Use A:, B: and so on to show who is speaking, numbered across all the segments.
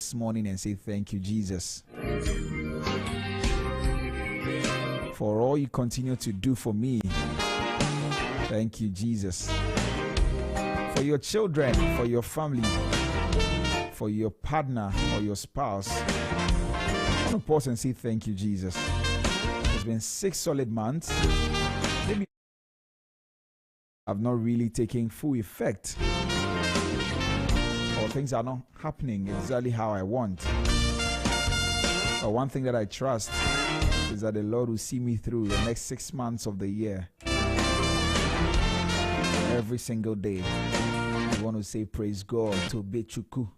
A: this morning and say thank you, Jesus, for all you continue to do for me. Thank you, Jesus, for your children, for your family, for your partner or your spouse. I want to pause and say thank you, Jesus. It's been 6 solid months. Maybe I've not really taken full effect, or things are not happening exactly how I want. But one thing that I trust is that the Lord will see me through the next 6 months of the year. Every single day, I want to say praise God to Bechuku.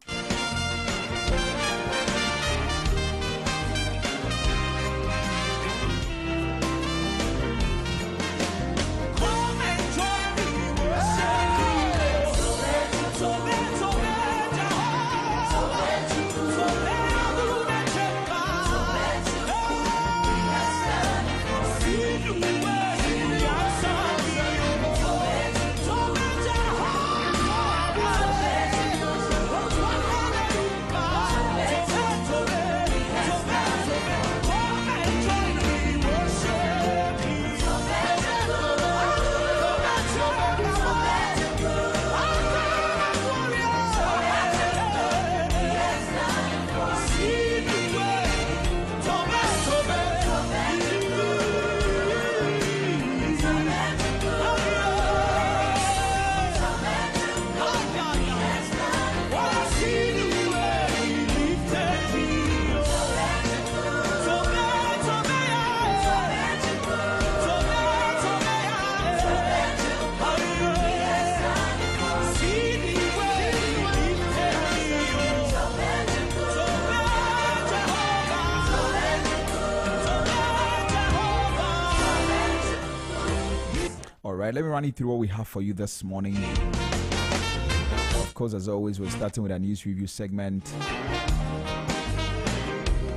A: Let me run you through what we have for you this morning. Of course, as always, we're starting with a news review segment.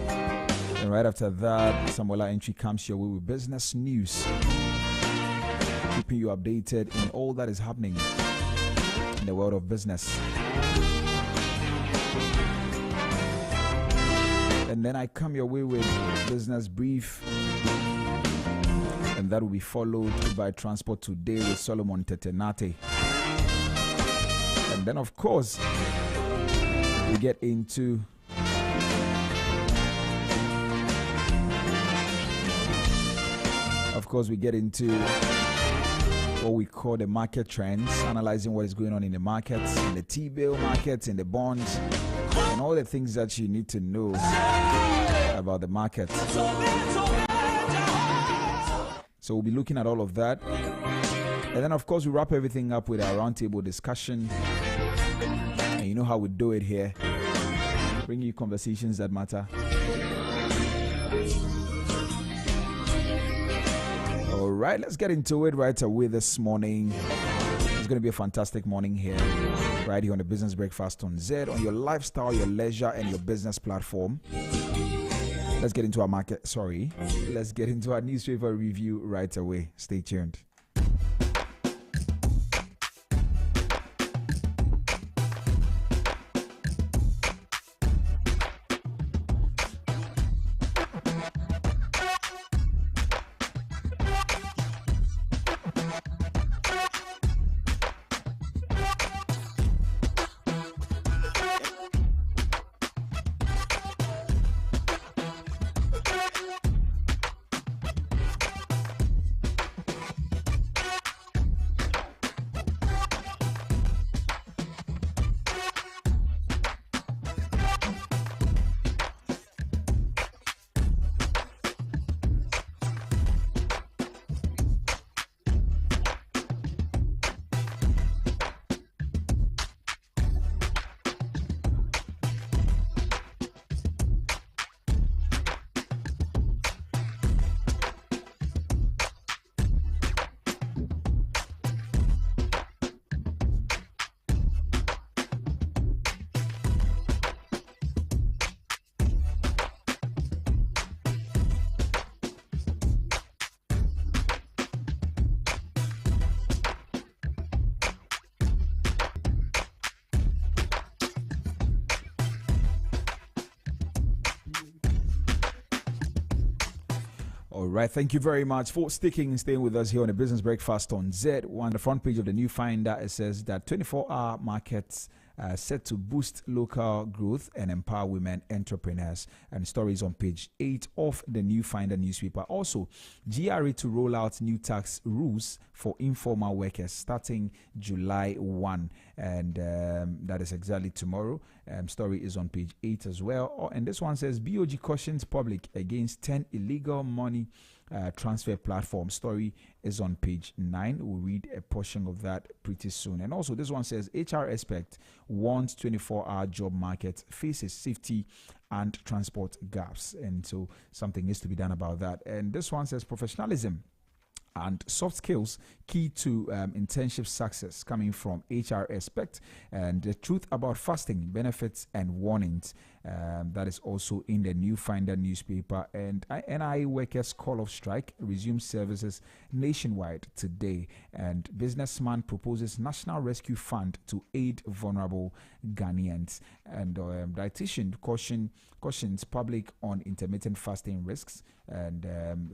A: And right after that, Samuela entry comes your way with business news, keeping you updated in all that is happening in the world of business. And then I come your way with business brief, and that will be followed by Transport Today with Solomon Tetenate. And then, of course, we get into what we call the market trends, analyzing what is going on in the markets, in the T-bill markets, in the bonds, and all the things that you need to know about the market. So we'll be looking at all of that. And then, of course, we wrap everything up with our roundtable discussion. And you know how we do it here. Bring you conversations that matter. All right, let's get into it right away this morning. It's going to be a fantastic morning here, right here on the Business Breakfast on Zed, on your lifestyle, your leisure, and your business platform. Let's get into our newspaper review right away. Stay tuned. All right, thank you very much for sticking and staying with us here on the Business Breakfast on Zed. On the front page of the New Finder, it says that 24-hour markets set to boost local growth and empower women entrepreneurs. And stories on page 8 of the New Finder newspaper. Also, GRA to roll out new tax rules for informal workers starting July 1. And that is exactly tomorrow. Story is on page 8 as well. And this one says BOG cautions public against 10 illegal money transfer platform. Story is on page 9. We'll read a portion of that pretty soon. And also this one says HR expert warns 24-hour job market faces safety and transport gaps. And so something needs to be done about that. And this one says professionalism and soft skills key to internship success, coming from HR expert, and the truth about fasting, benefits and warnings. That is also in the New Finder newspaper. And NIA workers call off strike, resume services nationwide today. And businessman proposes National Rescue Fund to aid vulnerable Ghanaians. And dietitian cautions public on intermittent fasting risks. And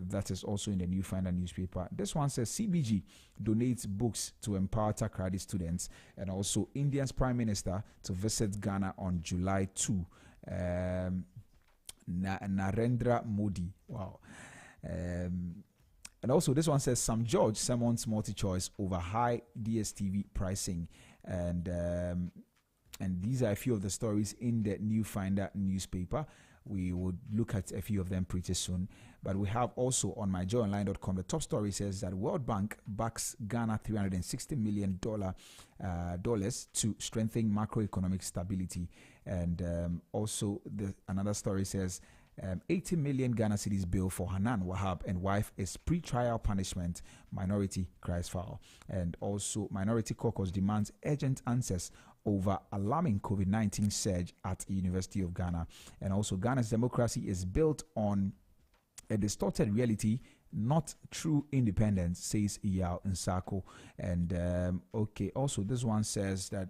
A: that is also in the New Finder newspaper. This one says CBG donates books to empower Takrady students. And also India's Prime Minister to visit Ghana on July 2. Narendra Modi. Wow. And also this one says Sam George summons multi-choice over high DSTV pricing. And these are a few of the stories in the New Finder newspaper. We would look at a few of them pretty soon. But we have also on myjoyonline.com, the top story says that World Bank backs Ghana $360 million to strengthen macroeconomic stability. And also another story says 80 million Ghana cedis bill for Hanan Wahab and wife is pre-trial punishment. Minority cries foul. And also Minority Caucus demands urgent answers over alarming COVID-19 surge at University of Ghana. And also Ghana's democracy is built on a distorted reality, not true independence, says Iyao Nsako. And also this one says that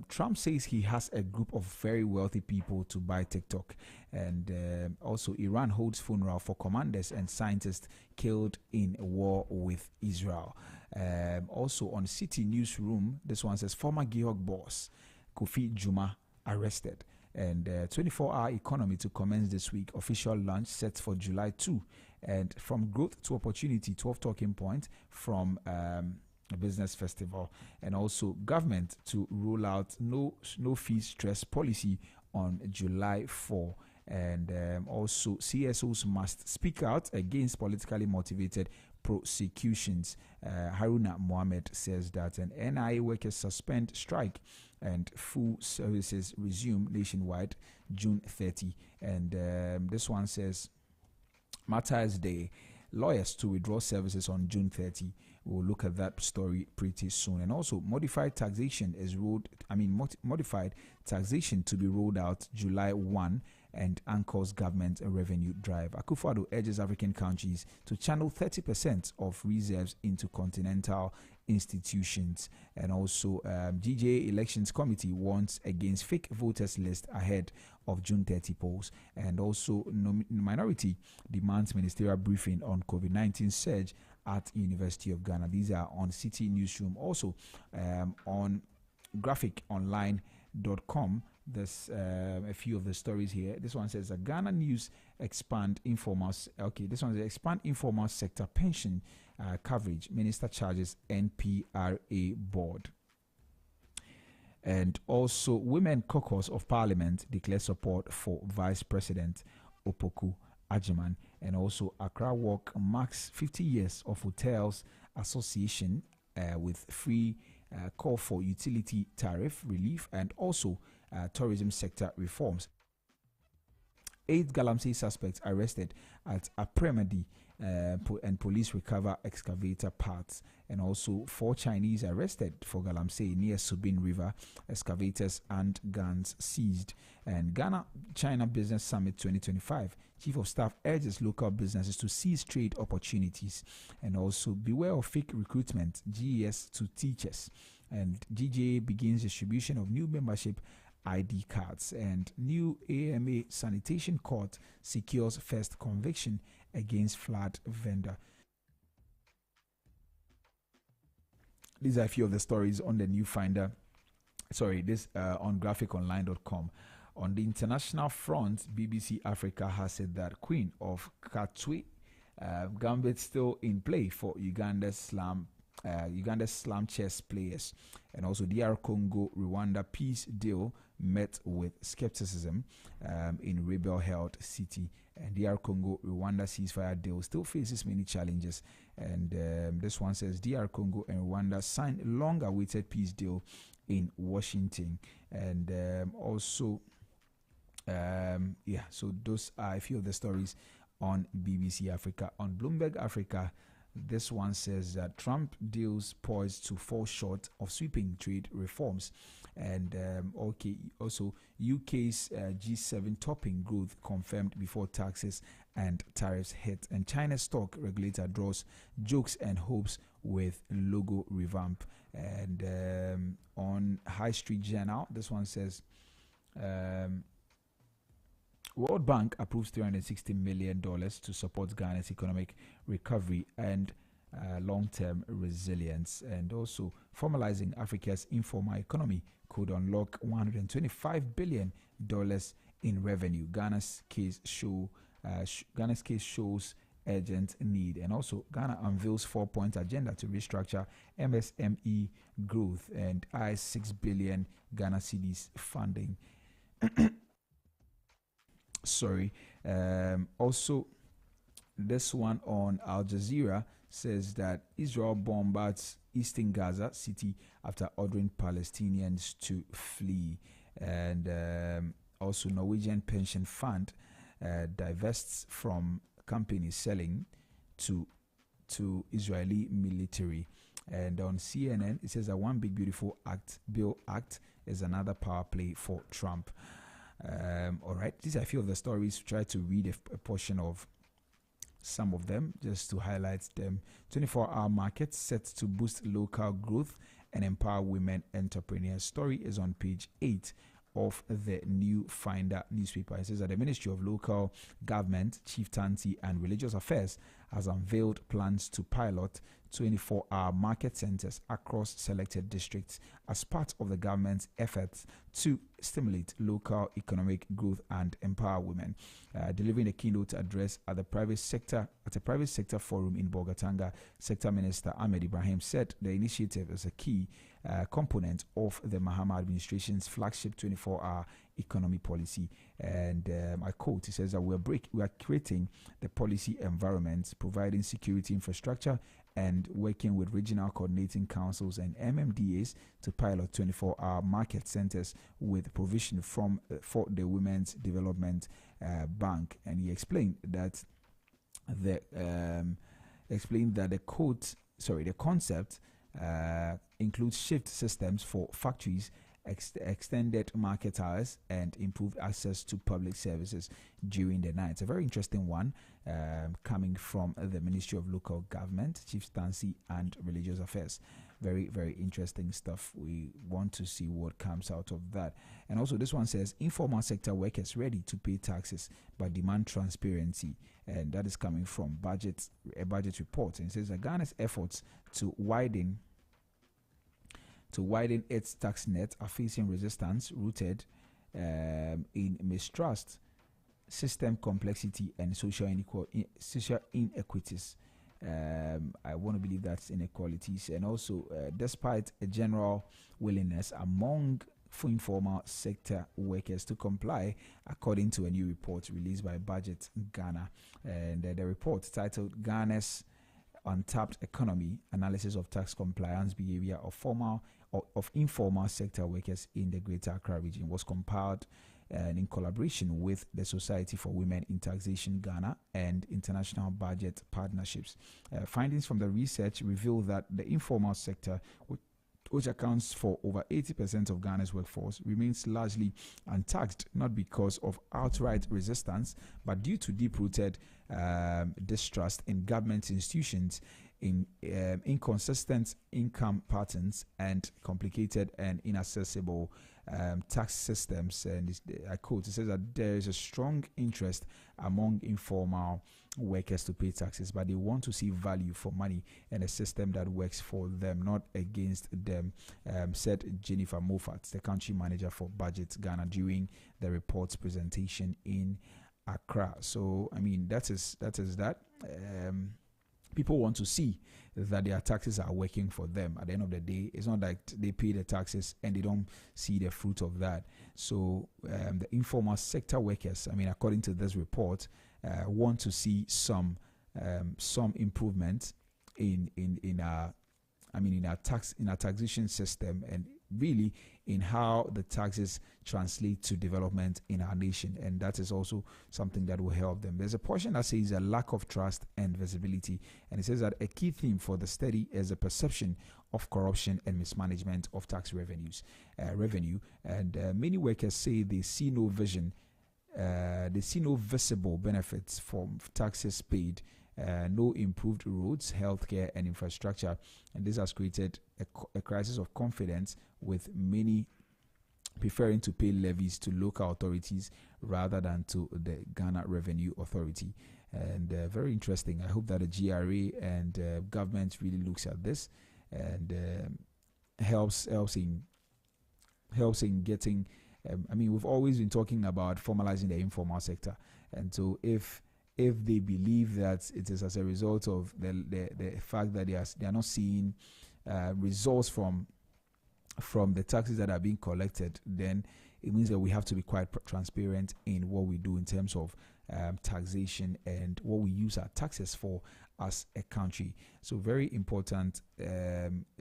A: Trump says he has a group of very wealthy people to buy TikTok. And also Iran holds funeral for commanders and scientists killed in war with Israel. Also on City Newsroom, this one says former Georg boss Kofi Juma arrested. And 24-hour economy to commence this week. Official launch set for July 2. And from growth to opportunity, 12 talking points from a business festival. And also government to roll out no fee stress policy on July 4. And also CSOs must speak out against politically motivated prosecutions. Haruna Mohammed says that an NIA workers suspend strike and full services resume nationwide June 30. And this one says Matters Day, lawyers to withdraw services on June 30. We'll look at that story pretty soon. And also modified taxation modified taxation to be rolled out July 1 and anchors government revenue drive. Akufo-Addo urges African countries to channel 30% of reserves into continental institutions. And also GJA Elections Committee warns against fake voters list ahead of June 30 polls. And also minority demands ministerial briefing on COVID-19 surge at University of Ghana. These are on City Newsroom. Also on graphiconline.com, there's a few of the stories here. This one says Ghana News expand informal. This one says expand informal sector pension coverage. Minister charges NPRA board. And also Women Caucus of Parliament declare support for Vice President Opoku Agyemang. And also Accra Walk marks 50 years of Hotels Association with free call for utility tariff relief and also tourism sector reforms. 8 Galamsey suspects arrested at Apremadi and police recover excavator parts. And also 4 Chinese arrested for Galamsey near Subin River, excavators and guns seized. And Ghana-China Business Summit 2025, Chief of Staff urges local businesses to seize trade opportunities. And also beware of fake recruitment, GES to teachers. And GJA begins distribution of new membership ID cards. And new AMA sanitation court secures first conviction against flood vendor. These are a few of the stories on the new finder. This on graphiconline.com. On the international front, BBC Africa has said that Queen of Katwe gambit still in play for Uganda's slam chess players. And also DR Congo Rwanda peace deal met with skepticism in rebel-held city. And DR Congo Rwanda ceasefire deal still faces many challenges. And this one says DR Congo and Rwanda signed long-awaited peace deal in Washington. And so those are a few of the stories on BBC Africa. On Bloomberg Africa, this one says that Trump deals poised to fall short of sweeping trade reforms. And also UK's G7 topping growth confirmed before taxes and tariffs hit. And China's stock regulator draws jokes and hopes with logo revamp. And on High Street Journal, this one says World Bank approves $360 million to support Ghana's economic recovery and long-term resilience. And also formalizing Africa's informal economy could unlock $125 billion in revenue. Ghana's case shows urgent need. And also Ghana unveils 4-point agenda to restructure MSME growth and eyes 6 billion Ghana cedis funding. Also, this one on Al Jazeera says that Israel bombards eastern Gaza city after ordering Palestinians to flee. And also Norwegian pension fund divests from companies selling to Israeli military. And on CNN, it says that One Big Beautiful Bill Act is another power play for Trump. All right, these are a few of the stories. Try to read a portion of some of them just to highlight them. 24-hour market set to boost local growth and empower women entrepreneurs. Story is on page 8 of the New Finder newspaper. It says that the Ministry of Local Government, Chieftaincy and Religious Affairs has unveiled plans to pilot 24-hour market centers across selected districts as part of the government's efforts to stimulate local economic growth and empower women. Delivering a keynote address at a private sector forum in Bolgatanga, Sector Minister Ahmed Ibrahim said the initiative is a key component of the Mahama administration's flagship 24-hour economy policy. And I quote, he says that we are creating the policy environment, providing security infrastructure and working with regional coordinating councils and MMDAs to pilot 24-hour market centers with provision for the Women's Development Bank. And he explained that the concept includes shift systems for factories, extended market hours, and improved access to public services during the night. It's a very interesting one coming from the Ministry of Local Government, Chieftaincy and Religious Affairs. Very, very interesting stuff. We want to see what comes out of that. And also this one says informal sector workers ready to pay taxes but demand transparency. And that is coming from a budget report. And it says that Ghana's efforts to widen its tax net are facing resistance rooted in mistrust, system complexity, and social inequities. I want to believe that's inequalities. And also, despite a general willingness among informal sector workers to comply, according to a new report released by Budget Ghana. And the report titled Ghana's Untapped Economy, Analysis of Tax Compliance Behavior of Informal Sector Workers in the Greater Accra region was compiled in collaboration with the Society for Women in Taxation Ghana and International Budget Partnerships. Findings from the research reveal that the informal sector, which accounts for over 80% of Ghana's workforce, remains largely untaxed, not because of outright resistance, but due to deep-rooted distrust in government institutions, inconsistent income patterns and complicated and inaccessible tax systems. And I quote, it says that there is a strong interest among informal workers to pay taxes, but they want to see value for money and a system that works for them, not against them, said Jennifer Moffat, the country manager for Budget Ghana, during the report's presentation in Accra. So, I mean, that is that. People want to see that their taxes are working for them. At the end of the day, it's not like they pay the taxes and they don't see the fruit of that. So the informal sector workers, I mean, according to this report, want to see some improvement in our taxation system, and really in how the taxes translate to development in our nation. And that is also something that will help them. There's a portion that says a lack of trust and visibility, and it says that a key theme for the study is a perception of corruption and mismanagement of tax revenue. And many workers say they see no vision, they see no visible benefits from taxes paid, no improved roads, healthcare, and infrastructure. And this has created a crisis of confidence, with many preferring to pay levies to local authorities rather than to the Ghana Revenue Authority. And very interesting. I hope that the GRA and government really looks at this and helps in getting. We've always been talking about formalizing the informal sector, and so if they believe that it is as a result of the fact that they are not seeing results from the taxes that are being collected, then it means that we have to be quite transparent in what we do in terms of taxation and what we use our taxes for as a country. So very important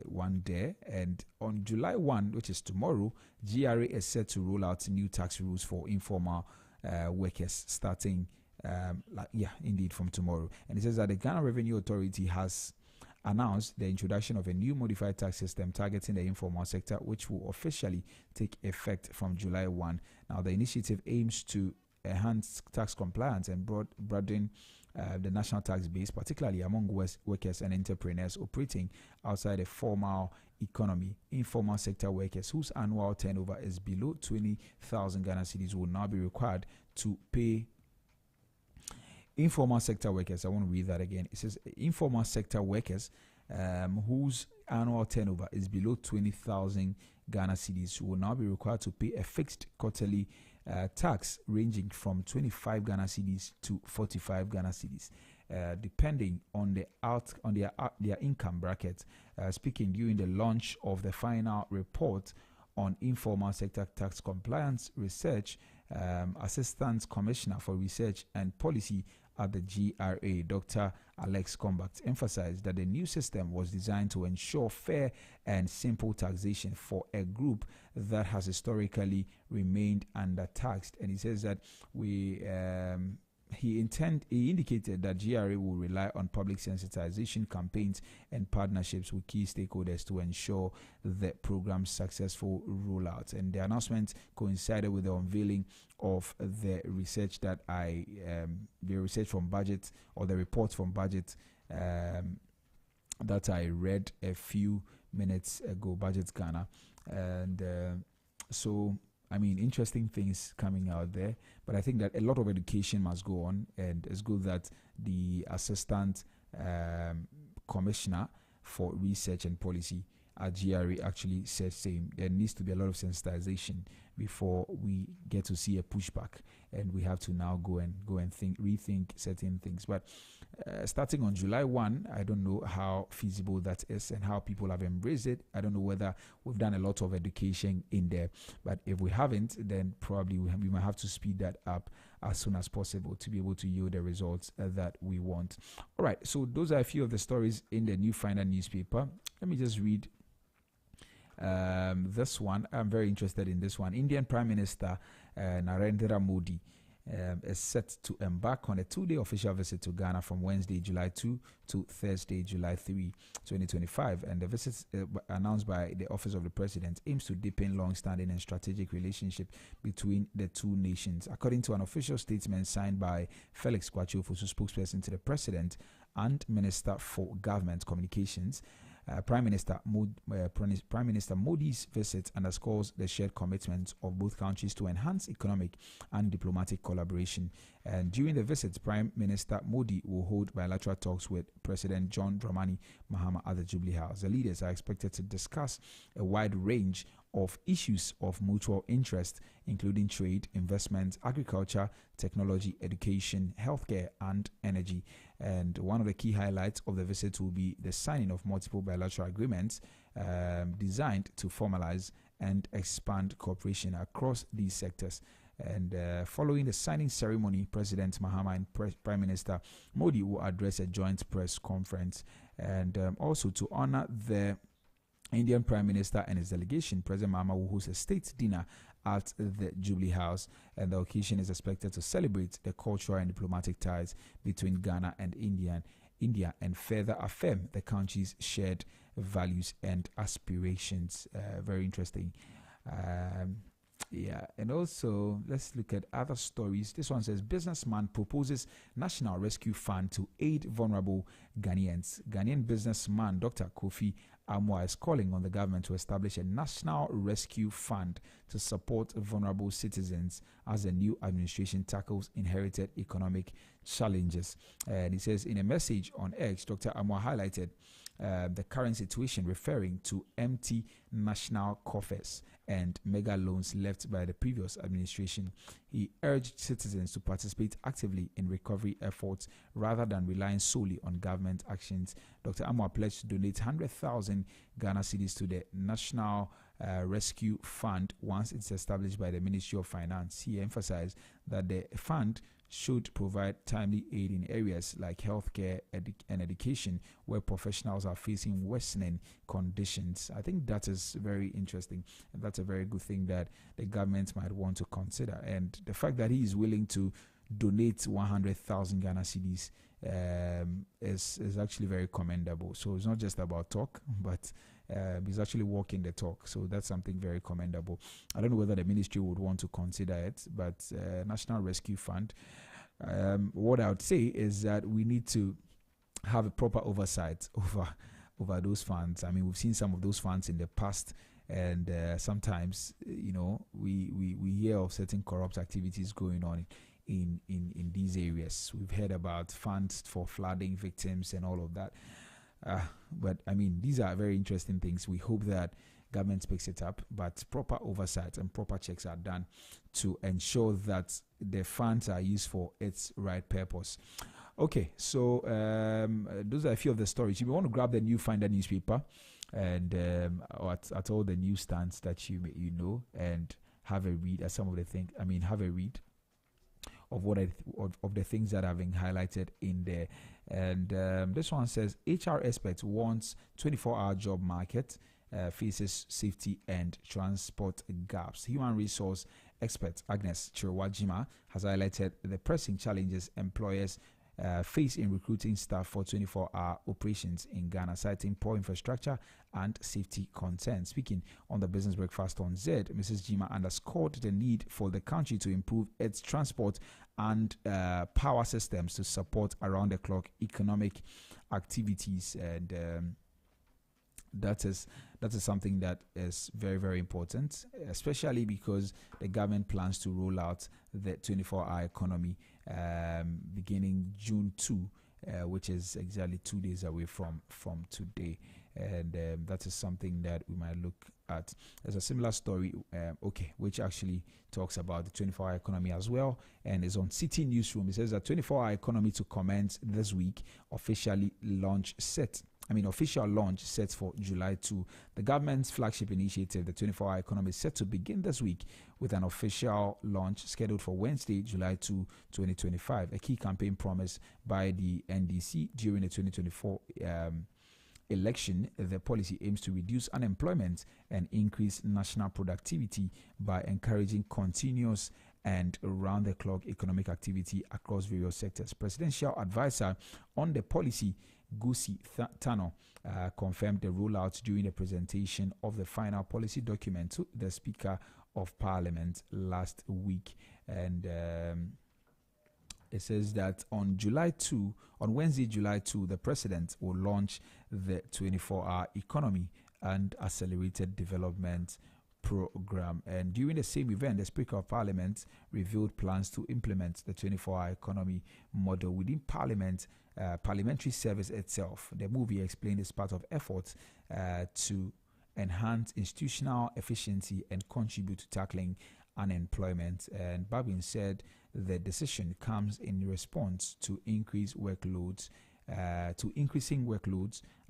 A: one there. And on July 1, which is tomorrow, GRA is set to roll out new tax rules for informal workers starting from tomorrow. And it says that the Ghana Revenue Authority has announced the introduction of a new modified tax system targeting the informal sector, which will officially take effect from July 1. Now, the initiative aims to enhance tax compliance and broaden the national tax base, particularly among workers and entrepreneurs operating outside a formal economy. Informal sector workers whose annual turnover is below 20,000 Ghana cedis will now be required to pay. Informal sector workers, I want to read that again. It says informal sector workers whose annual turnover is below 20,000 Ghana cedis will now be required to pay a fixed quarterly tax ranging from 25 Ghana cedis to 45 Ghana cedis, depending on their income bracket. Speaking during the launch of the final report on informal sector tax compliance research, Assistant Commissioner for Research and Policy at the GRA, Dr. Alex Combact, emphasized that the new system was designed to ensure fair and simple taxation for a group that has historically remained undertaxed. And he says that he indicated that GRA will rely on public sensitization campaigns and partnerships with key stakeholders to ensure the program's successful rollout. And the announcement coincided with the unveiling of the research that the research from Budget, or the report from Budget that I read a few minutes ago, Budget Ghana. And interesting things coming out there, but I think that a lot of education must go on, and it's good that the Assistant Commissioner for Research and Policy at GRA actually said same. There needs to be a lot of sensitization before we get to see a pushback, and we have to now go and rethink certain things. But starting on July 1, I don't know how feasible that is and how people have embraced it. I don't know whether we've done a lot of education in there, but if we haven't, then probably we might have to speed that up as soon as possible to be able to yield the results that we want. All right, so those are a few of the stories in the New Finder newspaper. Let me just read this one. I'm very interested in this one. Indian Prime Minister Narendra Modi is set to embark on a 2-day official visit to Ghana from Wednesday, July 2 to Thursday, July 3, 2025. And the visit announced by the Office of the President aims to deepen long-standing and strategic relationship between the two nations. According to an official statement signed by Felix Kwachiofosu, spokesperson to the President and Minister for Government Communications, Prime Minister Modi's visit underscores the shared commitment of both countries to enhance economic and diplomatic collaboration. And during the visit, Prime Minister Modi will hold bilateral talks with President John Dramani Mahama at the Jubilee House. The leaders are expected to discuss a wide range of issues of mutual interest, including trade, investment, agriculture, technology, education, healthcare, and energy. And one of the key highlights of the visit will be the signing of multiple bilateral agreements designed to formalize and expand cooperation across these sectors. And following the signing ceremony, President Mahama and Prime Minister Modi will address a joint press conference. And also to honor the Indian Prime Minister and his delegation, President Mahama will host a state dinner at the Jubilee House, and the occasion is expected to celebrate the cultural and diplomatic ties between Ghana and India and further affirm the country's shared values and aspirations. Very interesting. Yeah, and also let's look at other stories. This one says businessman proposes National Rescue Fund to aid vulnerable Ghanaians. Ghanaian businessman Dr. Kofi Amwa is calling on the government to establish a National Rescue Fund to support vulnerable citizens as the new administration tackles inherited economic challenges. And he says in a message on X, Dr. Amwa highlighted the current situation, referring to empty national coffers and mega loans left by the previous administration. He urged citizens to participate actively in recovery efforts rather than relying solely on government actions. Dr. Amwa pledged to donate 100,000 Ghana cedis to the National Rescue Fund once it's established by the Ministry of Finance. He emphasized that the fund should provide timely aid in areas like healthcare and education, where professionals are facing worsening conditions. I think that is very interesting, and that's a very good thing that the government might want to consider. And the fact that he is willing to donate 100,000 Ghana cedis is actually very commendable. So it's not just about talk, but he's actually walking the talk. So that's something very commendable. I don't know whether the ministry would want to consider it, but National Rescue Fund, what I would say is that we need to have a proper oversight over those funds. I mean, we've seen some of those funds in the past, and sometimes, we hear of certain corrupt activities going on in these areas. We've heard about funds for flooding victims and all of that. But I mean, these are very interesting things. We hope that government picks it up, but proper oversight and proper checks are done to ensure that the funds are used for its right purpose. Okay, so those are a few of the stories. If you want to grab the New Finder newspaper and at all the newsstands that you know, and have a read at some of the things. I mean, have a read of of the things that have been highlighted in there. And this one says HR expert wants 24-hour job market faces safety and transport gaps. Human resource expert Agnes Chirwajima has highlighted the pressing challenges employers face in recruiting staff for 24-hour operations in Ghana, citing poor infrastructure and safety concerns. Speaking on the Business Breakfast on Zed, Mrs. Jima underscored the need for the country to improve its transport and power systems to support around-the-clock economic activities, and that is something that is very, very important, especially because the government plans to roll out the 24-hour economy beginning June 2, which is exactly 2 days away from today. And that is something that we might look at. There's a similar story, which actually talks about the 24-hour economy as well, and is on City Newsroom. It says that 24-hour economy to commence this week, official launch set for July 2. The government's flagship initiative, the 24-hour economy, is set to begin this week with an official launch scheduled for Wednesday, July 2, 2025. A key campaign promised by the NDC during the 2024 election. The policy aims to reduce unemployment and increase national productivity by encouraging continuous and round-the-clock economic activity across various sectors. Presidential advisor on the policy, Gusi Tano, confirmed the rollout during the presentation of the final policy document to the Speaker of Parliament last week. And it says that on Wednesday, July 2, the President will launch the 24-hour economy and accelerated development program. And during the same event, the Speaker of Parliament revealed plans to implement the 24-hour economy model within parliamentary service itself. The movie explained as part of efforts to enhance institutional efficiency and contribute to tackling unemployment. And Babin said the decision comes in response to increasing workloads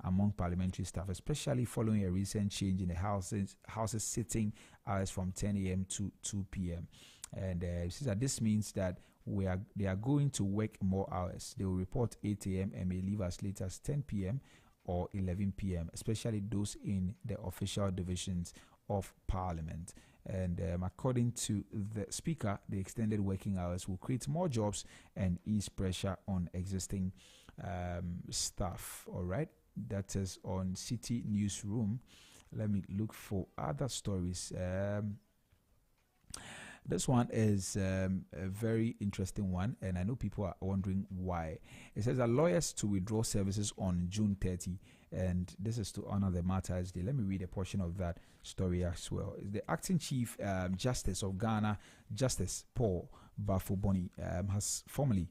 A: among parliamentary staff, especially following a recent change in the house's sitting hours from 10 a.m. to 2 p.m. And it says that this means that they are going to work more hours. They will report 8 a.m. and may leave as late as 10 p.m. or 11 p.m., especially those in the official divisions of Parliament. And according to the Speaker, the extended working hours will create more jobs and ease pressure on existing staff. All right, that is on City Newsroom. Let me look for other stories. This one is a very interesting one, and I know people are wondering why. It says that lawyers to withdraw services on June 30, and this is to honor the Martyrs' Day. Let me read a portion of that story as well. The acting Chief Justice of Ghana, Justice Paul Bafoboni, has formally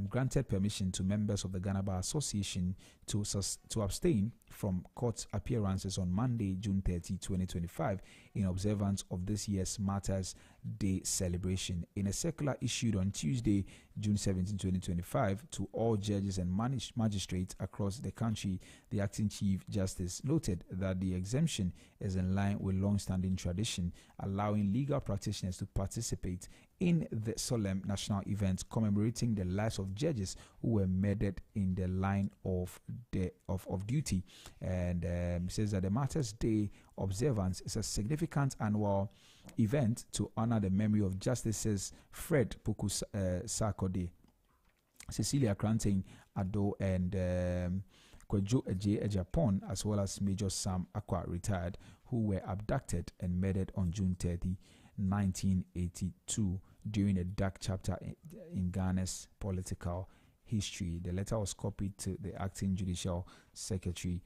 A: granted permission to members of the Ghana Bar Association to abstain from court appearances on Monday, June 30, 2025, in observance of this year's Martyrs' Day celebration. In a circular issued on Tuesday, June 17, 2025, to all judges and magistrates across the country, the acting Chief Justice noted that the exemption is in line with long-standing tradition, allowing legal practitioners to participate in the solemn national event commemorating the lives of judges who were murdered in the line of duty. And says that the Martyrs' Day observance is a significant annual event to honor the memory of Justices Fred Poku Sarkodie, Cecilia Cranting Ado, and Kwejo Eje Ejapon, as well as Major Sam Akwa, retired, who were abducted and murdered on June 30, 1982, during a dark chapter in Ghana's political history. The letter was copied to the acting judicial secretary,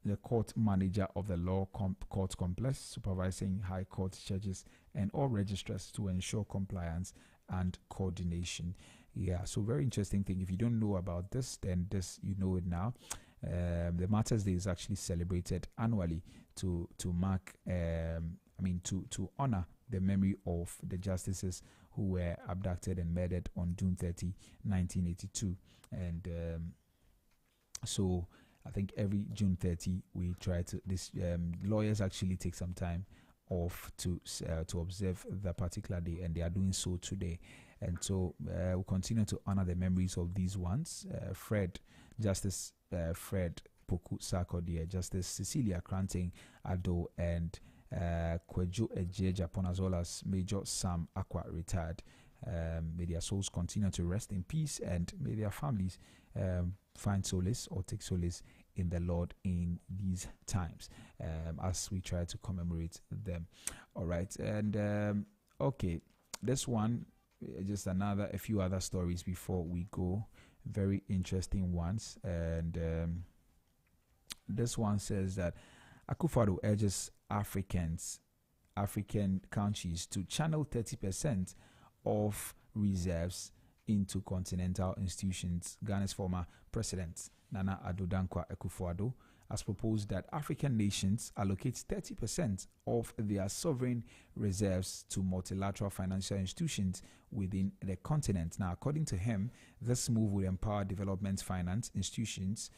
A: the court manager of the law court complex, supervising high court judges and all registrars to ensure compliance and coordination. Yeah, so very interesting thing. If you don't know about this, then you know it now. The Martyrs' Day is actually celebrated annually to mark, to honor the memory of the justices who were abducted and murdered on June 30, 1982. And so I think every June 30 we try to lawyers actually take some time off to observe that particular day, and they are doing so today. And so we'll continue to honor the memories of these ones. Justice Fred Poku Sarkodie, Justice Cecilia Cranting Ado, and Kwejo Eje Ejapon, as well as Major Sam Akwa, retired. May their souls continue to rest in peace, and may their families find solace or take solace in the Lord in these times, as we try to commemorate them. All right, and okay, this one, just a few other stories before we go. Very interesting ones. And this one says that Akufo-Addo urges African countries to channel 30% of reserves into continental institutions. Ghana's former president, Nana Addo Dankwa Akufo-Addo, has proposed that African nations allocate 30% of their sovereign reserves to multilateral financial institutions within the continent. Now, according to him, this move will empower development finance institutions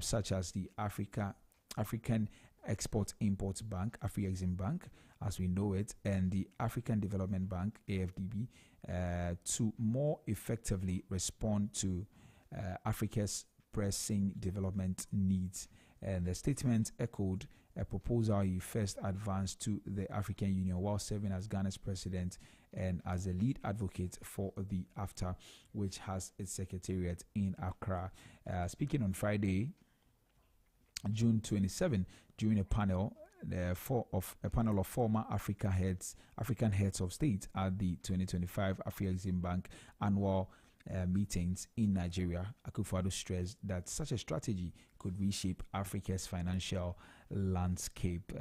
A: such as the African Export-Import Bank, Afrexim Bank, as we know it, and the African Development Bank, AFDB, to more effectively respond to Africa's pressing development needs. And the statement echoed a proposal he first advanced to the African Union while serving as Ghana's president and as a lead advocate for the AfTA, which has its secretariat in Accra. Speaking on Friday, June 27, during a panel of former African heads of state at the 2025 Afreximbank annual meetings in Nigeria, Akufo-Addo stressed that such a strategy could reshape Africa's financial landscape.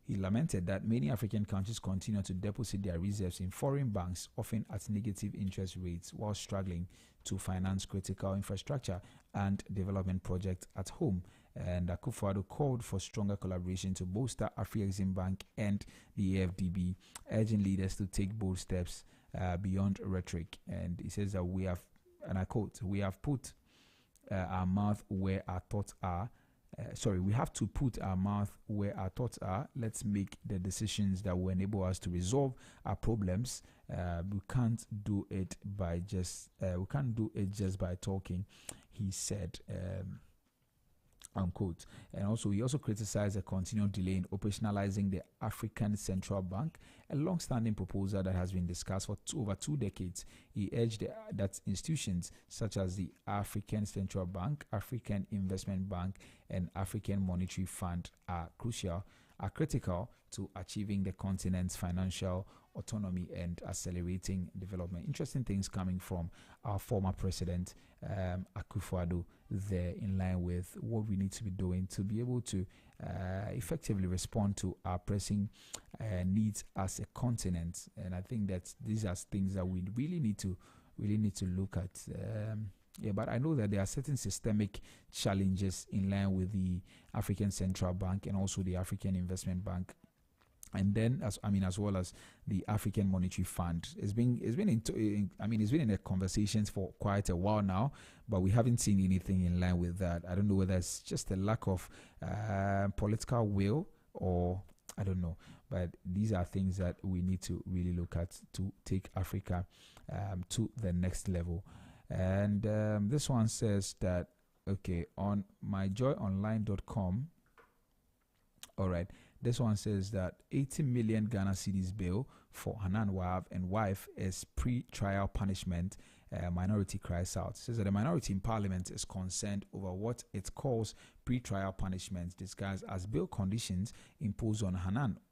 A: He lamented that many African countries continue to deposit their reserves in foreign banks, often at negative interest rates, while struggling to finance critical infrastructure and development projects at home. And Akufo-Addo called for stronger collaboration to bolster Afreximbank and the AFDB, urging leaders to take bold steps beyond rhetoric. And he says that we have, and I quote, we have put our mouth where our thoughts are. We have to put our mouth where our thoughts are. Let's make the decisions that will enable us to resolve our problems. We can't do it by just by talking, he said. Unquote. And also, he also criticized a continued delay in operationalizing the African Central Bank, a long-standing proposal that has been discussed for over 2 decades. He urged that institutions such as the African Central Bank, African Investment Bank, and African Monetary Fund are critical to achieving the continent's financial autonomy and accelerating development. Interesting things coming from our former president, Akufo-Addo, there, in line with what we need to be doing to be able to effectively respond to our pressing needs as a continent. And I think that these are things that we really need to look at. But I know that there are certain systemic challenges in line with the African Central Bank and also the African Investment Bank, and then as well as the African Monetary Fund. It's been in the conversations for quite a while now, but we haven't seen anything in line with that. I don't know whether it's just a lack of political will, or I don't know. But these are things that we need to really look at to take Africa to the next level. And this one says that, okay, on myjoyonline.com, all right, this one says that 80 million Ghana cedis bail for Hanan Wahab and wife is pre-trial punishment. Minority cries out. It says that the minority in parliament is concerned over what it calls pre-trial punishments disguised as bail conditions imposed on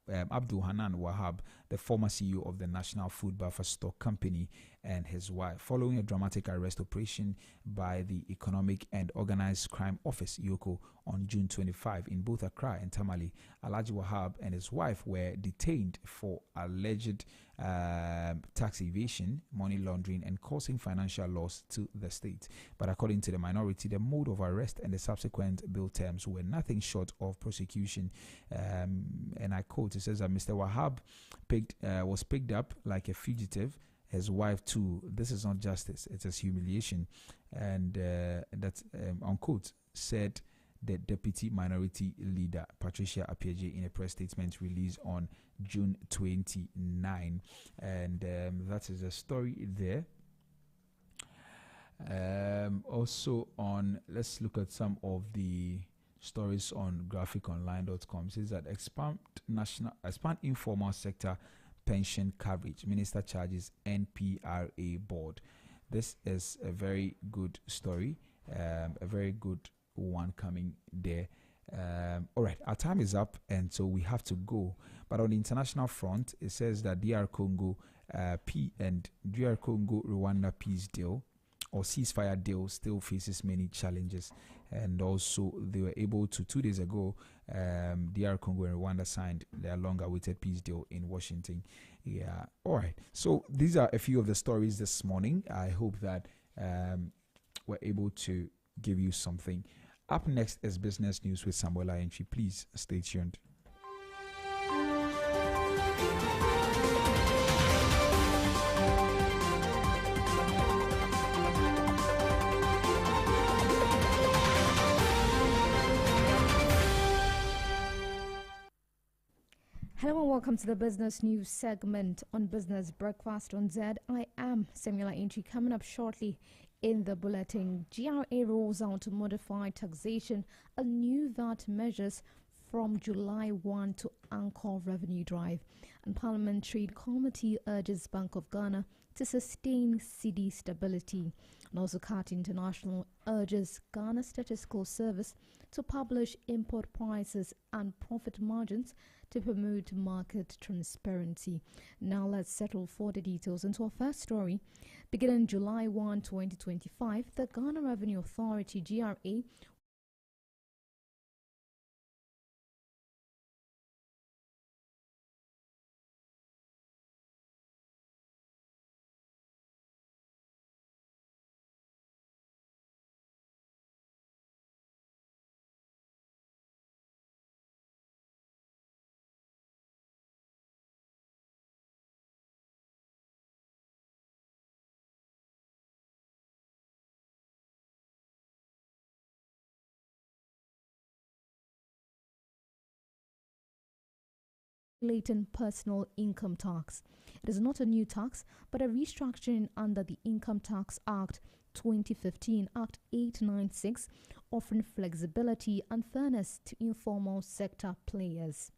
A: Abdul Hanan Wahab, the former CEO of the National Food Buffer Stock Company, and his wife, following a dramatic arrest operation by the Economic and Organized Crime Office, (EOCO), on June 25 in both Accra and Tamale. Alhaji Wahab and his wife were detained for alleged tax evasion, money laundering, and causing financial loss to the state. But according to the minority, the mode of arrest and the subsequent bail terms were nothing short of prosecution. And I quote, it says that Mr. Wahab was picked up like a fugitive. His wife too. This is not justice; it is humiliation. And that's unquote, said the deputy minority leader Patricia Appiaje in a press statement released on June 29. And that is a story there. Also on, let's look at some of the stories on graphiconline.com. It says that expand informal sector pension coverage. Minister charges NPRA board. This is a very good story, a very good one coming there. All right, our time is up, and so we have to go. But on the international front, it says that DR Congo Rwanda peace deal or ceasefire deal still faces many challenges, and also they were able to 2 days ago, DR Congo and Rwanda signed their long-awaited peace deal in Washington. Yeah, all right. So these are a few of the stories this morning. I hope that we're able to give you something. Up next is Business News with Samuela Entry. Please stay tuned.
B: Hello and welcome to the Business News segment on Business Breakfast on Zed. I am Samuela Entry. Coming up shortly in the bulletin, GRA rolls out modified taxation and new VAT measures from July 1 to anchor revenue drive. And Parliament Trade Committee urges Bank of Ghana to sustain cedi stability. And also CAT International urges Ghana Statistical Service to publish import prices and profit margins to promote market transparency. Now let's settle for the details into our first story. Beginning July 1, 2025, the Ghana Revenue Authority, GRA, latent personal income tax. It is not a new tax, but a restructuring under the Income Tax Act 2015, Act 896, offering flexibility and fairness to informal sector players.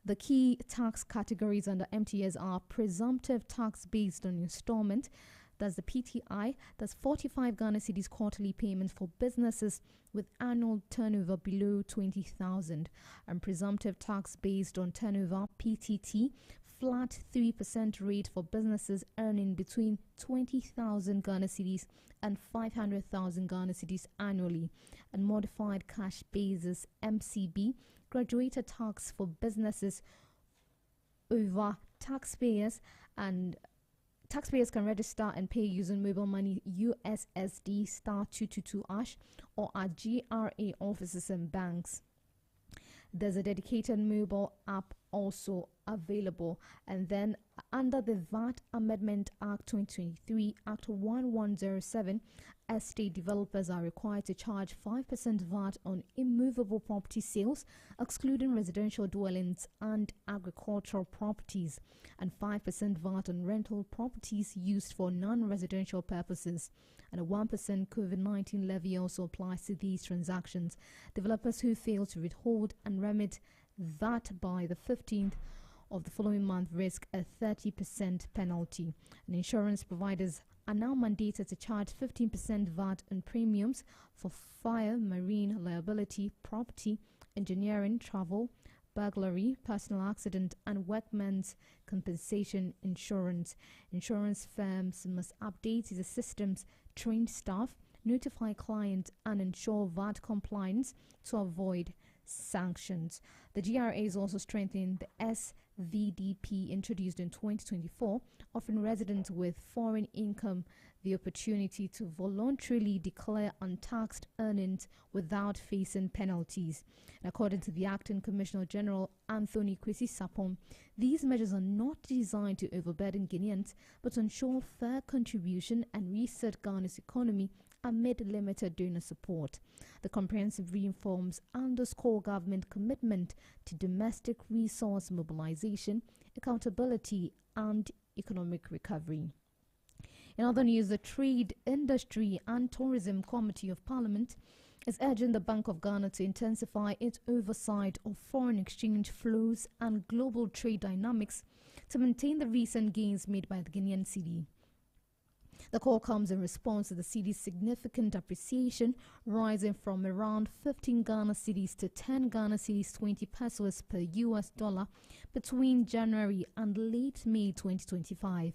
B: The key tax categories under MTS are presumptive tax based on installment, that's the PTI, that's 45 Ghana cedis quarterly payments for businesses with annual turnover below 20,000, and presumptive tax based on turnover, PTT, flat 3% rate for businesses earning between 20,000 Ghana cedis and 500,000 Ghana cedis annually, and modified cash basis, MCB, graduated tax for businesses over taxpayers, and taxpayers can register and pay using mobile money USSD *222# or at GRA offices and banks. There's a dedicated mobile app also available. And then under the VAT Amendment Act 2023, Act 1107, estate developers are required to charge 5% VAT on immovable property sales, excluding residential dwellings and agricultural properties, and 5% VAT on rental properties used for non-residential purposes. And a 1% COVID-19 levy also applies to these transactions. Developers who fail to withhold and remit VAT by the 15th of the following month risk a 30% penalty. And insurance providers are now mandated to charge 15% VAT on premiums for fire, marine liability, property, engineering, travel, burglary, personal accident, and workmen's compensation insurance. Insurance firms must update the systems, train staff, notify clients, and ensure VAT compliance to avoid sanctions. The GRA is also strengthening the SVDP introduced in 2024, offering residents with foreign income the opportunity to voluntarily declare untaxed earnings without facing penalties. And according to the Acting Commissioner General Anthony Kwesi Sapon, these measures are not designed to overburden Guineans, but to ensure fair contribution and reset Ghana's economy amid limited donor support. The comprehensive reforms underscore government commitment to domestic resource mobilization, accountability, and economic recovery. In other news, the Trade, Industry and Tourism Committee of Parliament is urging the Bank of Ghana to intensify its oversight of foreign exchange flows and global trade dynamics to maintain the recent gains made by the Guinean cedi. The call comes in response to the cedi's significant appreciation, rising from around 15 Ghana cedis to 10 Ghana cedis 20 pesos per US dollar between January and late May 2025.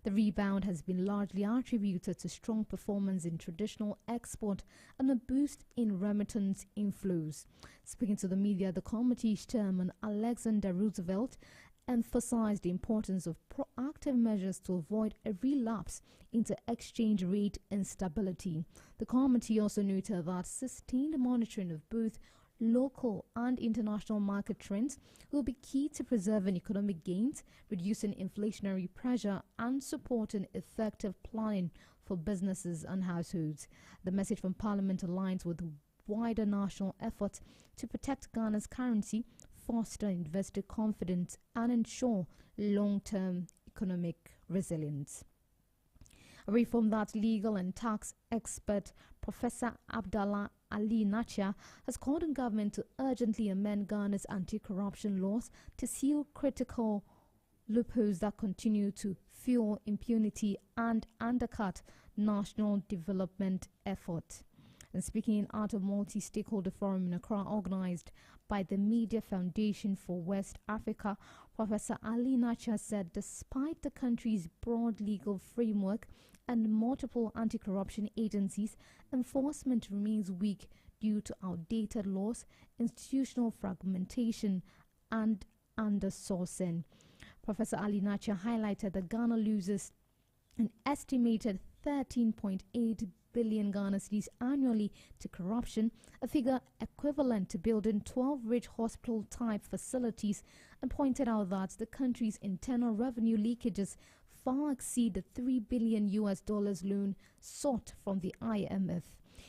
B: The rebound has been largely attributed to strong performance in traditional export and a boost in remittance inflows. Speaking to the media, the committee's chairman, Alexander Roosevelt, emphasized the importance of proactive measures to avoid a relapse into exchange rate instability. The committee also noted that sustained monitoring of both local and international market trends will be key to preserving economic gains, reducing inflationary pressure, and supporting effective planning for businesses and households. The message from Parliament aligns with wider national efforts to protect Ghana's currency, foster investor confidence, and ensure long-term economic resilience. Away from that, legal and tax expert Professor Abdallah Ali Nacha has called on government to urgently amend Ghana's anti-corruption laws to seal critical loopholes that continue to fuel impunity and undercut national development effort. And speaking at a multi-stakeholder forum in Accra organized by the Media Foundation for West Africa, Professor Ali Nacha said despite the country's broad legal framework and multiple anti-corruption agencies, enforcement remains weak due to outdated laws, institutional fragmentation, and undersourcing. Professor Ali Nacha highlighted that Ghana loses an estimated 13.8 billion Ghana cedis annually to corruption, a figure equivalent to building 12 rich hospital-type facilities, and pointed out that the country's internal revenue leakages far exceed the $3 billion loan sought from the IMF.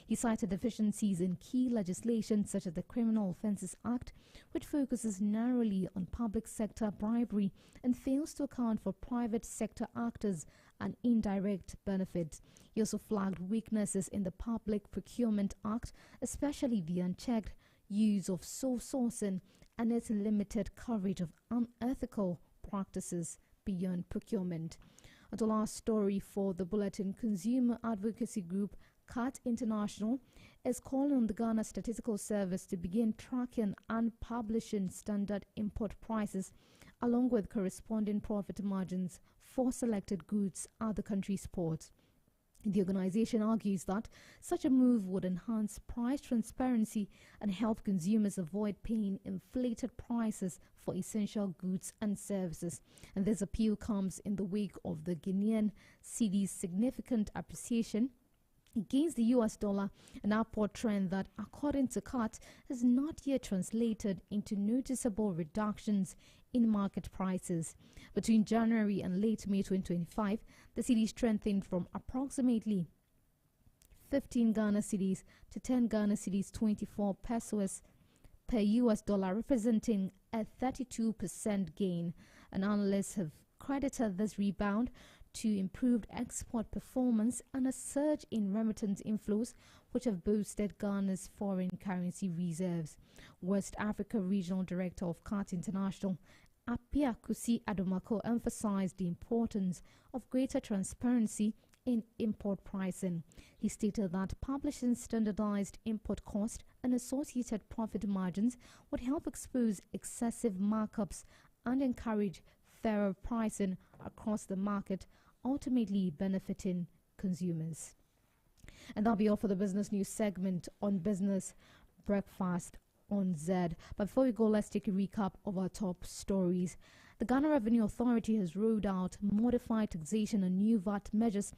B: He cited deficiencies in key legislation such as the Criminal Offences Act, which focuses narrowly on public sector bribery and fails to account for private sector actors and indirect benefits. He also flagged weaknesses in the Public Procurement Act, especially the unchecked use of sole sourcing and its limited coverage of unethical practices beyond procurement. The last story for the bulletin: consumer advocacy group CAT International is calling on the Ghana Statistical Service to begin tracking and publishing standard import prices along with corresponding profit margins for selected goods at the country's ports. The organization argues that such a move would enhance price transparency and help consumers avoid paying inflated prices for essential goods and services. And this appeal comes in the wake of the Guinean cedi's significant appreciation against the US dollar, an upward trend that, according to CAT, has not yet translated into noticeable reductions in market prices. Between January and late May 2025, the cedi strengthened from approximately 15 Ghana cedis to 10 Ghana cedis 24 pesos per US dollar, representing a 32% gain. And analysts have credited this rebound to improved export performance and a surge in remittance inflows, which have boosted Ghana's foreign currency reserves. West Africa Regional Director of CAT International, Apia Kusi Adomako, emphasized the importance of greater transparency in import pricing. He stated that publishing standardized import cost and associated profit margins would help expose excessive markups and encourage fairer pricing across the market, ultimately benefiting consumers. And that'll be all for the business news segment on Business Breakfast on Zed. But before we go, let's take a recap of our top stories. The Ghana Revenue Authority has rolled out modified taxation and new VAT measures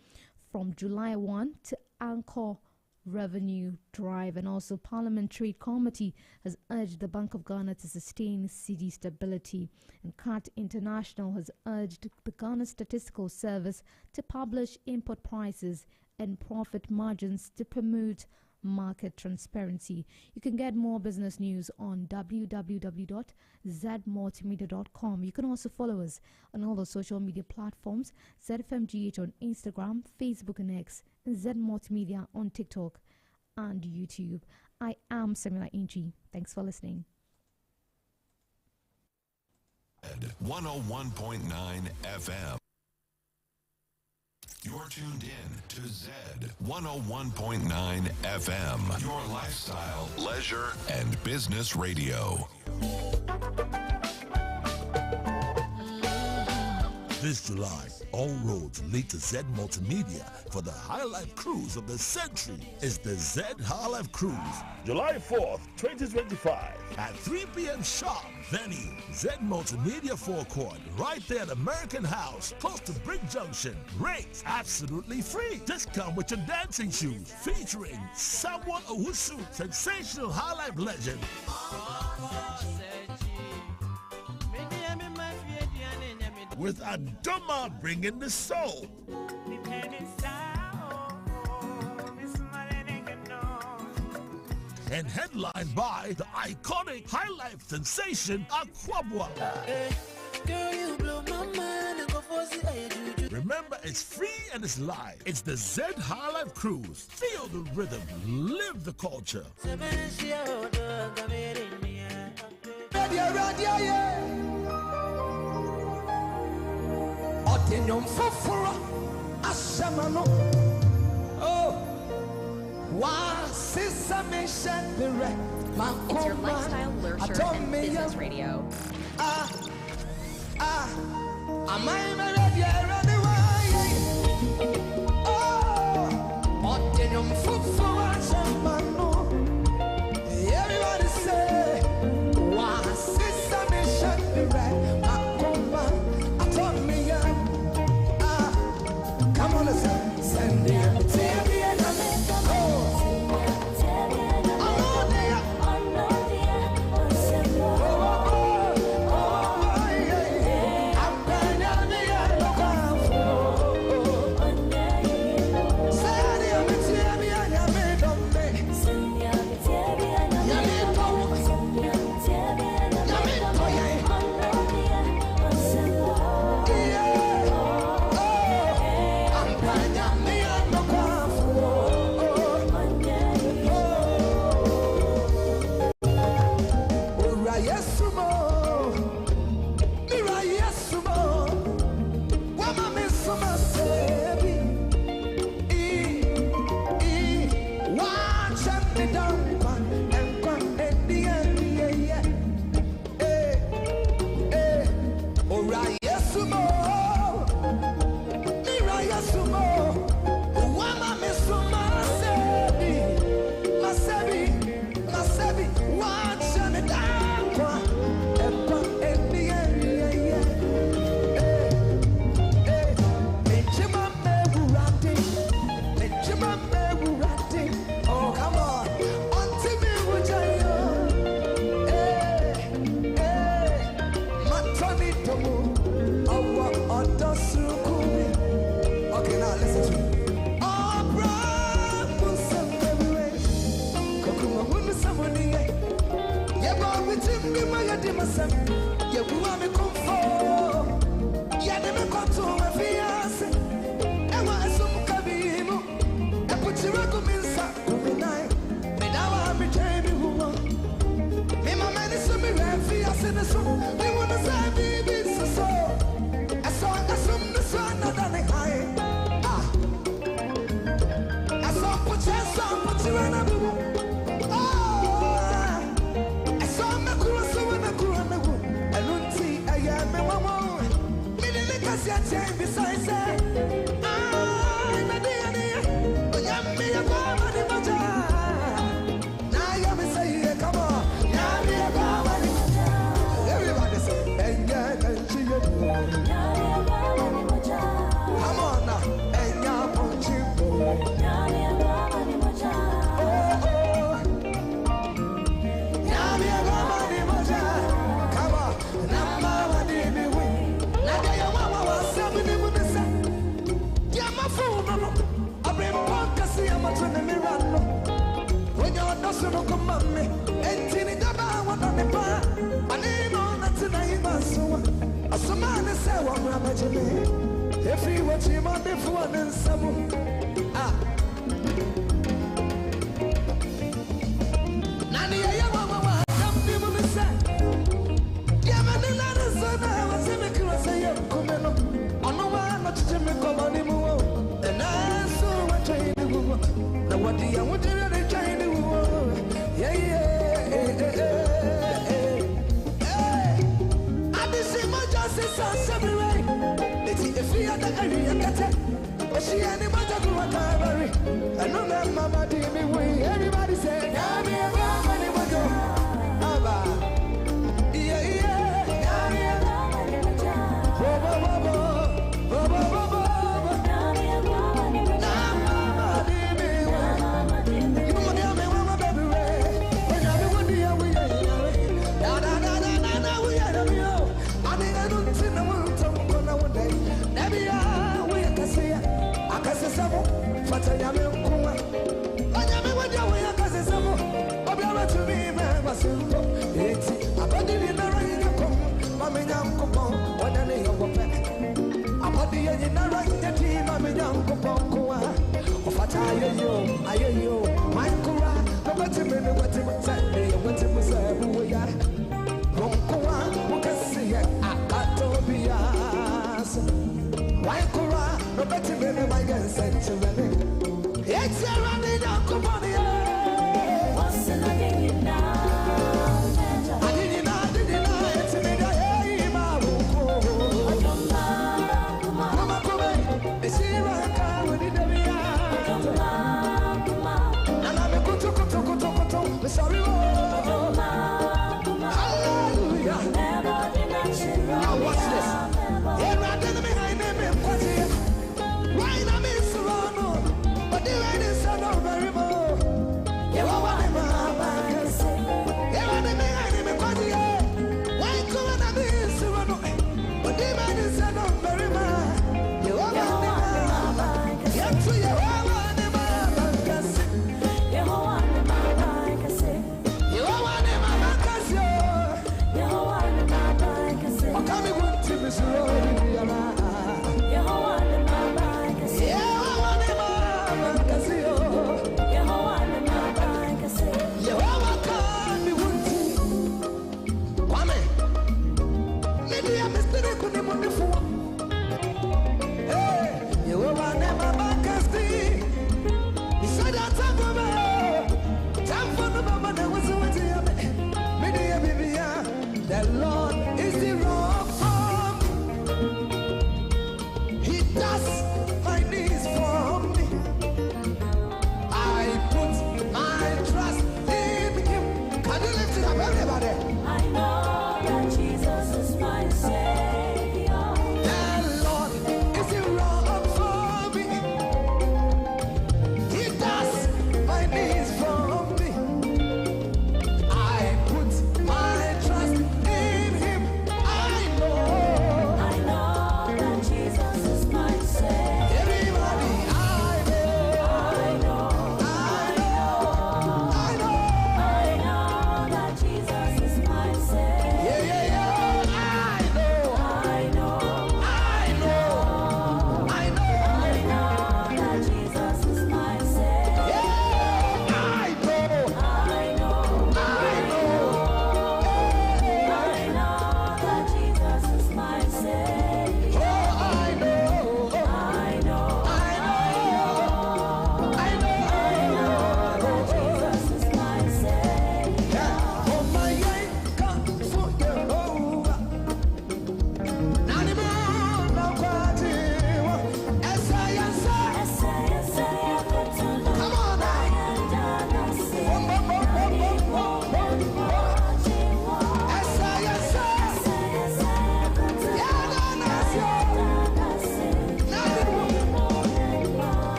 B: from July 1 to anchor revenue drive, and also Parliament Trade Committee has urged the Bank of Ghana to sustain cedi stability, and CAT International has urged the Ghana Statistical Service to publish import prices and profit margins to promote market transparency. You can get more business news on www.zmultimedia.com. You can also follow us on all the social media platforms: ZFMGH on Instagram, Facebook and X, and Z Multimedia on TikTok and YouTube. I am Samira Inchi. Thanks for listening.
C: 101.9 FM. You're tuned in to Zed 101.9 FM, your lifestyle, leisure, and business radio.
D: This July, all roads lead to Zed Multimedia for the High Life Cruise of the century. It's the Zed High Life Cruise, July 4th, 2025, at 3 p.m. sharp. Venue, Zed Multimedia Forecourt, right there at American House, close to Brick Junction. Rates absolutely free. Just come with your dancing shoes, featuring Samuel Owusu, sensational High Life legend. With Adoma bringing the soul. And headlined by the iconic High Life sensation Aquabwa. Remember, it's free and it's live. It's the Zed High Life Cruise. Feel the rhythm, live the culture.
E: It's your lifestyle, leisure, and business radio.
F: Everybody say, why sister me shut me right? I told me come on, listen, send me everybody say, the engine, I run the team, I'm a young Copocoa. Of a tire, yo, my Kura, no matter what it was Sunday, what it was we are. Roncoa, who can see it, I got to be us. Why Kura, no matter my guns, it's a running out of money. What's in the game now? I didn't know, it's a minute. Sorry, hallelujah. Now watch this. Here right in behind me, right now, Miss Serrano, but the ladies are not very more. You are one of my bankers. Here right in behind me, why couldn't I Miss Serrano? But the ladies are not very much. You are one of my bankers. Yet to you are one of my bankers. You are one of my bankers. You are one of my bankers. You are one of my bankers. Oh, come and want to Miss Serrano. You are one of my bankers. You are one of my bankers. You are one of my bankers. You are what can be wanting. Kwame, maybe I'm mistaken. Couldn't want to.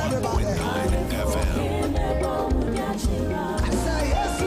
C: 101.9 FM.
F: I say yes,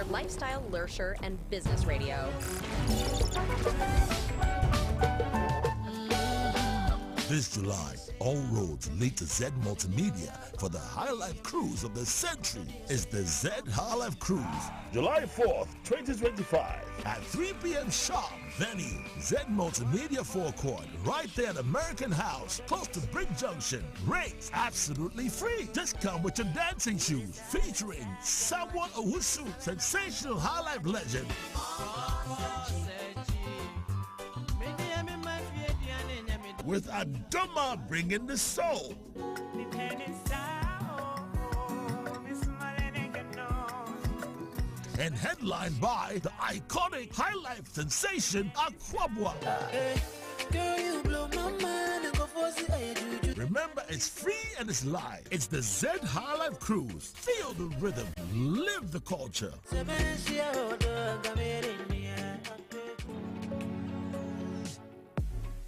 E: Lifestyle, Leisure, and Business Radio.
D: This July, all roads lead to Zed Multimedia for the High Life Cruise of the century. It's the Zed High Life Cruise, July 4th, 2025 at 3 p.m. sharp. Venue, Zed Multimedia Forecourt, right there at American House, close to Brick Junction. Rates absolutely free. Just come with your dancing shoes, featuring Samuel Owusu, sensational High Life legend. With Adoma bringing the soul. And headlined by the iconic High Life sensation Aquabwa. Remember, it's free and it's live. It's the Zed High Life Cruise. Feel the rhythm, live the culture.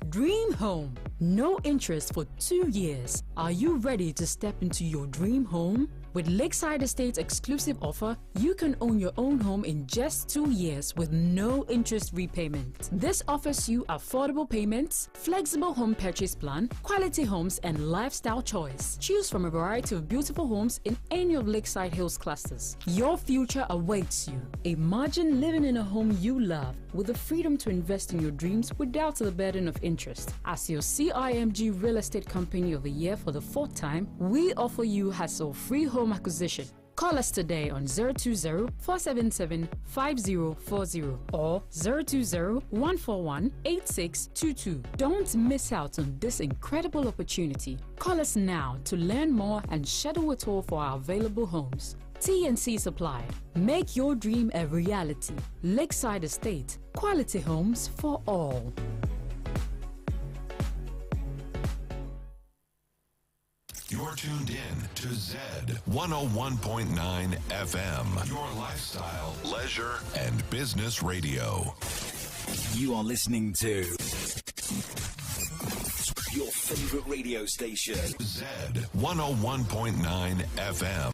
G: Dream home. No interest for 2 years. Are you ready to step into your dream home? With Lakeside Estate's exclusive offer, you can own your own home in just 2 years with no interest repayment. This offers you affordable payments, flexible home purchase plan, quality homes, and lifestyle choice. Choose from a variety of beautiful homes in any of Lakeside Hills clusters. Your future awaits you. Imagine living in a home you love with the freedom to invest in your dreams without the burden of interest. As your CIMG Real Estate Company of the Year for the 4th time, we offer you hassle-free home acquisition. Call us today on 020-477-5040 or 020-141-8622. Don't miss out on this incredible opportunity. Call us now to learn more and schedule a tour for our available homes. T&C Supply. Make your dream a reality. Lakeside Estate. Quality homes for all.
C: You're tuned in to Zed 101.9 FM. Your lifestyle, leisure, and business radio.
H: You are listening to your favorite radio station.
C: Zed 101.9 FM.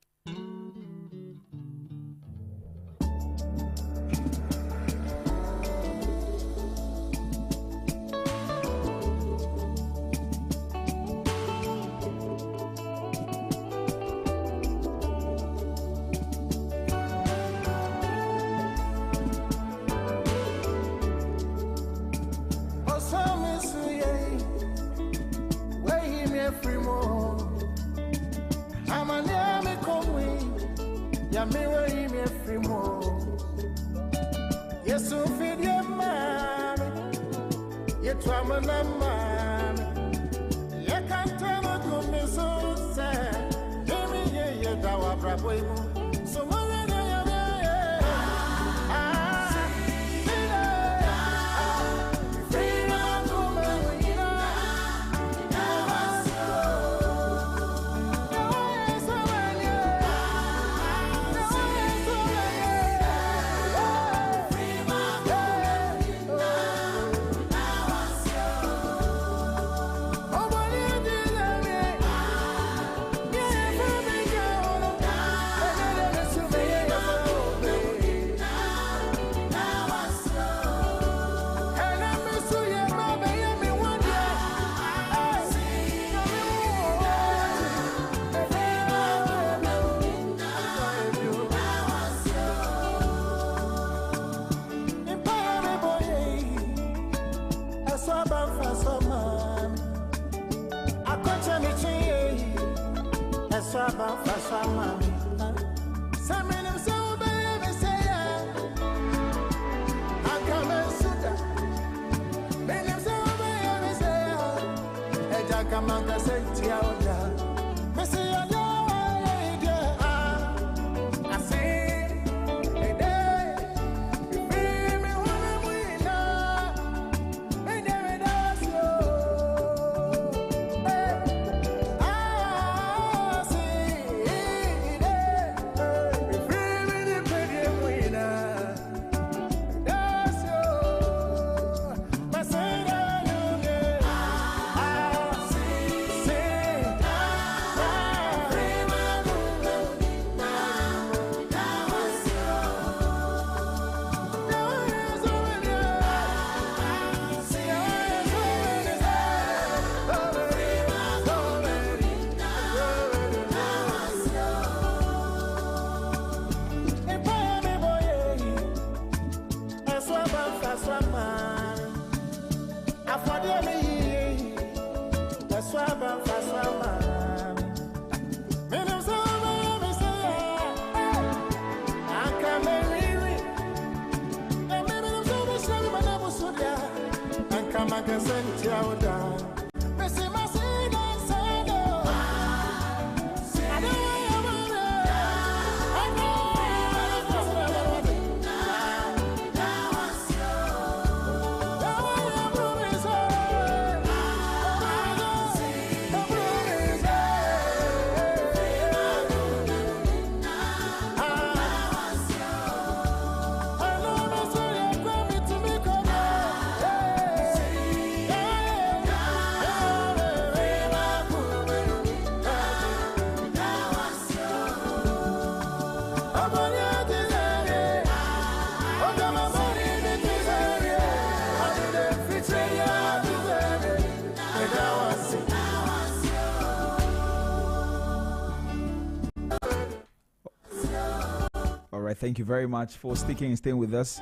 A: Thank you very much for sticking and staying with us.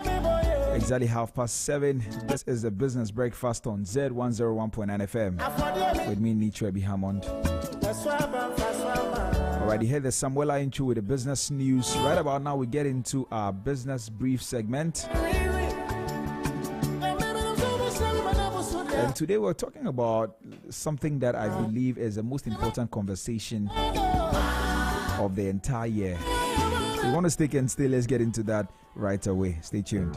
A: Exactly 7:30. This is the Business Breakfast on Zed 101.9 FM with me, Nicho Ebi Hammond. Alright, here there's Samuela Inchu with the business news. Right about now, we get into our business brief segment. And today we're talking about something that I believe is the most important conversation of the entire year. So you want to stick and stay, let's get into that right away. Stay tuned.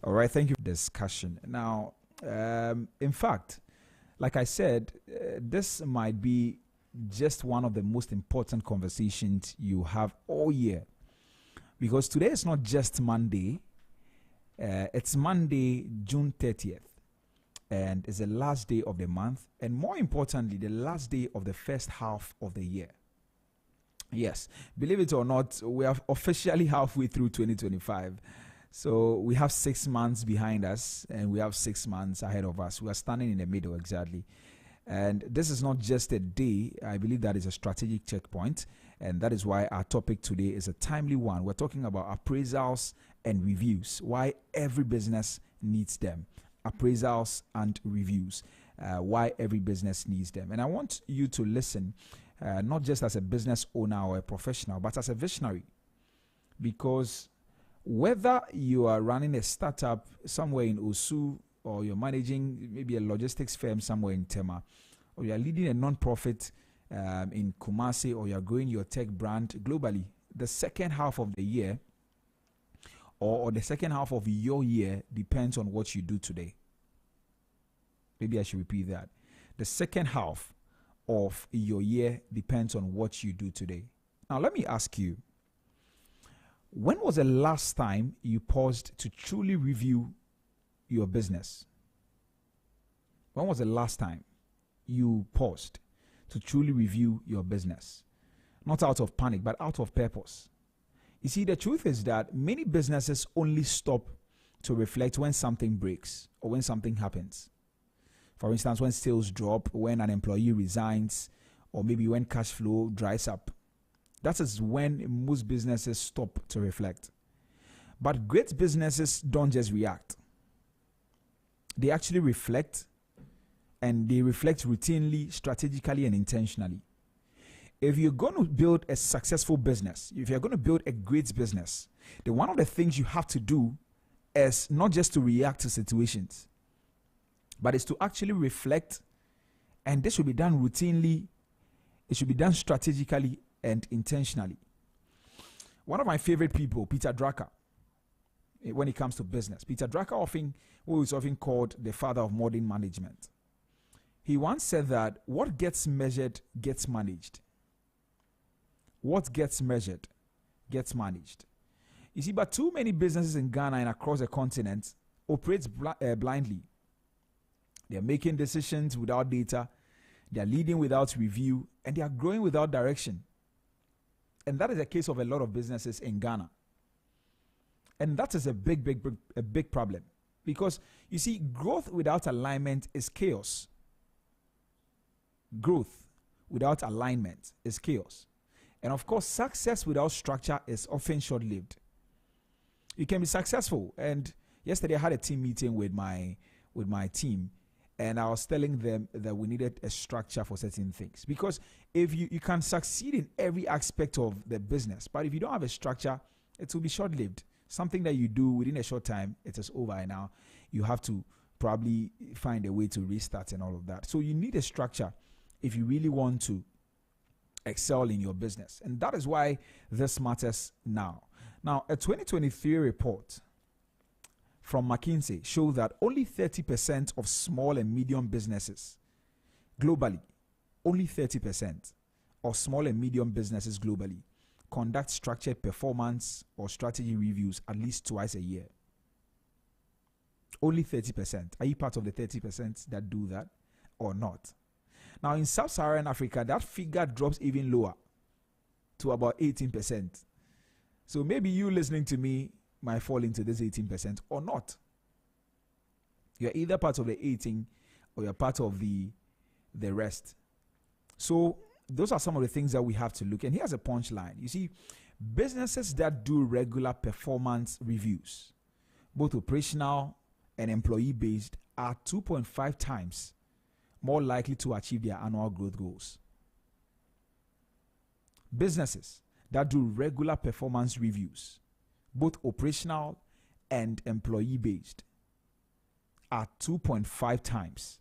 A: All right, thank you for discussion. Now, in fact, like I said, this might be just one of the most important conversations you have all year. Because today is not just Monday, it's Monday, June 30th. And it's the last day of the month. And more importantly, the last day of the first half of the year. Yes, believe it or not, we are officially halfway through 2025. So we have 6 months behind us and we have 6 months ahead of us. We are standing in the middle exactly. And this is not just a day. I believe that is a strategic checkpoint. And that is why our topic today is a timely one. We're talking about appraisals and reviews. Why every business needs them. Appraisals and reviews. Why every business needs them. And I want you to listen, not just as a business owner or a professional, but as a visionary. Because whether you are running a startup somewhere in Osu, or you're managing maybe a logistics firm somewhere in Tema, or you're leading a non-profit in Kumasi, or you're growing your tech brand globally, the second half of the year or the second half of your year depends on what you do today. Maybe I should repeat that. The second half of your year depends on what you do today. Now, let me ask you, when was the last time you paused to truly review your business? When was the last time you paused to truly review your business? Not out of panic, but out of purpose. You see, the truth is that many businesses only stop to reflect when something breaks or when something happens. For instance, when sales drop, when an employee resigns, or maybe when cash flow dries up. That is when most businesses stop to reflect. But great businesses don't just react. They actually reflect, and they reflect routinely, strategically, and intentionally. If you're going to build a successful business, if you're going to build a great business, then one of the things you have to do is not just to react to situations, but it's to actually reflect, and this should be done routinely, it should be done strategically and intentionally. One of my favorite people, Peter Drucker, when it comes to business, Peter Drucker who is often called the father of modern management. He once said that what gets measured gets managed. What gets measured gets managed. You see, but too many businesses in Ghana and across the continent operate blindly. They are making decisions without data, they are leading without review, and they are growing without direction. And that is the case of a lot of businesses in Ghana. And that is a big problem. Because, you see, growth without alignment is chaos. Growth without alignment is chaos. And of course, success without structure is often short-lived. You can be successful. And yesterday I had a team meeting with my team, and I was telling them that we needed a structure for certain things. Because if you can succeed in every aspect of the business, but if you don't have a structure, it will be short-lived. Something that you do within a short time, it is over, and now you have to probably find a way to restart and all of that. So you need a structure if you really want to excel in your business. And that is why this matters now. Now, a 2023 report from McKinsey showed that only 30% of small and medium businesses globally, only 30% of small and medium businesses globally conduct structured performance or strategy reviews at least twice a year. Only 30%. Are you part of the 30% that do that or not? Now, in sub-Saharan Africa, that figure drops even lower to about 18%. So maybe you listening to me might fall into this 18% or not. You're either part of the 18 or you're part of the rest. So those are some of the things that we have to look at. And here's a punchline. You see, businesses that do regular performance reviews, both operational and employee-based, are 2.5 times more likely to achieve their annual growth goals. Businesses that do regular performance reviews, both operational and employee-based, are 2.5 times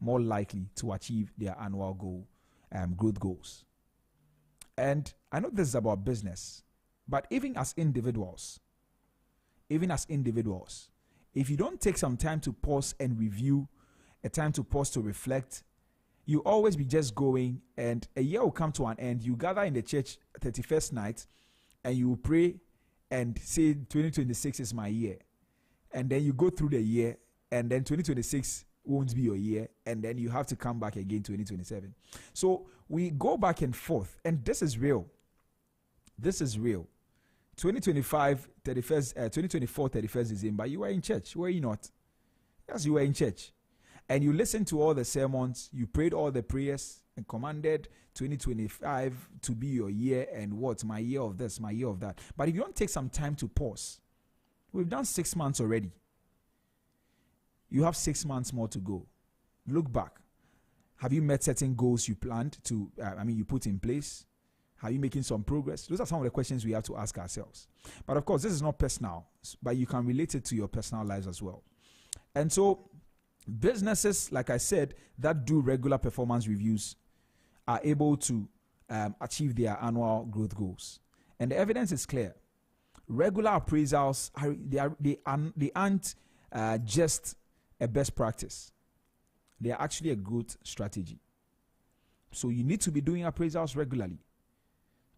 A: more likely to achieve their annual growth goals. And I know this is about business, but even as individuals, if you don't take some time to pause and review, a time to pause to reflect, you always be just going, and a year will come to an end. You gather in the church 31st night and you pray and say 2026 is my year. And then you go through the year, and then 2026 won't be your year, and then you have to come back again 2027. So we go back and forth, and this is real. 2025 31st 2024 31st December, you were in church, were you not? Yes, you were in church. And you listened to all the sermons, you prayed all the prayers, and commanded 2025 to be your year, and what? My year of this, my year of that. But if you don't take some time to pause, we've done 6 months already. You have 6 months more to go. Look back. Have you met certain goals you planned to, you put in place? Are you making some progress? Those are some of the questions we have to ask ourselves. But of course, this is not personal, but you can relate it to your personal lives as well. And so, businesses, like I said, that do regular performance reviews are able to achieve their annual growth goals. And the evidence is clear. Regular appraisals, they aren't just a best practice. they are actually a growth strategy. So you need to be doing appraisals regularly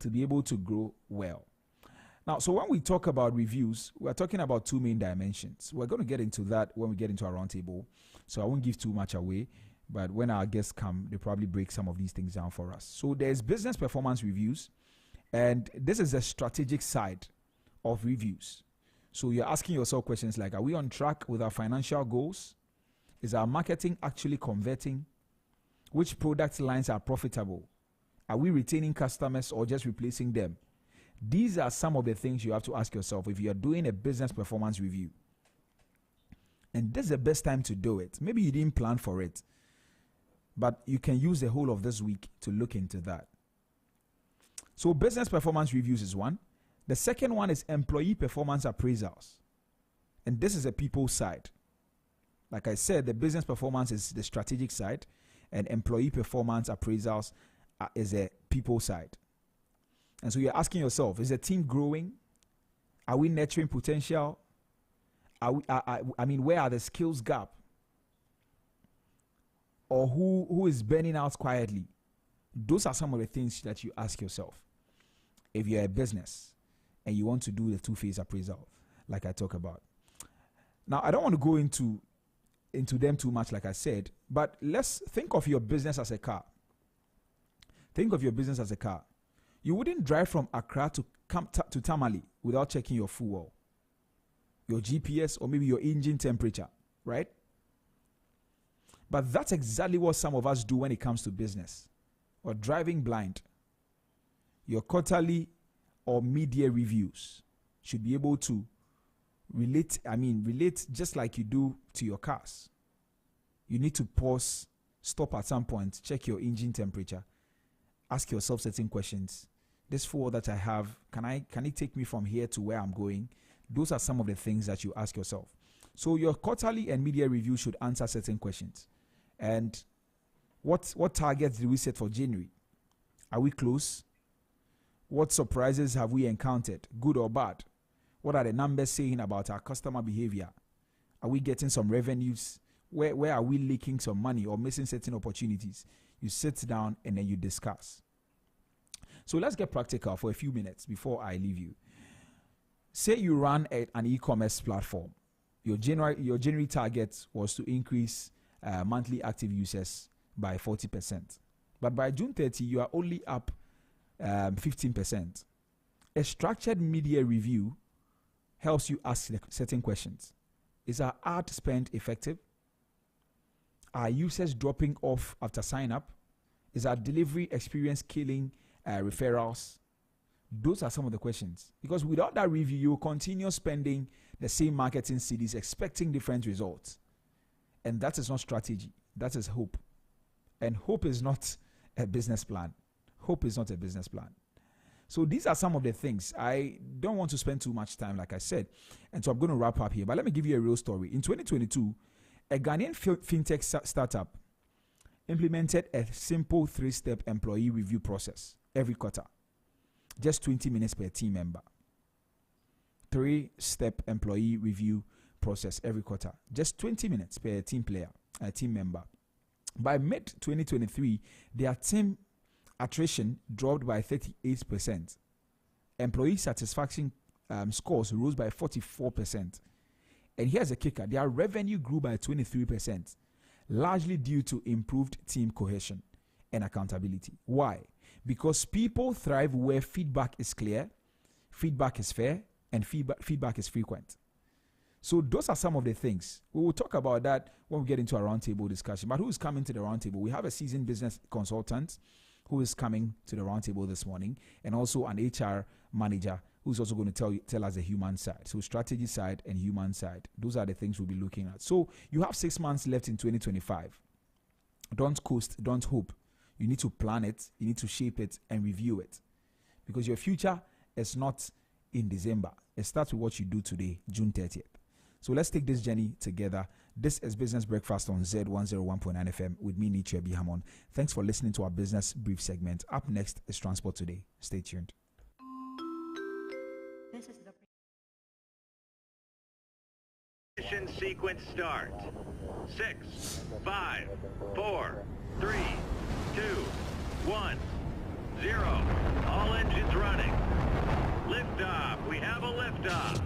A: to be able to grow well. Now, so when we talk about reviews, we're talking about two main dimensions. We're going to get into that when we get into our roundtable. So I won't give too much away, but when our guests come, they probably break some of these things down for us. So there's business performance reviews, and this is the strategic side of reviews. So you're asking yourself questions like, are we on track with our financial goals? Is our marketing actually converting? Which product lines are profitable? Are we retaining customers or just replacing them? These are some of the things you have to ask yourself if you're doing a business performance review. And this is the best time to do it. Maybe you didn't plan for it, but you can use the whole of this week to look into that. So business performance reviews is one. The second one is employee performance appraisals. And this is a people side. Like I said, the business performance is the strategic side, and employee performance appraisals is a people side. And so you're asking yourself, is the team growing? Are we nurturing potential? Where are the skills gap? Or who is burning out quietly? Those are some of the things that you ask yourself if you're a business and you want to do the two-phase appraisal, like I talk about. Now, I don't want to go into them too much, like I said, but let's think of your business as a car. Think of your business as a car. You wouldn't drive from Accra to Tamale without checking your fuel, your GPS, or maybe your engine temperature, right? But that's exactly what some of us do when it comes to business or driving blind. Your quarterly or mid-year reviews should be able to relate just like you do to your cars. You need to pause, stop at some point, check your engine temperature, ask yourself certain questions. This fuel that I have, can it take me from here to where I'm going? Those are some of the things that you ask yourself. So your quarterly and mid-year review should answer certain questions. And what targets did we set for January? Are we close? What surprises have we encountered, good or bad? What are the numbers saying about our customer behavior? Are we getting some revenues? Where are we leaking some money or missing certain opportunities? You sit down and then you discuss. So let's get practical for a few minutes before I leave you. Say you run an e-commerce platform. Your January target was to increase monthly active users by 40%. But by June 30, you are only up 15%. A structured media review helps you ask certain questions. Is our ad spend effective? Are users dropping off after sign up? Is our delivery experience killing referrals? Those are some of the questions. Because without that review, you will continue spending the same marketing CDs, expecting different results. And that is not strategy. That is hope. And hope is not a business plan. Hope is not a business plan. So these are some of the things. I don't want to spend too much time, like I said. And so I'm going to wrap up here. But let me give you a real story. In 2022, a Ghanaian fintech startup implemented a simple 3-step employee review process every quarter. Just 20 minutes per team member. 3-step employee review process every quarter. Just 20 minutes per team member. By mid-2023, their team attrition dropped by 38%. Employee satisfaction scores rose by 44%. And here's a kicker. Their revenue grew by 23%, largely due to improved team cohesion and accountability. Why? Because people thrive where feedback is clear, feedback is fair, and feedback is frequent. So those are some of the things. We will talk about that when we get into our roundtable discussion. But who is coming to the roundtable? We have a seasoned business consultant who is coming to the roundtable this morning, and also an HR manager who's also going to tell us the human side. So strategy side and human side. Those are the things we'll be looking at. So you have 6 months left in 2025. Don't coast, don't hope. You need to plan it, you need to shape it and review it. Because your future is not in December. It starts with what you do today, June 30th. So let's take this journey together. This is Business Breakfast on Zed 101.9 FM with me, Nietzsche Bihamon. Thanks for listening to our business brief segment. Up next is Transport Today. Stay tuned.
I: This is the Ignition sequence start. 6, 5, 4, 3, 2, 1, 0. All engines running. Liftoff. We have a liftoff.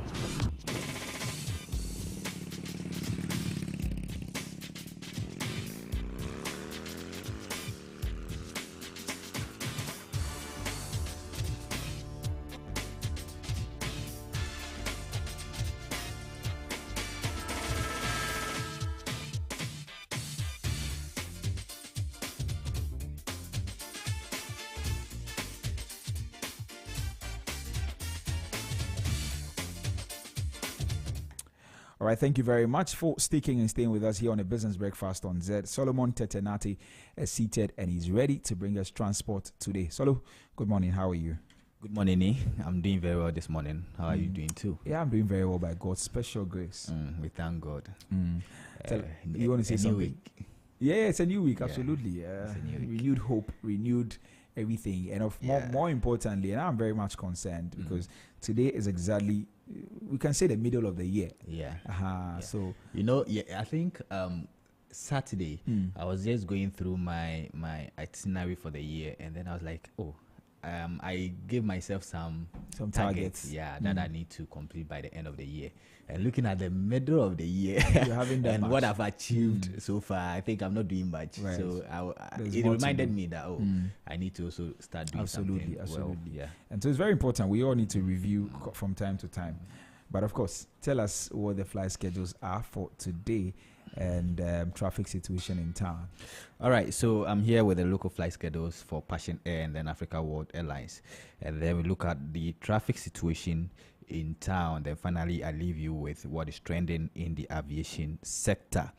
A: All right, thank you very much for sticking and staying with us here on a Business Breakfast on Zed. Solomon Tetenati is seated and he's ready to bring us transport today. Solo, good morning. How are you?
J: Good morning, Nee. I'm doing very well this morning. How are you doing too?
A: Yeah, I'm doing very well by God's special grace.
J: We thank God.
A: You want to say something?
J: Week.
A: Yeah, it's a new week, absolutely.
J: It's a new week.
A: Renewed hope, renewed everything. And more importantly, and I'm very much concerned because today is exactly, we can say, the middle of the year. So,
J: I think Saturday, I was just going through my itinerary for the year, and then I was like, I gave myself some
A: targets.
J: That I need to complete by the end of the year. And looking at the middle of the year and
A: much.
J: what I've achieved so far, I think I'm not doing much.
A: Right.
J: So it reminded me that I need to also start doing something.
A: Absolutely. And so it's very important. We all need to review from time to time. But of course, tell us what the flight schedules are for today and traffic situation in town.
J: All right, so I'm here with the local flight schedules for Passion Air and then Africa World Airlines. And then we look at the traffic situation in town. Then finally, I leave you with what is trending in the aviation sector.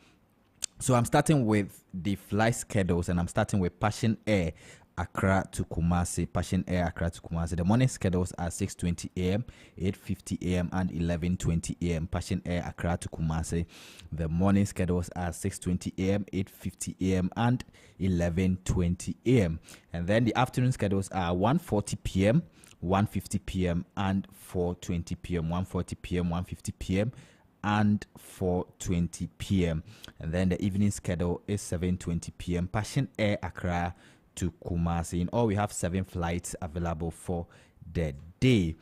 J: So I'm starting with the flight schedules, and I'm starting with Passion Air Accra to Kumasi. Passion Air Accra to Kumasi. The morning schedules are 6:20 a.m., 8:50 a.m., and 11:20 a.m. Passion Air Accra to Kumasi. The morning schedules are 6:20 a.m., 8:50 a.m., and 11:20 a.m. And then the afternoon schedules are 1:40 p.m., 1:50 p.m., and 4:20 p.m. 1:40 p.m., 1:50 p.m., and 4:20 p.m. And then the evening schedule is 7:20 p.m. Passion Air Accra to Kumasi. In all, we have 7 flights available for the day.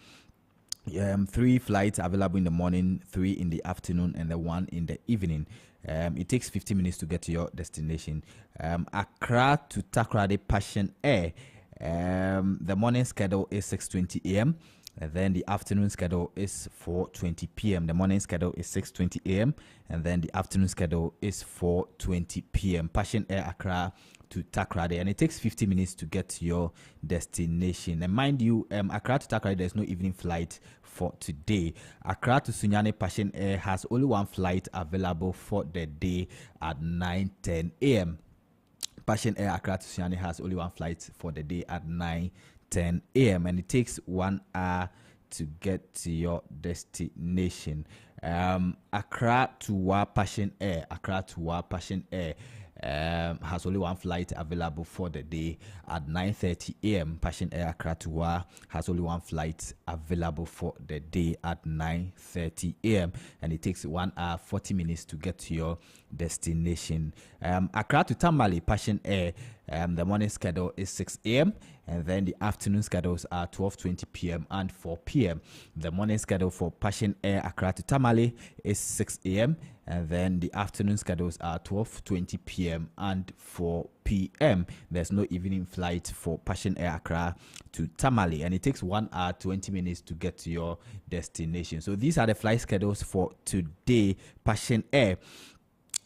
J: 3 flights available in the morning, 3 in the afternoon, and the 1 in the evening. It takes 50 minutes to get to your destination. Accra to Takoradi Passion Air. The morning schedule is 6:20 a.m. And then the afternoon schedule is 4:20 p.m. The morning schedule is 6:20 a.m. and then the afternoon schedule is 4:20 p.m. Passion Air Accra to Takoradi, and it takes 50 minutes to get to your destination. And mind you, Accra to Takoradi, there's no evening flight for today. Accra to Sunyani Passion Air has only 1 flight available for the day at 9:10 a.m. Passion Air Accra to Sunyani has only 1 flight for the day at 9:10 a.m. and it takes 1 hour to get to your destination. Accra to Wa Passion Air. Accra to Wa Passion Air has only 1 flight available for the day at 9:30 a.m. Passion Air Accra to Wa has only 1 flight available for the day at 9:30 a.m. and it takes 1 hour 40 minutes to get to your destination. Accra to Tamale Passion Air, the morning schedule is 6 a.m. and then the afternoon schedules are 12:20 p.m. and 4 p.m. The morning schedule for Passion Air Accra to Tamale is 6 a.m. and then the afternoon schedules are 12:20 p.m. and 4 p.m. There's no evening flight for Passion Air Accra to Tamale, and it takes 1 hour 20 minutes to get to your destination. So these are the flight schedules for today. Passion Air.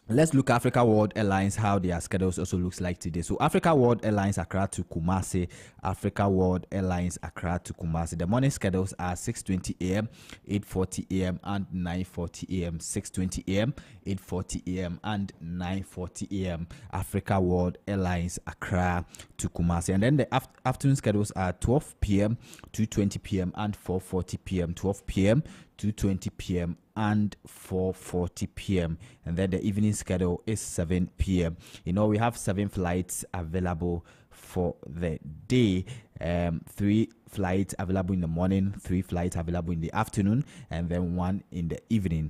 J: Let's look at Africa World Airlines, how their schedules also looks like today. So Africa World Airlines Accra to Kumasi, Africa World Airlines Accra to Kumasi. The morning schedules are 6:20 a.m., 8:40 a.m. and 9:40 a.m. 6:20 a.m., 8:40 a.m. and 9:40 a.m. Africa World Airlines Accra to Kumasi. And then the afternoon schedules are 12 p.m., 2:20 p.m. and 4:40 p.m. 12 p.m., 2:20 p.m. and 4:40 p.m. and then the evening schedule is 7 p.m. You know, we have 7 flights available for the day. 3 flights available in the morning, 3 flights available in the afternoon, and then 1 in the evening.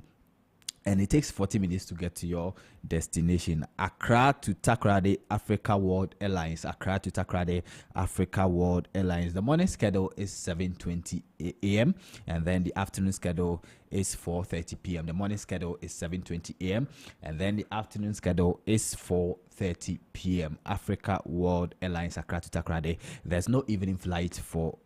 J: and it takes 40 minutes to get to your destination. Accra to Takoradi Africa World Airlines. Accra to Takoradi Africa World Airlines. The morning schedule is 7:20 a.m. and then the afternoon schedule is 4:30 p.m. The morning schedule is 7:20 a.m. and then the afternoon schedule is 4:30 p.m. Africa World Airlines, Accra to Takoradi. There's no evening flight for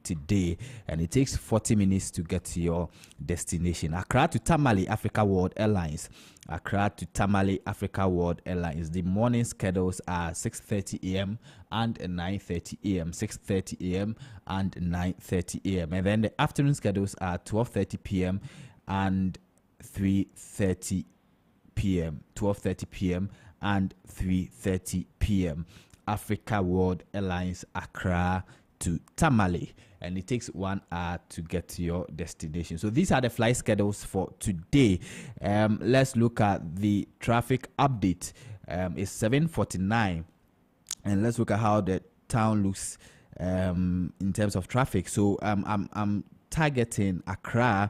J: today, and it takes 40 minutes to get to your destination. Accra to Tamale Africa World Airlines. Accra to Tamale Africa World Airlines. The morning schedules are 6:30 a.m. and 9:30 a.m. 6:30 a.m. and 9:30 a.m. and then the afternoon schedules are 12:30 p.m. and 3:30 p.m. 12:30 p.m. and 3:30 p.m. Africa World Airlines, Accra to Tamale, and it takes 1 hour to get to your destination. So these are the flight schedules for today. Let's look at the traffic update. It's 7:49, and let's look at how the town looks in terms of traffic. So I'm targeting Accra,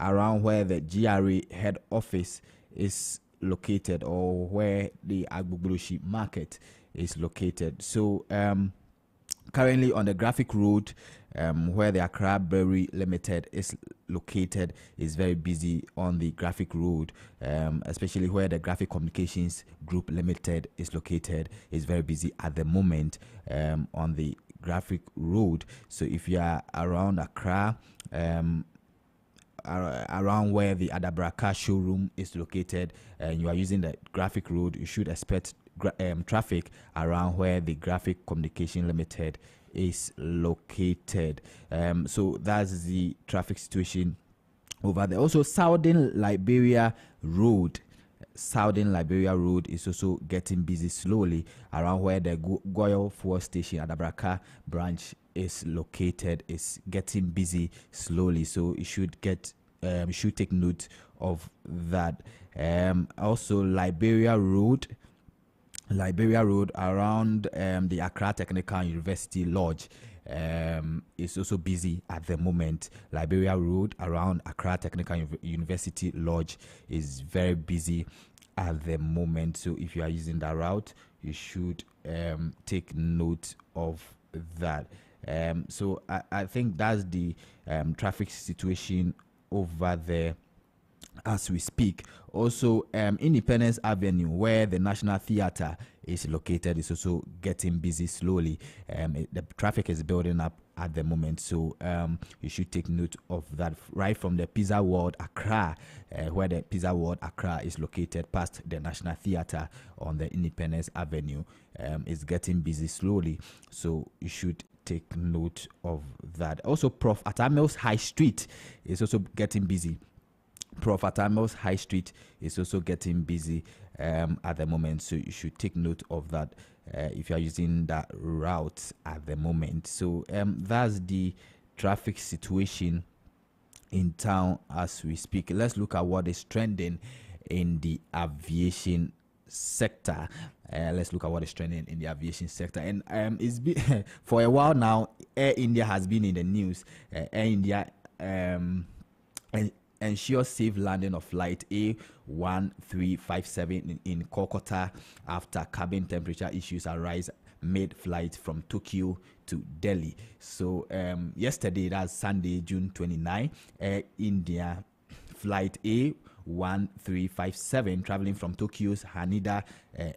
J: around where the GRA head office is located, or where the Agbogboshi market is located. So currently on the Graphic Road, where the Accra Brewery Limited is located, is very busy on the Graphic Road, especially where the Graphic Communications Group Limited is located, is very busy at the moment on the Graphic Road. So if you are around Accra, around where the Adabraka showroom is located, and you are using the Graphic Road, you should expect traffic around where the Graphic Communication Limited is located. So that's the traffic situation over there. Also, Southern Liberia Road is also getting busy slowly around where the Goyle Fuel Station at Adabraka branch is located. Is getting busy slowly, so you should should take note of that. Also, Liberia Road around the Accra Technical University Lodge is also busy at the moment. Liberia Road around Accra Technical University Lodge is very busy at the moment. So if you are using that route, you should take note of that. So I think that's the traffic situation over there as we speak. Also, Independence Avenue, where the National Theatre is located, is also getting busy slowly. The traffic is building up at the moment, so you should take note of that. Right from the Pizza World Accra, where the Pizza World Accra is located, past the National Theatre on the Independence Avenue, is getting busy slowly, so you should take note of that. Also, Prof. Atamil's High Street is also getting busy. Prof. Atamil's High Street is also getting busy at the moment, so you should take note of that if you are using that route at the moment. So that's the traffic situation in town as we speak. Let's look at what is trending in the aviation sector. Let's look at what is trending in the aviation sector. And it's been for a while now, Air India has been in the news. Air India ensure safe landing of flight A1357 in Kolkata after cabin temperature issues arise mid-flight from Tokyo to Delhi. So yesterday, that's Sunday, June 29, Air India flight A1357 traveling from Tokyo's Haneda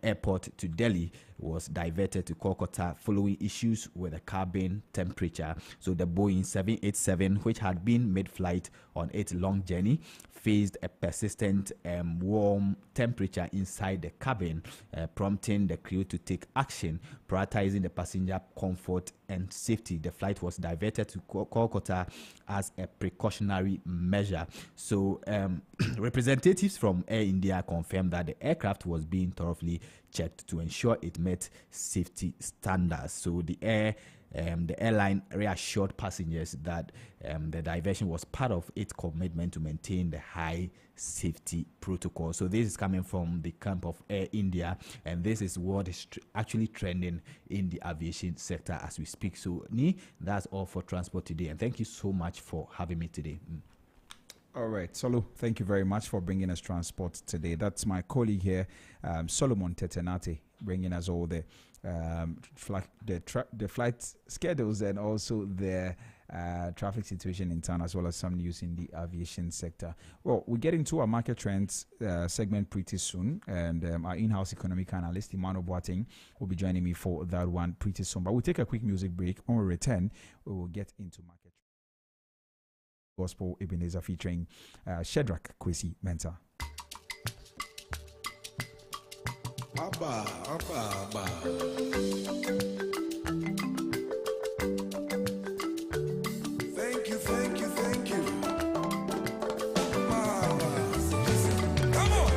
J: airport to Delhi was diverted to Kolkata following issues with the cabin temperature. So the Boeing 787, which had been mid-flight on its long journey, faced a persistent warm temperature inside the cabin, prompting the crew to take action, prioritizing the passenger comfort and safety. The flight was diverted to Kolkata as a precautionary measure. So representatives from Air India confirmed that the aircraft was being thoroughly checked to ensure it met safety standards. So the airline reassured passengers that the diversion was part of its commitment to maintain the high safety protocol. So this is coming from the camp of Air India, and this is what is actually trending in the aviation sector as we speak. So that's all for transport today, and thank you so much for having me today.
A: All right, Solo, thank you very much for bringing us transport today. That's my colleague here, Solomon Tetenate, bringing us all the flight schedules and also the traffic situation in town, as well as some news in the aviation sector. Well, we get into our market trends segment pretty soon, and our in-house economic analyst, Emmanuel Boateng, will be joining me for that one pretty soon. But we'll take a quick music break. When we return, we will get into market Gospel Ebenezer featuring Shadrach Kwesi Mentor.
F: Abba. Thank you. Come on.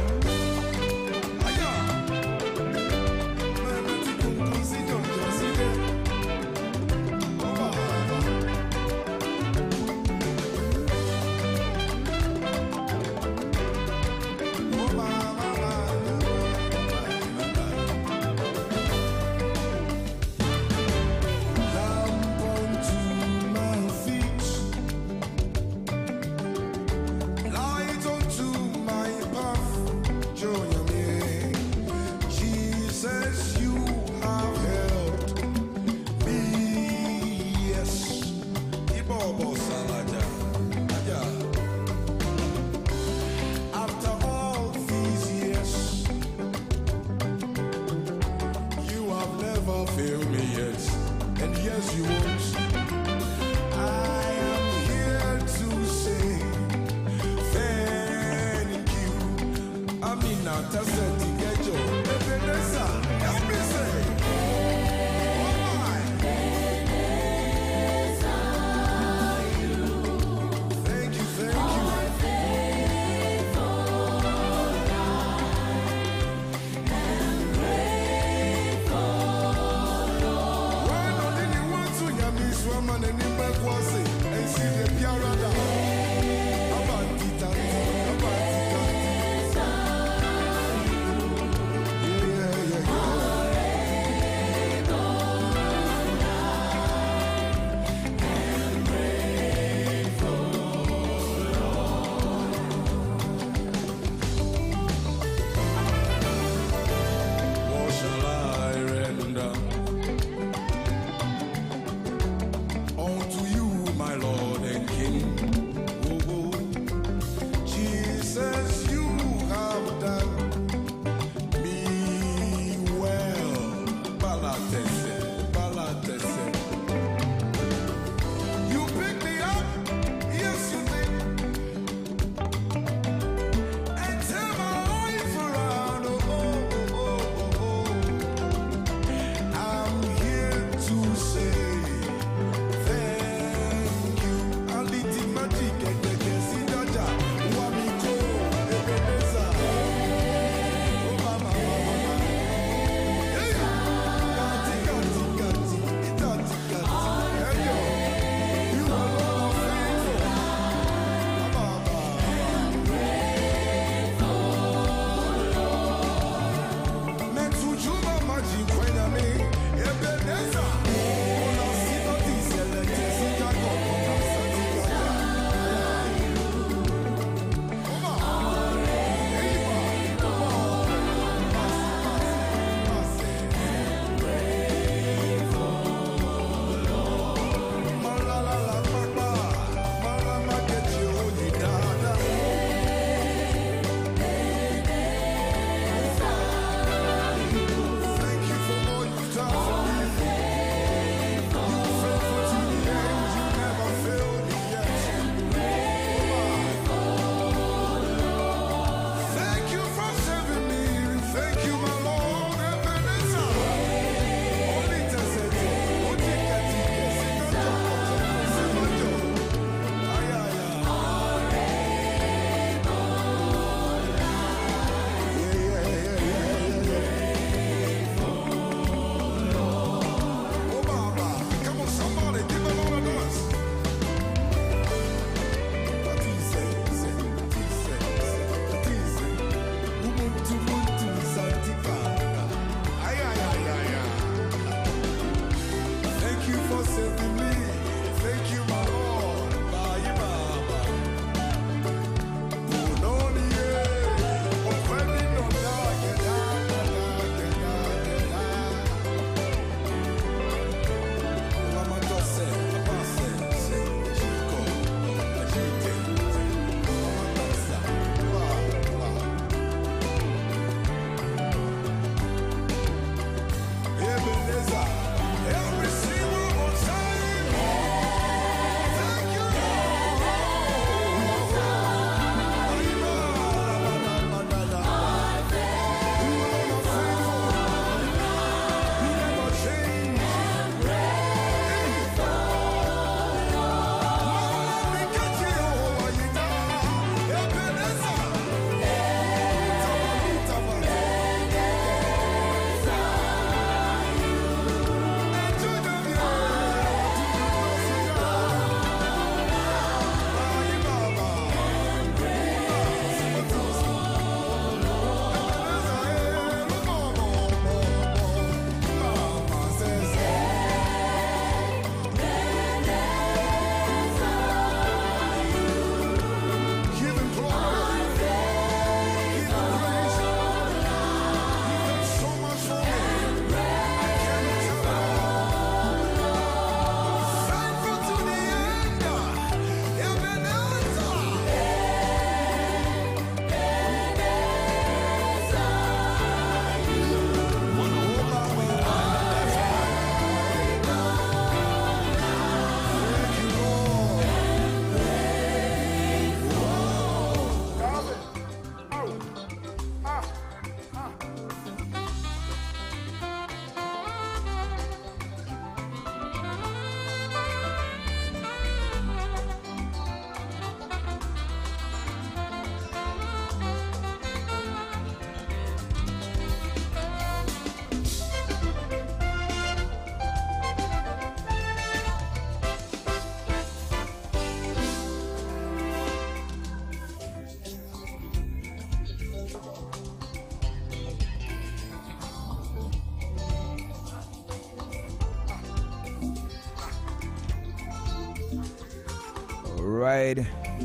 A: Alright,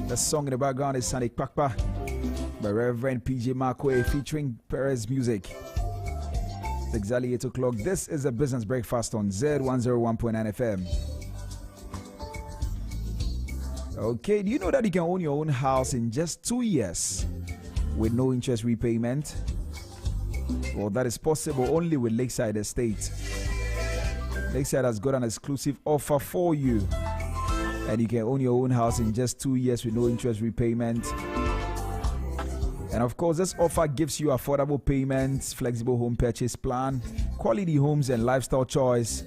A: the song in the background is Sonic Pakpa by Reverend PJ Markway featuring Perez Music. It's exactly 8 o'clock. This is a business breakfast on Zed 101.9 FM. Okay, do you know that you can own your own house in just 2 years with no interest repayment? Well, that is possible only with Lakeside Estate. Lakeside has got an exclusive offer for you, and you can own your own house in just 2 years with no interest repayment. And of course, this offer gives you affordable payments, flexible home purchase plan, quality homes and lifestyle choice.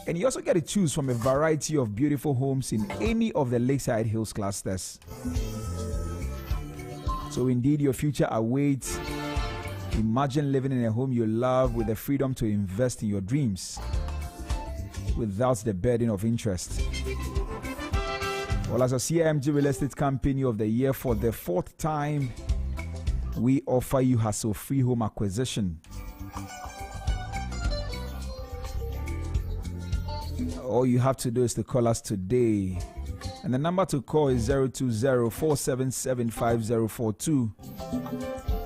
A: And you also get to choose from a variety of beautiful homes in any of the Lakeside Hills clusters. So indeed, your future awaits. Imagine living in a home you love with the freedom to invest in your dreams without the burden of interest. Well, as a CIMG Real Estate Company of the Year for the 4th time, we offer you hassle-free home acquisition. All you have to do is to call us today. And the number to call is 020-477-5042.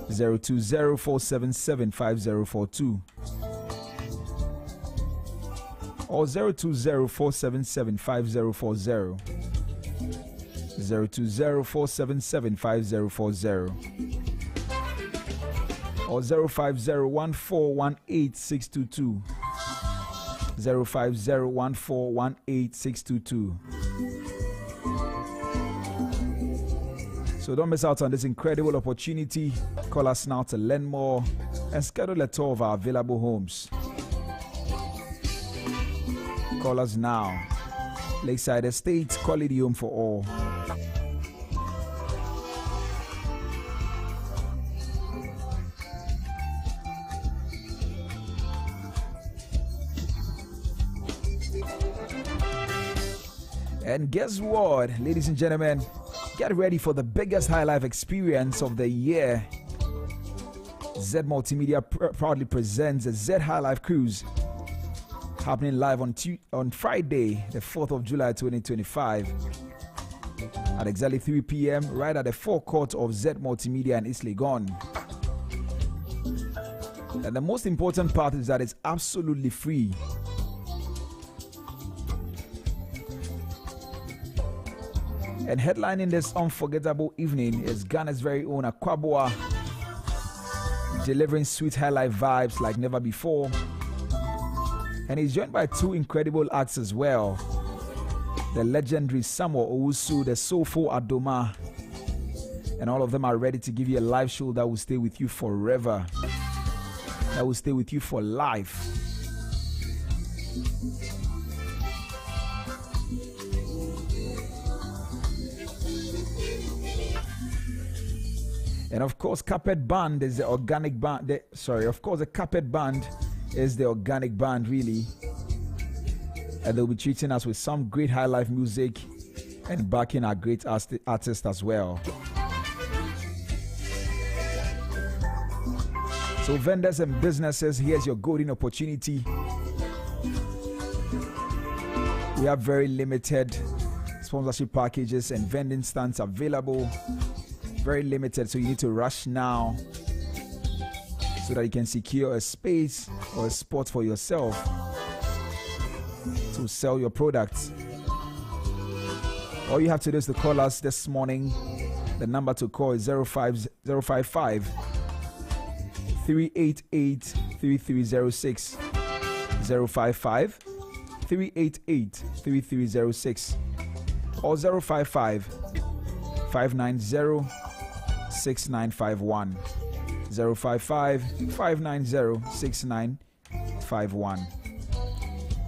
A: 020-477-5042. Or 020-477-5040. 020-477-5040. Or 050-1418-622. 050-1418-622. So don't miss out on this incredible opportunity. Call us now to learn more and schedule a tour of our available homes. Call us now. Lakeside Estates, quality home for all. And guess what, ladies and gentlemen? Get ready for the biggest high life experience of the year. Zed Multimedia proudly presents a Zed High Life Cruise, happening live on Friday, the 4th of July 2025 at exactly 3 p.m. right at the forecourt of Zed Multimedia in East Legon. And the most important part is that it's absolutely free. And headlining this unforgettable evening is Ghana's very own Akwaboah, delivering sweet highlight vibes like never before. And he's joined by 2 incredible acts as well. The legendary Samuel Owusu, the soulful Adoma. And all of them are ready to give you a live show that will stay with you forever. That will stay with you for life. And of course, Carpet Band is the organic band. The Carpet Band is the organic band, really. And they'll be treating us with some great high life music and backing our great artists as well. So, vendors and businesses, here's your golden opportunity. We have very limited sponsorship packages and vending stands available. Very limited, so you need to rush now so that you can secure a space or a spot for yourself to sell your products. All you have to do is to call us this morning. The number to call is 055 388 3306. 055 388 3306 or 055 590 6951. 055 590 6951.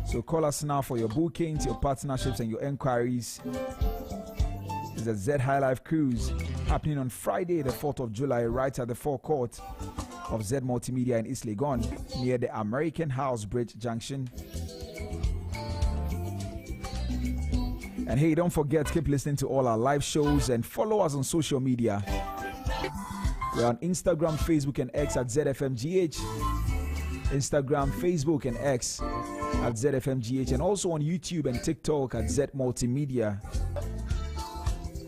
A: So call us now for your bookings, your partnerships, and your enquiries. It's a Zed High Life Cruise happening on Friday, the 4th of July, right at the forecourt of Zed Multimedia in East Legon, near the American House Bridge Junction. And hey, don't forget, keep listening to all our live shows and follow us on social media. We're on Instagram, Facebook, and X at ZFMGH. Instagram, Facebook, and X at ZFMGH, and also on YouTube and TikTok at Zed Multimedia.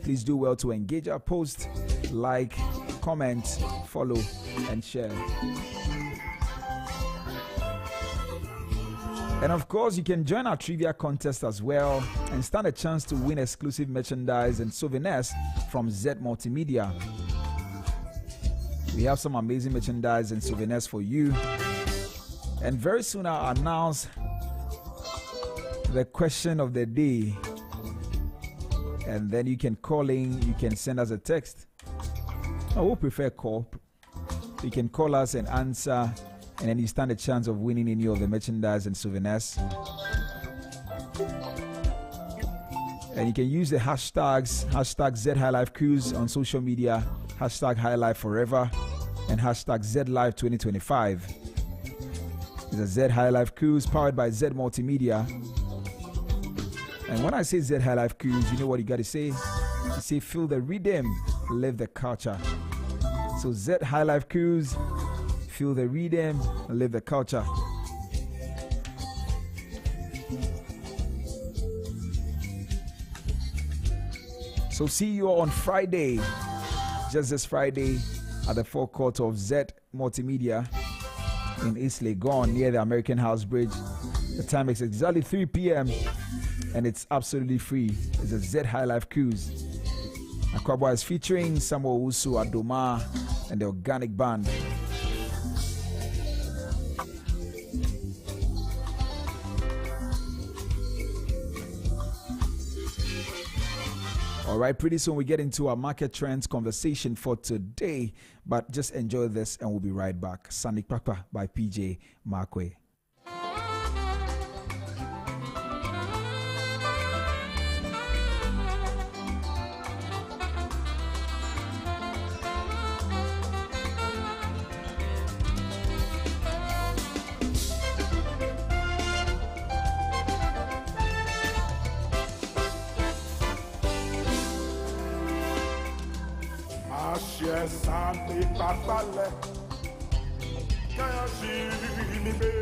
A: Please do well to engage our post, like, comment, follow, and share. And of course, you can join our trivia contest as well and stand a chance to win exclusive merchandise and souvenirs from Zed Multimedia. We have some amazing merchandise and souvenirs for you. And very soon I'll announce the question of the day. And then you can call in, you can send us a text. I will prefer call. You can call us and answer, and then you stand a chance of winning any of the merchandise and souvenirs. And you can use the hashtags, hashtag Zed High Life Cruise on social media, hashtag High Life Forever, and hashtag Zed Life 2025. It's a Zed High Life Cruise powered by Zed Multimedia. And when I say Zed High Life Cruise, you know what you got to say? You say, feel the rhythm, live the culture. So Zed High Life Cruise, feel the rhythm, live the culture. So see you on Friday, just this Friday, at the forecourt of Zed Multimedia in East Legon near the American House Bridge. The time is exactly 3 p.m. and it's absolutely free. It's a Zed High Life Cruise. Akwabwa is featuring Samuel Usu Adoma and the Organic Band. All right, pretty soon we get into our market trends conversation for today, but just enjoy this and we'll be right back. Sonic Papa by PJ Markwe.
K: Sani papale, kaya si ni bebe,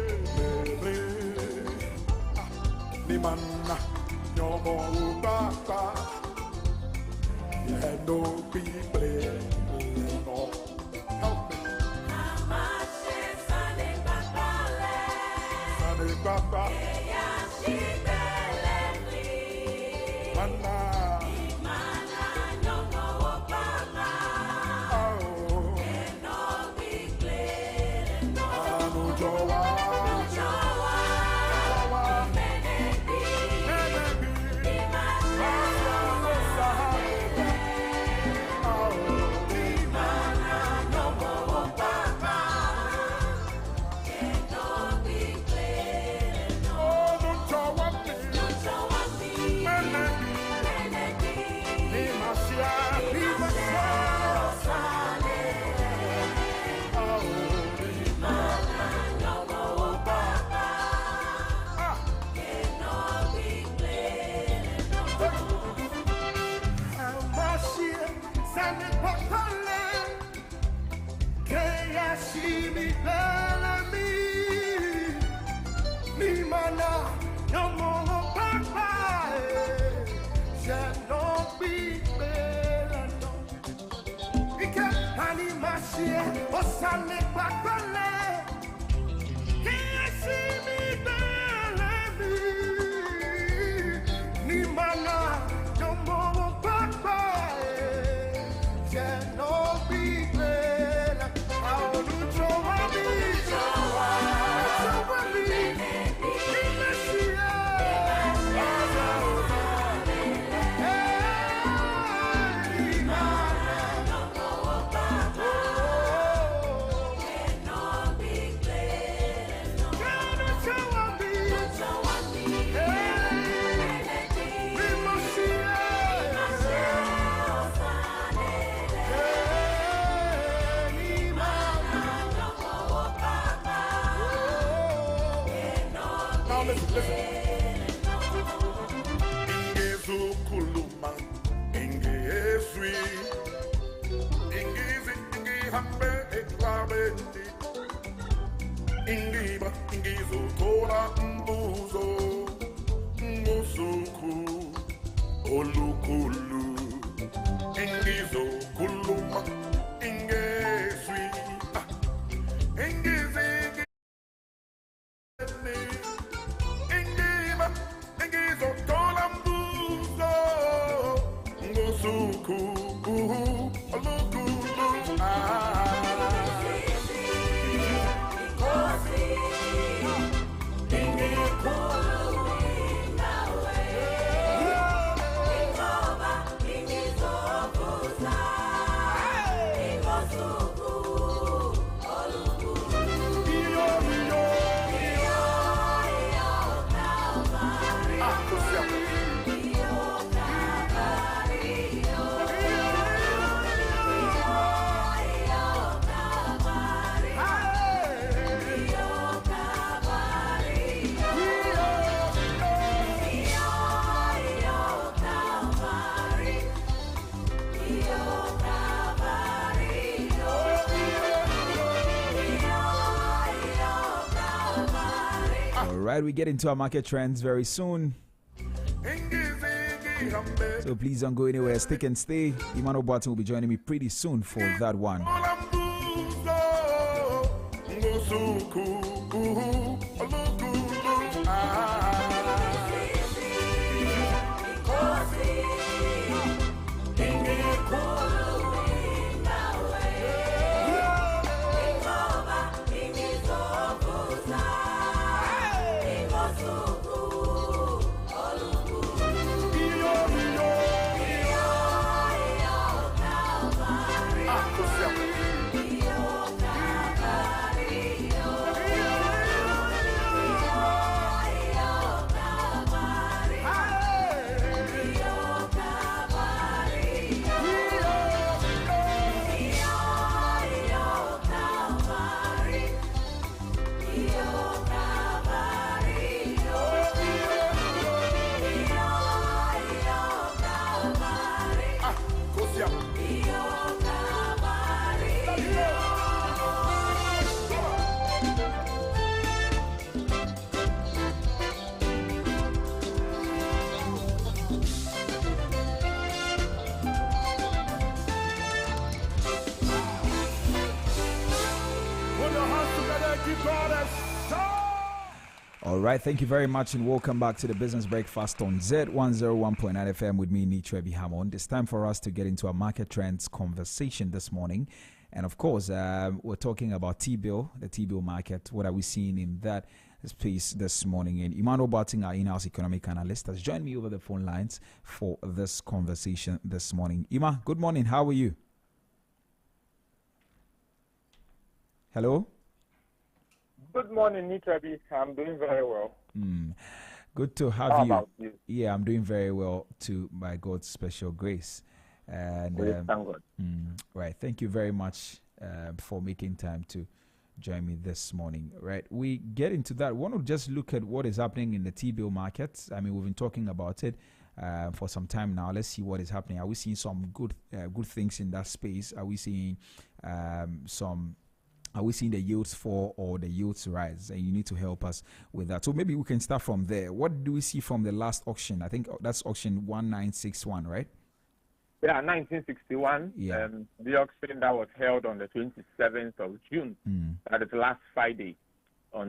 K: ni mana nyomo upapa, ye no people no. Help me. Sani papale, sani papa, kaya si bebe, mana. Ingizo kuluma, ingeswi, ingizi, ingima, ingizo tolambuzo, ngosuku, olukulu,
A: Right, we get into our market trends very soon. So please don't go anywhere. Stick and stay. Emmanuel Barton will be joining me pretty soon for that one. All right, thank you very much and welcome back to the Business Breakfast on Zed 101.9 FM with me, Nitrebi Hammond. It's time for us to get into a market trends conversation this morning. And of course, we're talking about T-bill, the T-bill market. What are we seeing in that space this morning? And Emmanuel Barton, our in-house economic analyst, has joined me over the phone lines for this conversation this morning. Ima, good morning. How are you? Hello?
L: Good morning, Nitrebi. I'm doing very well.
A: Good to have
L: How
A: you.
L: about you?
A: Yeah, I'm doing very well too, by God's special grace. And
L: Thank God.
A: right, thank you very much for making time to join me this morning. Right, we get into that. We want to just look at what is happening in the T-bill market. I mean, we've been talking about it for some time now. Let's see what is happening. Are we seeing some good things in that space? Are we seeing Are we seeing the yields fall or the yields rise? And you need to help us with that. So maybe we can start from there. What do we see from the last auction? I think that's auction 1961, right?
L: Yeah, 1961.
A: Yeah.
L: The auction that was held on the 27th of June. That is last Friday for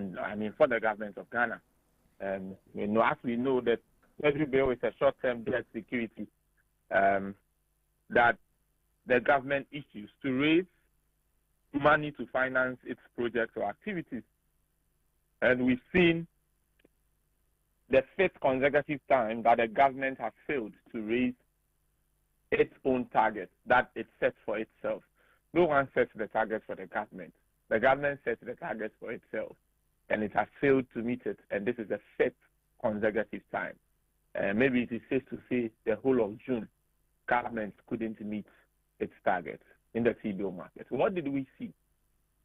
L: the government of Ghana. As we know that Treasury bill is a short-term debt security that the government issues to raise money to finance its projects or activities. And we've seen the fifth consecutive time that the government has failed to raise its own target that it sets for itself. No one sets the target for the government. The government sets the target for itself, and it has failed to meet it, and this is the fifth consecutive time. Maybe it is safe to say the whole of June, government couldn't meet its target in the T-bill market. What did we see?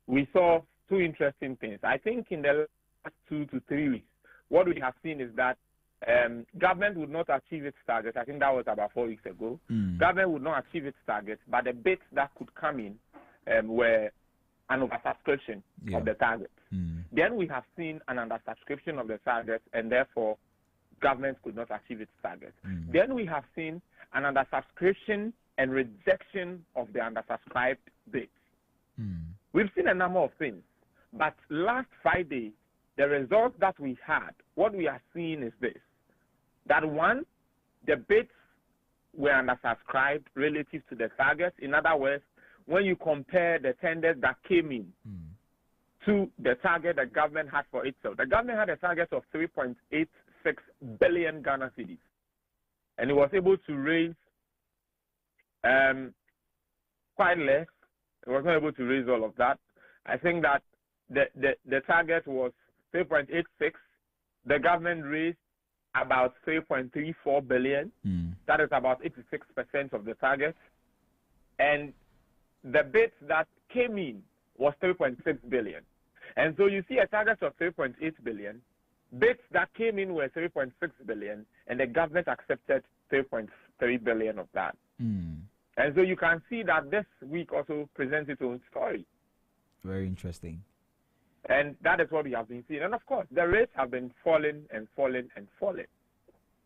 L: We saw two interesting things. I think in the last 2 to 3 weeks, what we have seen is that government would not achieve its target. I think that was about 4 weeks ago. Government would not achieve its target, but the bids that could come in were an oversubscription of the target. Then we have seen an undersubscription of the target, and therefore government could not achieve its target. Then we have seen an undersubscription and rejection of the undersubscribed bids. We've seen a number of things, but last Friday, the results that we had, what we are seeing is this, that one, the bids were undersubscribed relative to the targets. In other words, when you compare the tenders that came in to the target the government had for itself, the government had a target of 3.86 billion Ghana cedis, and it was able to raise quite less. It was not able to raise all of that. I think that the target was 3.86. The government raised about 3.34 billion. That is about 86% of the target. And the bids that came in was 3.6 billion. And so you see a target of 3.8 billion. Bids that came in were 3.6 billion, and the government accepted 3.3 billion of that. And so you can see that this week also presents its own story.
A: Very interesting.
L: And that is what we have been seeing. And of course, the rates have been falling and falling and falling.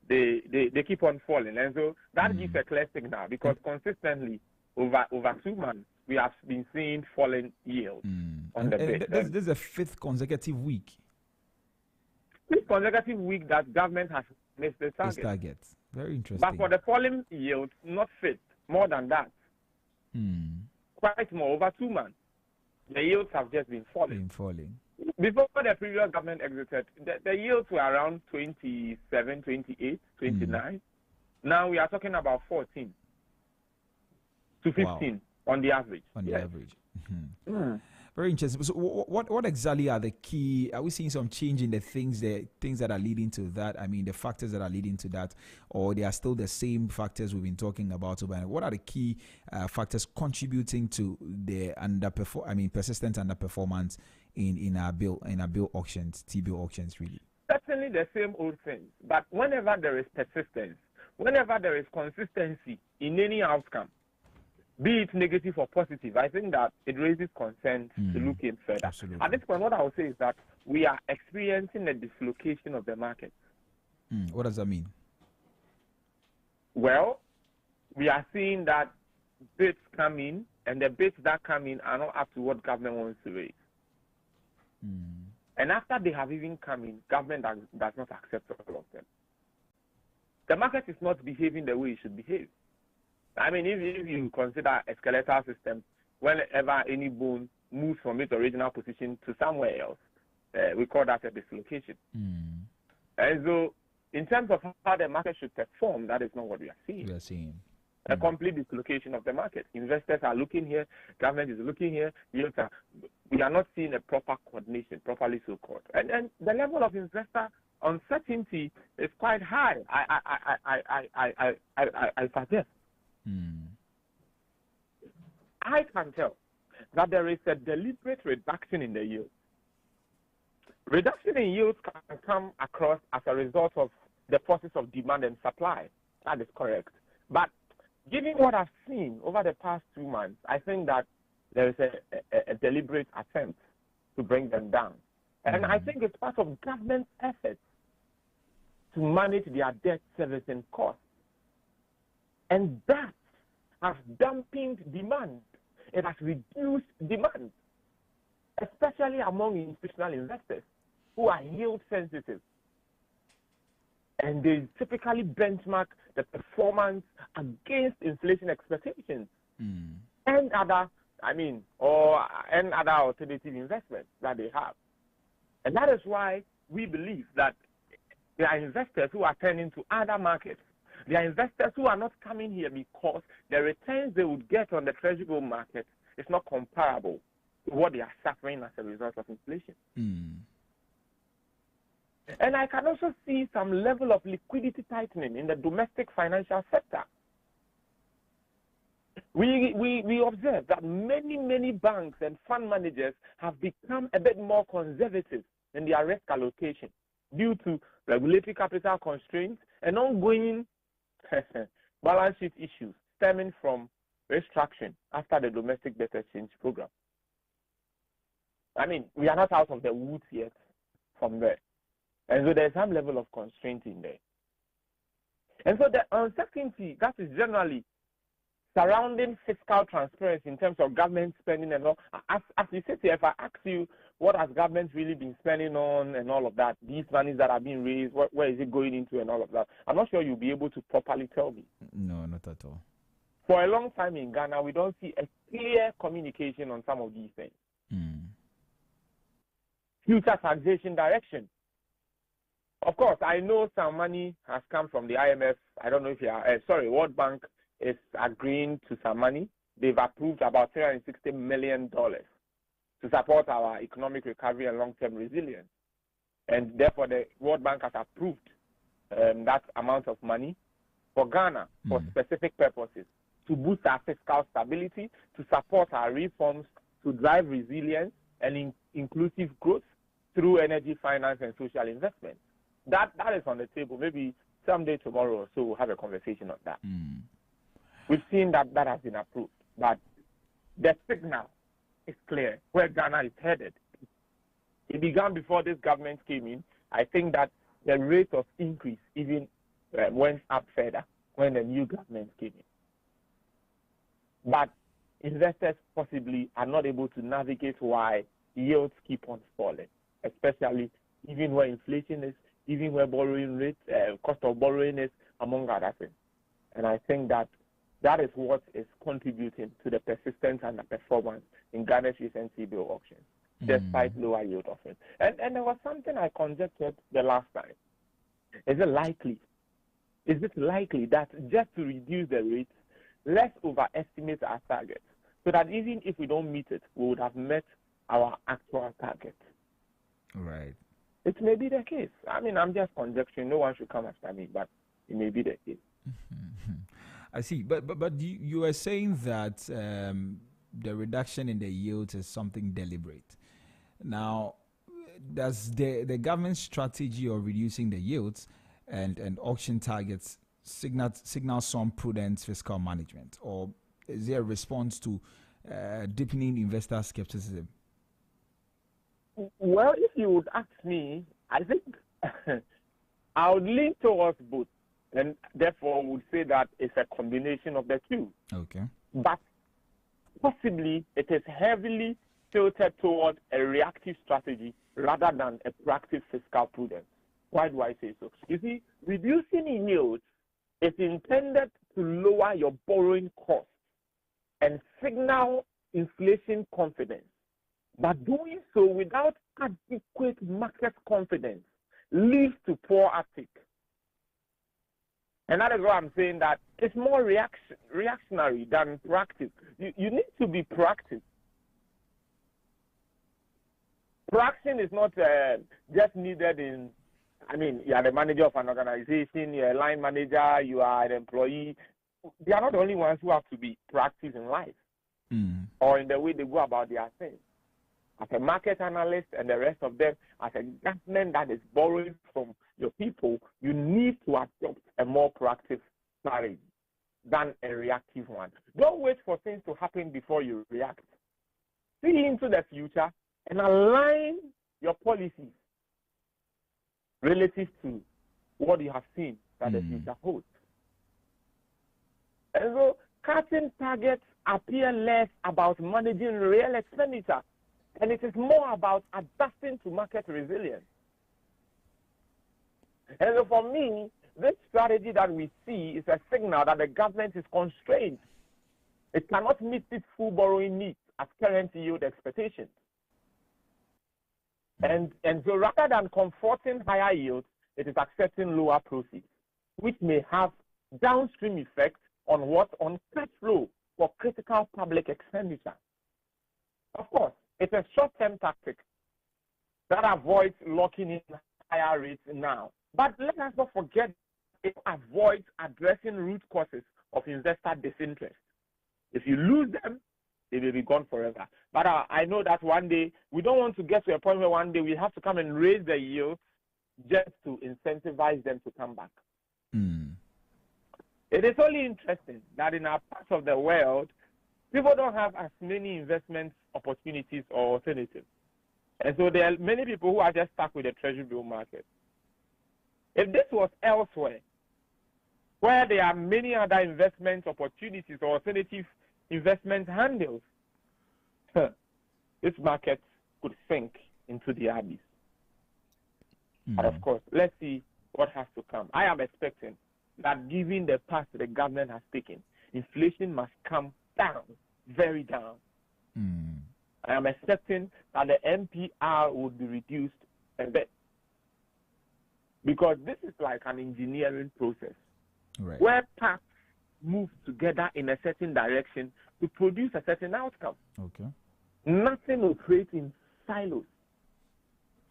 L: They keep on falling. And so that gives a clear signal, because consistently over 2 months, we have been seeing falling yields on the base.
A: This is the 5th consecutive week.
L: 5th consecutive week that government has missed the target.
A: Very interesting.
L: But for the falling yields, not fit. More than that. Quite more, over 2 months. The yields have just been falling. Before the previous government exited, the yields were around 27, 28, 29. Now we are talking about 14 to 15 on the average.
A: Very interesting. So what exactly are the key? Are we seeing some change in the things that are leading to that? I mean, the factors that are leading to that, or they are still the same factors we've been talking about? What are the key factors contributing to the persistent underperformance in our bill auctions, T-bill auctions, really?
L: Certainly the same old things. But whenever there is persistence, whenever there is consistency in any outcome, be it negative or positive, I think that it raises concern to look in further.
A: Absolutely.
L: At this point, what I would say is that we are experiencing a dislocation of the market.
A: What does that mean?
L: Well, we are seeing that bids come in, and the bids that come in are not up to what government wants to raise. And after they have even come in, government does not accept all of them. The market is not behaving the way it should behave. I mean, if you consider a skeletal system, whenever any bone moves from its original position to somewhere else, we call that a dislocation. And so, in terms of how the market should perform, that is not what we are seeing. A complete dislocation of the market. Investors are looking here, government is looking here, we are not seeing a proper coordination, properly so-called. And the level of investor uncertainty is quite high. I suggest. I can tell that there is a deliberate reduction in the yield. Reduction in yields can come across as a result of the process of demand and supply. That is correct. But given what I've seen over the past 2 months, I think that there is a deliberate attempt to bring them down. And I think it's part of government's efforts to manage their debt servicing costs. And that has dampened demand. It has reduced demand, especially among institutional investors who are yield sensitive. And they typically benchmark the performance against inflation expectations and other alternative investments that they have. And that is why we believe that there are investors who are turning to other markets. There are investors who are not coming here because the returns they would get on the treasury bill market is not comparable to what they are suffering as a result of inflation. And I can also see some level of liquidity tightening in the domestic financial sector. We observe that many banks and fund managers have become a bit more conservative in their risk allocation due to regulatory capital constraints and ongoing balance sheet issues stemming from restructuring after the domestic debt exchange program. I mean, we are not out of the woods yet from there. And so there's some level of constraint in there. And so the uncertainty that is generally surrounding fiscal transparency in terms of government spending and all. As you sit here, if I ask you what has government really been spending on and all of that, these monies that are being raised, where is it going into and all of that, I'm not sure you'll be able to properly tell me.
A: No, not at all.
L: For a long time in Ghana, we don't see a clear communication on some of these things. Future taxation direction. Of course, I know some money has come from the IMF. I don't know if you are, World Bank is agreeing to some money. They've approved about $360 million to support our economic recovery and long-term resilience. And therefore, the World Bank has approved that amount of money for Ghana for specific purposes, to boost our fiscal stability, to support our reforms, to drive resilience and inclusive growth through energy, finance, and social investment. That is on the table. Maybe someday tomorrow or so we'll have a conversation on that. We've seen that has been approved, but the signal is clear where Ghana is headed. It began before this government came in. I think that the rate of increase even went up further when the new government came in. But investors possibly are not able to navigate why yields keep on falling, especially even where inflation is, even where borrowing rate, cost of borrowing is, among other things. And I think that is what is contributing to the persistence and the performance in Ghana's recent T-bill auctions, despite lower yield offerings. And there was something I conjectured the last time. Is it likely that just to reduce the rates, let's overestimate our target, so that even if we don't meet it, we would have met our actual target?
A: Right.
L: It may be the case. I mean, I'm just conjecturing. No one should come after me, but it may be the case.
A: I see. But you were saying that the reduction in the yields is something deliberate. Now, does the government's strategy of reducing the yields and auction targets signal some prudent fiscal management, or is there a response to deepening investor skepticism?
L: Well, if you would ask me, I think I would lean towards both, and therefore would say that it's a combination of the two.
A: Okay.
L: But possibly it is heavily tilted towards a reactive strategy rather than a proactive fiscal prudence. Why do I say so? You see, reducing yields is intended to lower your borrowing costs and signal inflation confidence. But doing so without adequate market confidence leads to poor uptake. And that is why I'm saying that it's more reactionary than proactive. You need to be proactive. Proaction is not just needed in, I mean, you are the manager of an organization, you're a line manager, you are an employee. They are not the only ones who have to be proactive in life or in the way they go about their things. As a market analyst and the rest of them, as a government that is borrowing from your people, you need to adopt a more proactive strategy than a reactive one. Don't wait for things to happen before you react. See into the future and align your policies relative to what you have seen that the future holds. And so cutting targets appear less about managing real expenditure, and it is more about adapting to market resilience. And so for me, this strategy that we see is a signal that the government is constrained. It cannot meet its full borrowing needs at current yield expectations. And so rather than comforting higher yields, it is accepting lower proceeds, which may have downstream effects on cash flow for critical public expenditure. Of course, it's a short-term tactic that avoids locking in higher rates now. But let us not forget it avoids addressing root causes of investor disinterest. If you lose them, they will be gone forever. But I know that one day, we don't want to get to a point where one day we have to come and raise the yields just to incentivize them to come back. It is only interesting that in our parts of the world, people don't have as many investment opportunities or alternatives. And so there are many people who are just stuck with the treasury bill market. If this was elsewhere, where there are many other investment opportunities or alternative investment handles, this market could sink into the abyss. But of course, let's see what has to come. I am expecting that given the path the government has taken, inflation must come down, very down. I am expecting that the MPR would be reduced a bit. Because this is like an engineering process, where parts move together in a certain direction to produce a certain outcome.
A: Okay.
L: Nothing will create in silos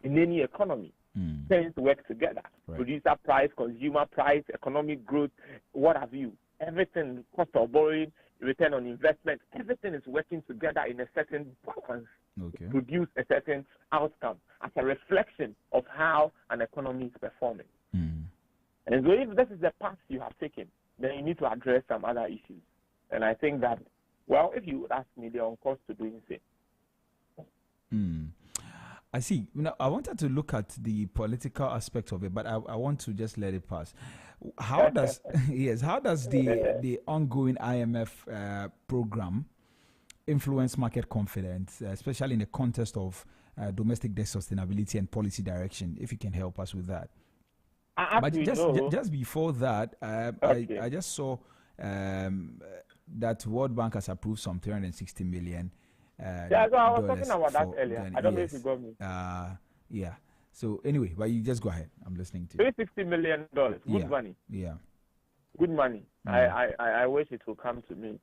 L: in any economy. Things work together. Producer price, consumer price, economic growth, what have you. Everything, cost of borrowing, return on investment, everything is working together in a certain balance to produce a certain outcome as a reflection of how an economy is performing. And so if this is the path you have taken, then you need to address some other issues. And I think that, well, if you would ask me, they're on course to doing so.
A: I see. Now, I wanted to look at the political aspect of it, but I want to just let it pass. How does how does the ongoing IMF program influence market confidence, especially in the context of domestic debt sustainability and policy direction? If you can help us with that. But just before that, I just saw that World Bank has approved some 360 million.
L: So I was talking about that earlier. Ghana. I don't know if you got me.
A: Yeah. So anyway, but you just go ahead. I'm listening to you.
L: $360 million. Good money.
A: Yeah.
L: Good money. I wish it would come to me.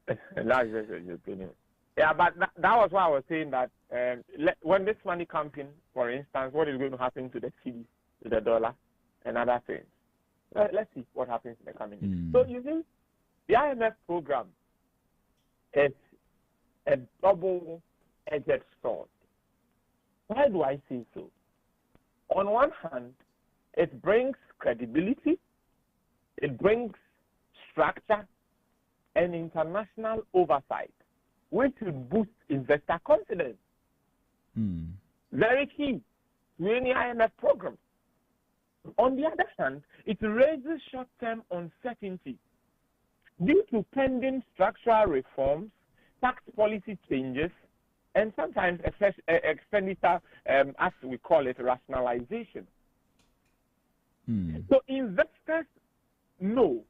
L: That's just your opinion. Yeah, but that was why I was saying that when this money comes in, for instance, what is going to happen to the cedi, to the dollar, and other things. Let's see what happens in the coming years. So you see, the IMF program is a double-edged sword. Why do I say so? On one hand, it brings credibility, it brings structure and international oversight, which will boost investor confidence. Very key to any IMF program. On the other hand, it raises short-term uncertainty due to pending structural reforms, tax policy changes, and sometimes expenditure, as we call it, rationalization. So investors know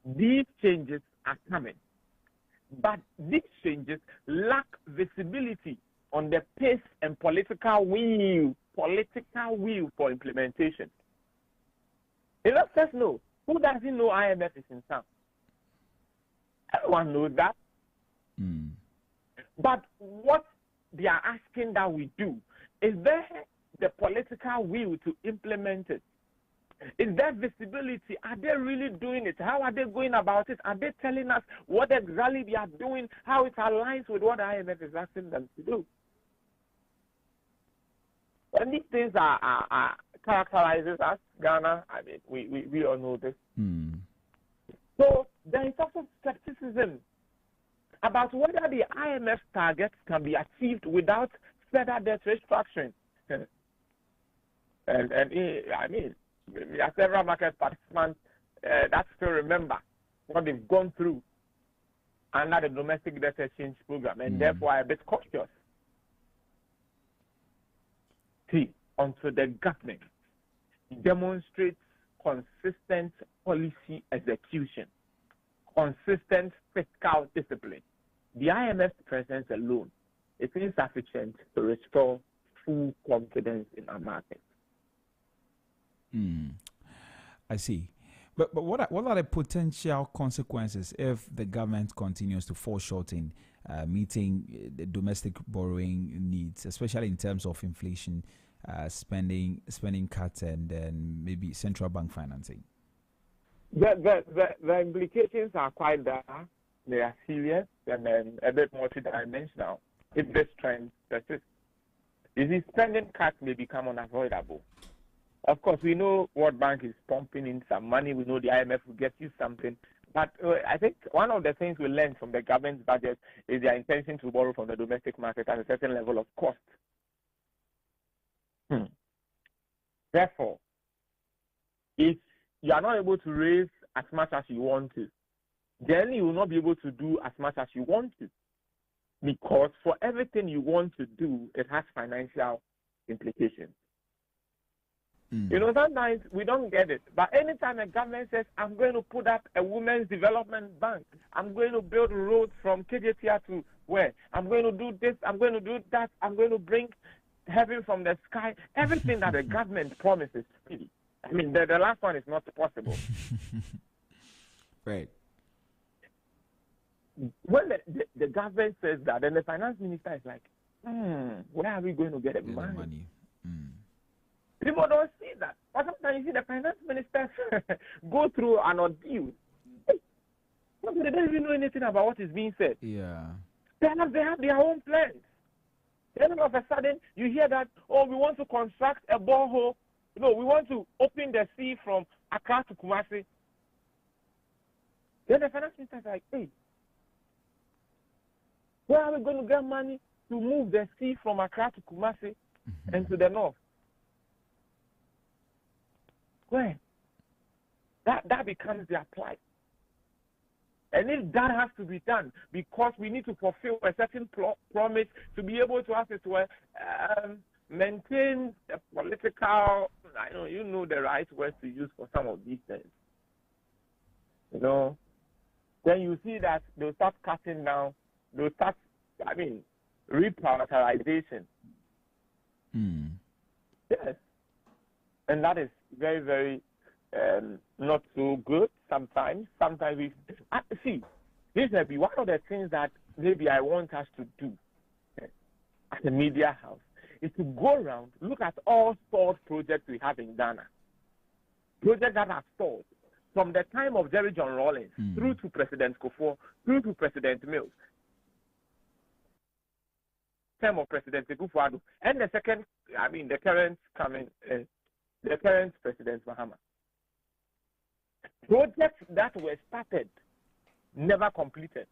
L: these changes are coming, but these changes lack visibility on the pace and political will for implementation. Investors know. Who doesn't know IMF is in town? Everyone knows that. But what they are asking that we do, is there the political will to implement it? Is there visibility? Are they really doing it? How are they going about it? Are they telling us what exactly they are doing, how it aligns with what IMF is asking them to do? And these things are characterizes us, Ghana. I mean, we all know this. So there is also skepticism about whether the IMF targets can be achieved without further debt restructuring. and I mean, there are several market participants that still remember what they've gone through under the domestic debt exchange program, and therefore are a bit cautious. See, until the government demonstrates consistent policy execution, consistent fiscal discipline, the IMF presence alone is insufficient to restore full confidence in our market.
A: I see. But what are the potential consequences if the government continues to fall short in meeting the domestic borrowing needs, especially in terms of inflation, spending cuts, and then maybe central bank financing?
L: The implications are quite there. They are serious and then a bit multidimensional if this trend persists. You see, spending cuts may become unavoidable. Of course, we know World Bank is pumping in some money. We know the IMF will get you something. But I think one of the things we learned from the government's budget is their intention to borrow from the domestic market at a certain level of cost. Therefore, if you are not able to raise as much as you want to, then you will not be able to do as much as you want to. Because for everything you want to do, it has financial implications. You know, sometimes we don't get it. But anytime a government says, I'm going to put up a women's development bank, I'm going to build roads from KJTR to where, I'm going to do this, I'm going to do that, I'm going to bring heaven from the sky, everything that the government promises. I mean, the last one is not possible.
A: Right.
L: When the government says that, then the finance minister is like, where are we going to get the money? People don't see that. But sometimes you see the finance minister go through an ordeal. They don't even know anything about what is being said.
A: Yeah.
L: They have their own plans. Then all of a sudden, you hear that, we want to construct a borehole. No, we want to open the sea from Accra to Kumasi. Then the finance minister is like, hey, where are we going to get money to move the sea from Accra to Kumasi and to the north? Where? That becomes their plight. And if that has to be done, because we need to fulfill a certain promise to be able to access to maintain the political, you know the right words to use for some of these things. You know, then you see that they'll start cutting down, they'll start, reprioritization. Yes. And that is very, very not so good sometimes. Sometimes we see, this may be one of the things that maybe I want us to do at the media house is to go around, look at all stalled projects we have in Ghana. Projects that are stalled from the time of Jerry John Rawlings through to President Kufuor, through to President Mills, time of President Kufuor, and the current President Mahama. Projects that were started, never completed.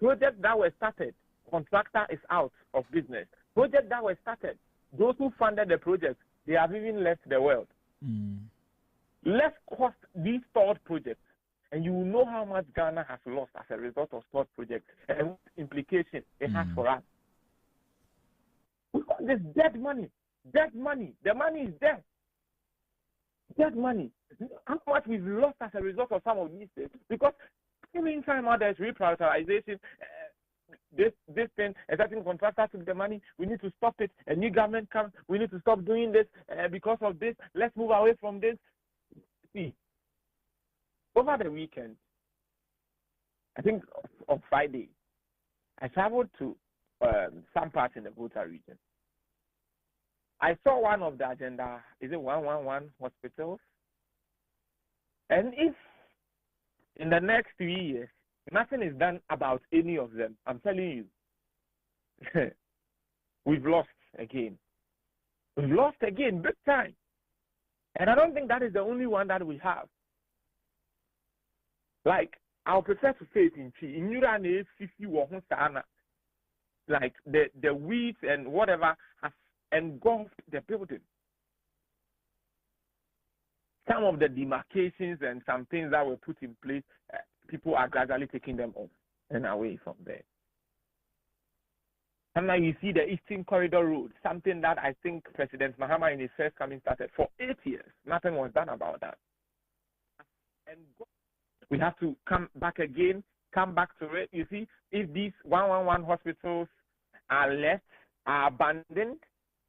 L: Projects that were started, contractor is out of business. Projects that were started, those who funded the project, they have even left the world. Let's cost these stalled projects, and you will know how much Ghana has lost as a result of stalled projects and what implication it has for us. We got this dead money. The money is there. Dead money. How much we've lost as a result of some of these things. Because meantime, there's reprioritization. This thing, a certain contractor took the money. We need to stop it. A new government comes. We need to stop doing this because of this. Let's move away from this. See, over the weekend, I think on Friday, I traveled to some parts in the Volta region. I saw one of the agenda, is it 111 hospitals? And if in the next 3 years, nothing is done about any of them, I'm telling you, we've lost again. We've lost again, big time. And I don't think that is the only one that we have. Like, I'll prefer to say it in Chi. In Urane, 50 like the weeds and whatever has engulfed the building. Some of the demarcations and some things that were put in place, people are gradually taking them off and away from there. And now you see the Eastern Corridor Road, something that I think President Mahama in his first coming started for 8 years. Nothing was done about that. And we have to come back to it. You see, if these 111 hospitals are left, are abandoned,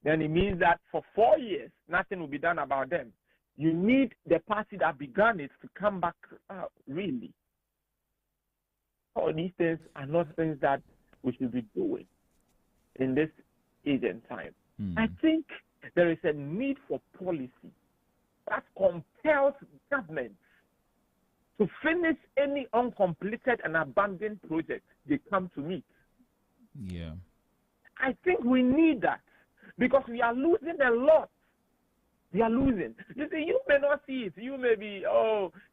L: then it means that for 4 years, nothing will be done about them. You need the party that began it to come back really. All these things are not things that we should be doing in this age and time. I think there is a need for policy that compels governments to finish any uncompleted and abandoned project they come to meet.
A: Yeah. I
L: think we need that because we are losing a lot. We are losing. You see, you may not see it. You may be,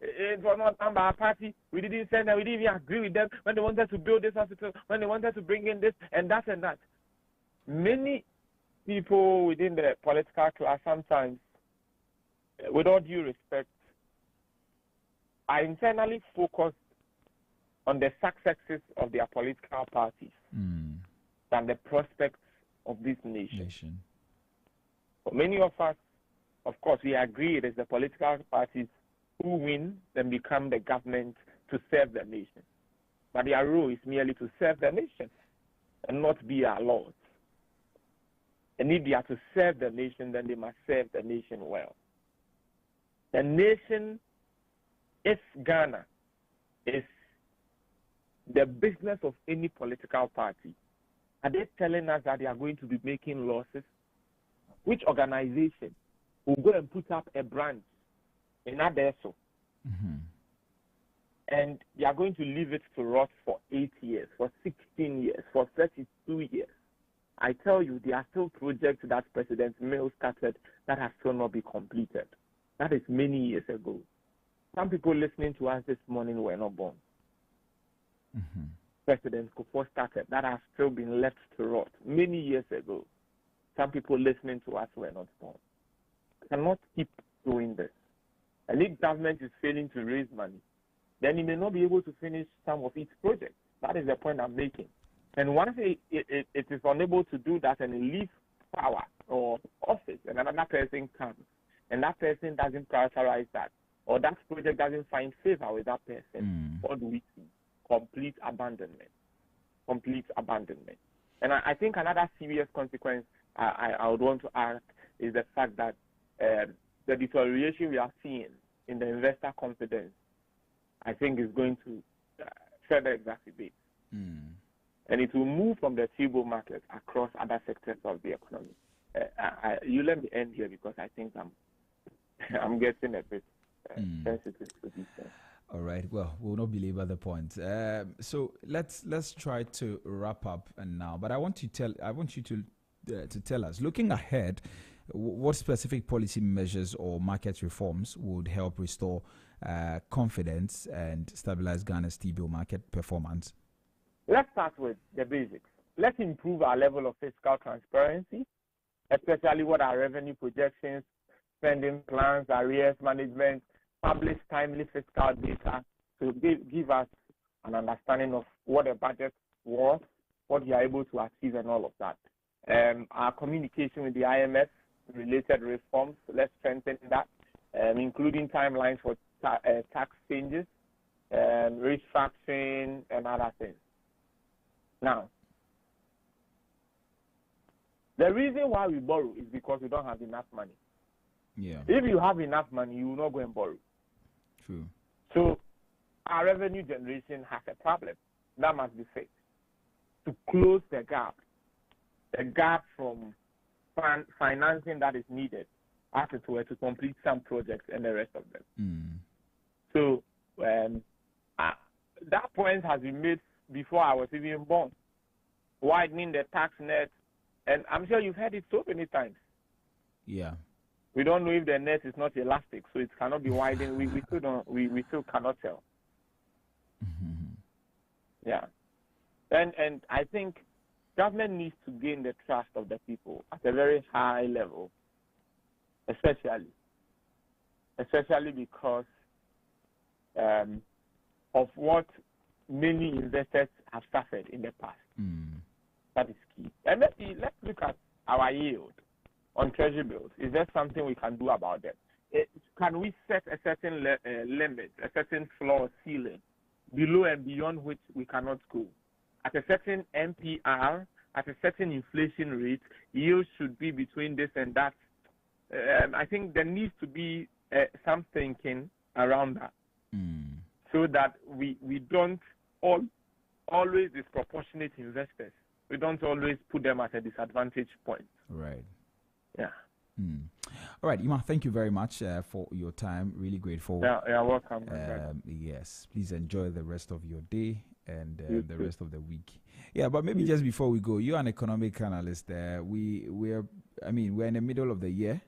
L: it was not done by our party. We didn't send them. We didn't even agree with them when they wanted to build this hospital, when they wanted to bring in this and that and that. Many people within the political class sometimes, with all due respect, are internally focused on the successes of their political parties than the prospects of this nation. For many of us, of course, we agree it is the political parties who win then become the government to serve the nation. But their role is merely to serve the nation and not be our lords. And if they are to serve the nation, then they must serve the nation well. The nation, if Ghana is the business of any political party, are they telling us that they are going to be making losses? Which organization will go and put up a branch in Adesso and they are going to leave it to rot for 8 years, for 16 years, for 32 years? I tell you, there are still projects that President Mills started that have still not been completed. That is many years ago. Some people listening to us this morning were not born. President Kufuor started that has still been left to rot many years ago. Some people listening to us were not born. Cannot keep doing this. And if government is failing to raise money, then it may not be able to finish some of its projects. That is the point I'm making. And once it is unable to do that and it leaves power or office and another person comes and that person doesn't prioritize that or that project doesn't find favor with that person, what do we see? Complete abandonment. Complete abandonment. And I think another serious consequence I would want to add is the fact that the deterioration we are seeing in the investor confidence, I think, is going to further exacerbate. And it will move from the T-bill market across other sectors of the economy. You let me end here because I think I'm getting a bit sensitive to this thing.
A: All right. Well, we'll not belabor the point. So let's try to wrap up now. But I want you to tell us, looking ahead, what specific policy measures or market reforms would help restore confidence and stabilize Ghana's T-bill market performance?
L: Let's start with the basics. Let's improve our level of fiscal transparency, especially what our revenue projections, spending plans, arrears management, publish timely fiscal data to give us an understanding of what the budget was, what we are able to achieve, and all of that. Our communication with the IMF related reforms, let's strengthen that, including timelines for tax changes, restructuring, and other things. Now, the reason why we borrow is because we don't have enough money.
A: Yeah.
L: If you have enough money, you will not go and borrow.
A: True.
L: So our revenue generation has a problem that must be fixed to close the gap from financing that is needed, as it were, to complete some projects and the rest of them. So that point has been made before I was even born, widening the tax net, and I'm sure you've heard it so many times.
A: Yeah.
L: We don't know if the net is not elastic, so it cannot be widened. We still don't. We still cannot tell. Yeah, and I think government needs to gain the trust of the people at a very high level, especially because of what many investors have suffered in the past. That is key. And let's look at our yield on treasury bills. Is there something we can do about that? Can we set a certain limit, a certain floor ceiling, below and beyond which we cannot go? At a certain MPR, at a certain inflation rate, yields should be between this and that. I think there needs to be some thinking around that, so that we don't always disproportionate investors. We don't always put them at a disadvantage point.
A: Right.
L: Yeah.
A: All right, Ima, thank you very much for your time. Really grateful.
L: Yeah, you're welcome.
A: Yes, please enjoy the rest of your day and the rest of the week. Yeah, but maybe just before we go, you're an economic analyst. We're in the middle of the year.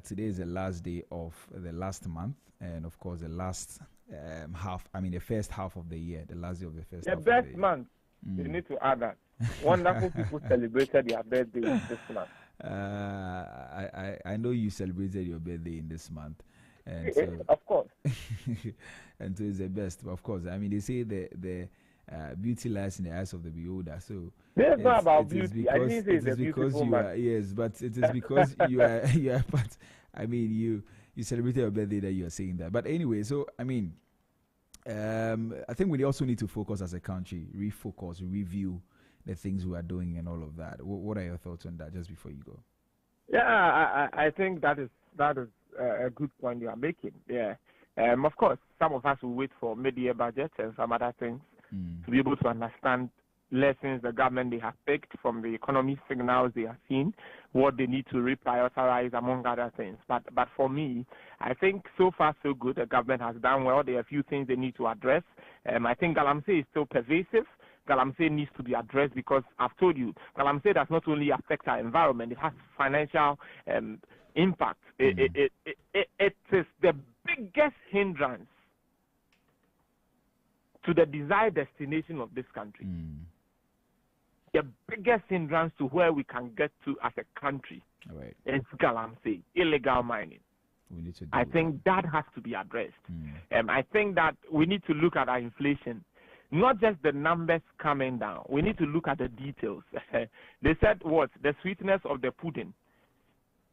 A: Today is the last day of the last month, and of course the last the first half of the year, the last day of the first half of the year.
L: The best month. You need to add that. Wonderful people celebrated their birthday this month.
A: I know you celebrated your birthday in this month. And so,
L: of course.
A: and so it's the best. Of course, I mean, they say the beauty lies in the eyes of the beholder. So
L: it's not about beauty.
A: Because,
L: I didn't say it's a beautiful man.
A: Yes, but it is because you are. But I mean, you celebrated your birthday that you are saying that. But anyway, so I mean, I think we also need to focus as a country, refocus, review the things we are doing and all of that. What are your thoughts on that? Just before you go.
L: Yeah, I think that is a good point you are making. Yeah, of course, some of us will wait for mid-year budgets and some other things to be able to understand lessons the government they have picked from the economic signals they have seen, what they need to reprioritize among other things. But for me, I think so far so good. The government has done well. There are a few things they need to address. I think Galamsey is still pervasive. Galamsey needs to be addressed because I've told you, Galamsey does not only affect our environment, it has financial impact. It is the biggest hindrance to the desired destination of this country. The biggest hindrance to where we can get to as a country is Galamsey, illegal mining. I think that has to be addressed. I think that we need to look at our inflation. Not just the numbers coming down. We need to look at the details. They said what? The sweetness of the pudding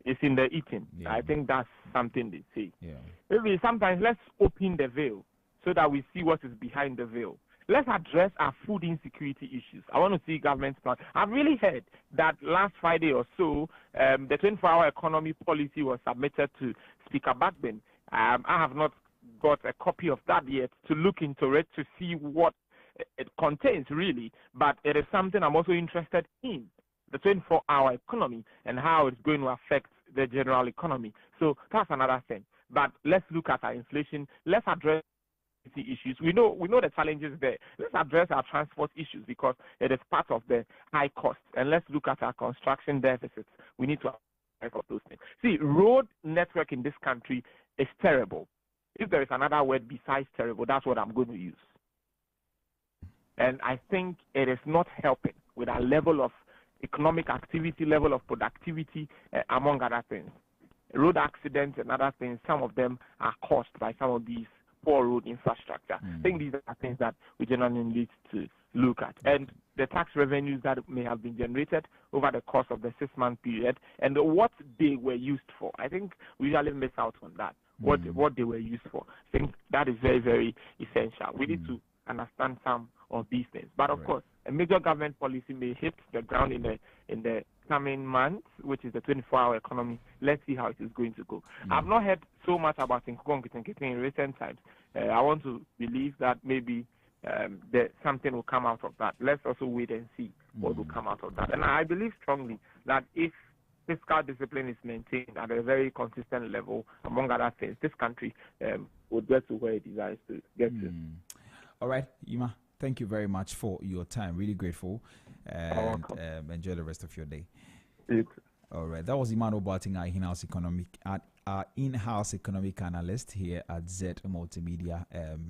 L: is in the eating. I think that's something they say. Maybe sometimes let's open the veil so that we see what is behind the veil. Let's address our food insecurity issues. I want to see government's plan. I've really heard that last Friday or so, the 24-hour economy policy was submitted to Speaker Bagbin. I have not got a copy of that yet to look into it to see what it contains really, but it is something I'm also interested in, the 24-hour economy and how it's going to affect the general economy. So that's another thing. But let's look at our inflation. Let's address the issues. We know the challenges there. Let's address our transport issues because it is part of the high cost. And let's look at our construction deficits. We need to address those things. See, road network in this country is terrible. If there is another word besides terrible, that's what I'm going to use. And I think it is not helping with our level of economic activity, level of productivity, among other things. Road accidents and other things, some of them are caused by some of these poor road infrastructure. I think these are things that we generally need to look at. And the tax revenues that may have been generated over the course of the 6-month period and what they were used for. I think we usually miss out on that, what they were used for. I think that is very, very essential. We need to understand some of these things. But of course, a major government policy may hit the ground in the coming months, which is the 24-hour economy. Let's see how it is going to go. I've not heard so much about Nkukong in recent times. I want to believe that maybe something will come out of that. Let's also wait and see what will come out of that. And I believe strongly that if fiscal discipline is maintained at a very consistent level, among other things, this country would get to where it desires to get to.
A: All right, Yima, thank you very much for your time. Really grateful. And enjoy the rest of your day. All right, that was Iman Obating, our in-house economic analyst here at Zed Multimedia,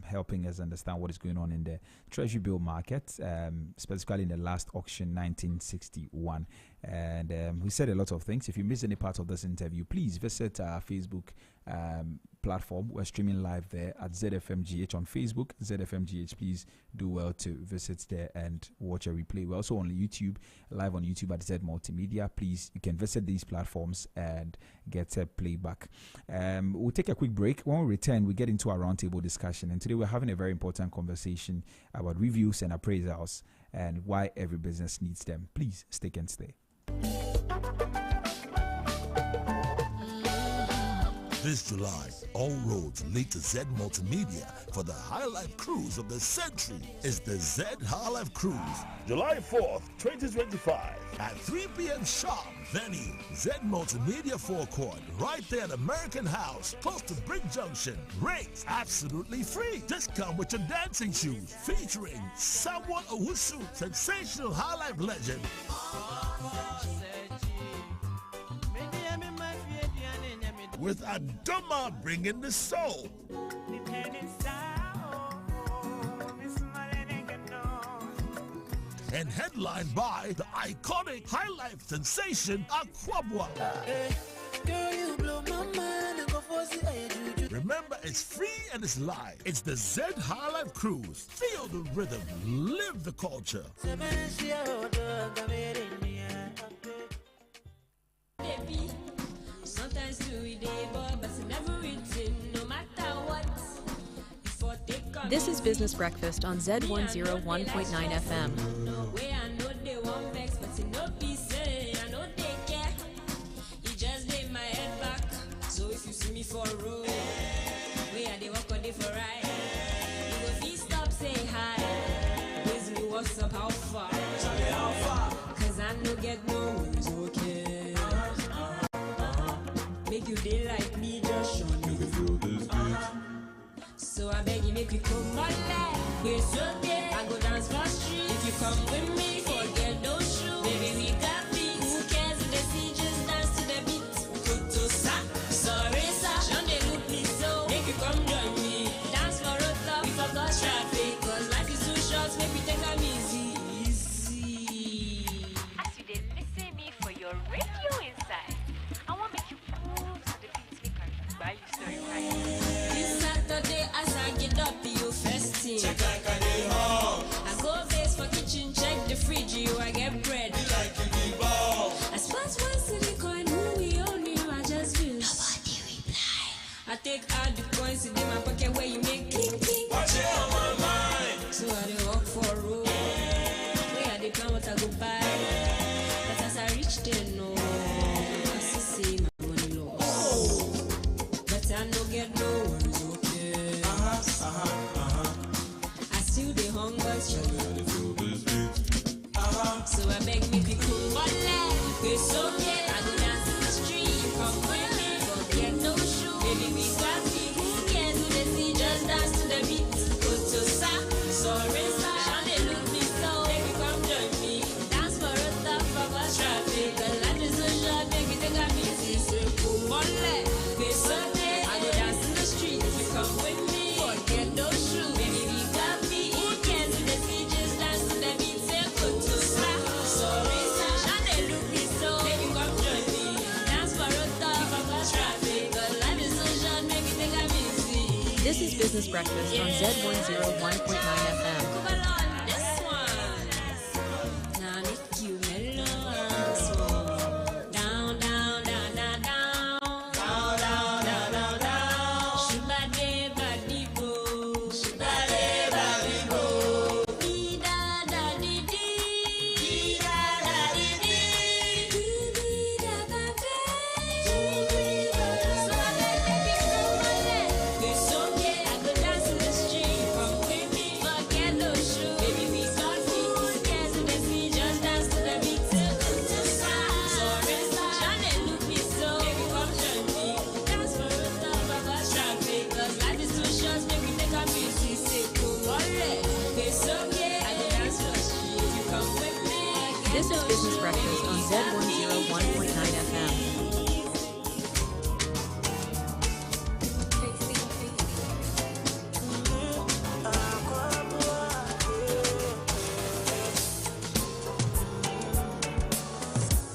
A: helping us understand what is going on in the treasury bill market, specifically in the last auction, 1961. And we said a lot of things. If you missed any part of this interview, please visit our Facebook platform. We're streaming live there at ZFMGH on Facebook, ZFMGH. Please do well to visit there and watch a replay. We're also on YouTube, live on YouTube at Zed Multimedia. Please, you can visit these platforms and get a playback. We'll take a quick break. When we return, we get into our roundtable discussion. And today we're having a very important conversation about reviews and appraisals and why every business needs them. Please stick and stay.
D: This July, all roads lead to Zed Multimedia for the High Life Cruise of the century. It's the Zed High Life Cruise, July 4th, 2025 at 3 p.m. sharp. Venue, Zed Multimedia Forecourt, right there at American House, close to Brick Junction. Rates absolutely free. Just come with your dancing shoes, featuring Someone Owusu, sensational High Life legend. With Adoma bringing the soul. And headlined by the iconic High Life sensation Aquabwa. Remember, it's free and it's live. It's the Zed High Life Cruise. Feel the rhythm, live the culture.
E: This is Business Breakfast on Zed 101.9 FM.
M: For a road, where they walk on day for ride. You go feet stop, say hi. Basically, what's up, how far? Cause I no get no worries, okay. Make you day like me, just show me. You can feel this beat. So I beg you, make you come on like. It's okay, I go dance for street. If you come with me, forget those shoes. Baby, we got beats. Who cares if they see, just dance to the beat. Put to sack. Sorry, come join me, dance for road top, we forgot traffic, cause life is too short, make we take them easy.
N: As you did listen me for your radio inside, I want to make you move to the beats maker by you story right.
M: This Saturday as I get up, you first thing. Check like I did home. I go base for kitchen, check the fridge, you I get bread. Like you be ball. I spot one silly coin, who we own you, I just feel. I take out the coins in my pocket where you make clink clink. Watch it on my mind. So I dey walk for a road. Where I dey plan what I go buy. But as I reach there, no, I see my money lost. But I no get no worries, okay. I still dey hunger, so I beg me to come on life. It's okay, I go dance in the street. You come with me, forget no shoes. Baby, we got me. Who cares who they see? Just dance to the beat. Go to sack, sorry, Sean, they look me so. Baby, come join me. Dance for a top of a traffic. Cause life is so short, baby, they got me. Say, come on, it's okay. I go dance in the street. If you come with me, forget those shoes. Baby, we got me. Who cares who they see? Just dance to the beat. Say, go to sack, sorry, Sean, they look me so. Baby, come join me. Dance for a top of a traffic.
E: This is Business Breakfast on Zed 101.9 FM. This is Business Breakfast on Zed 101.9 FM.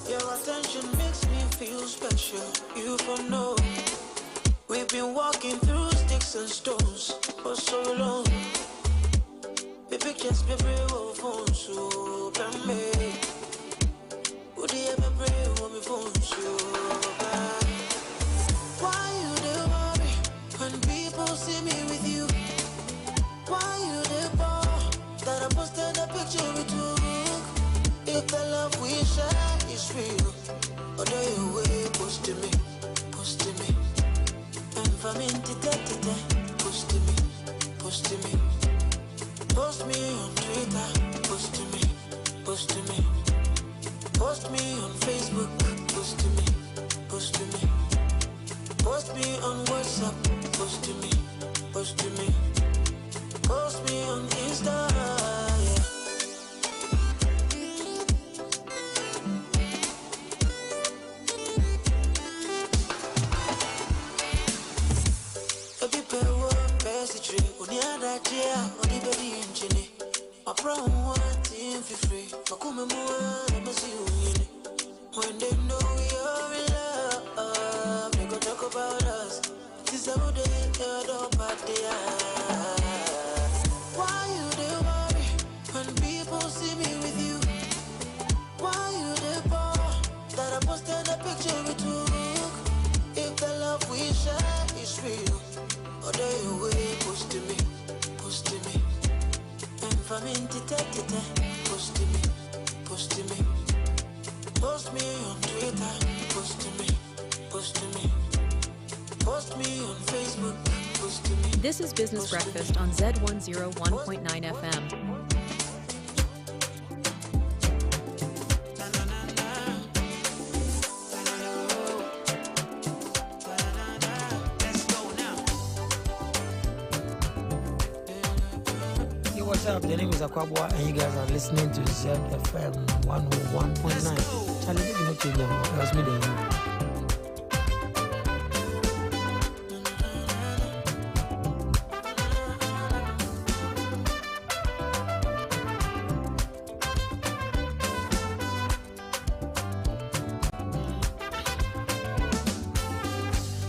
F: Your attention makes me feel special. You for know we've been walking through sticks and stones for so long. The pictures be brave phone so open me. Would you ever pray when me phone so bad? Why you do worry when people see me with you? Why you do ball that I posted a picture with you? If the love we share is real, or do you way post to me? And for me to post to me. Post me on Twitter, post to me. Post me on Facebook, post to me. Post me on WhatsApp, post to me. Post me on Insta, yeah. My problem one thing for free. When they know we are in love, they go talk about us. This Why you do worry when people see me with you? Why you do bore that I posted a picture we took? If the love we share is real, or do you wait, post to me, post to me. And from intitete, post to me, post to me. Post me on Twitter, post to me, post to me. Post me on Facebook, post to me.
E: This is Business Breakfast on Zed 101.9 FM.
O: What's up? The name is Akwabwa, and you guys are listening to ZFM 101.9. Charlie, you know, change them. It was me then.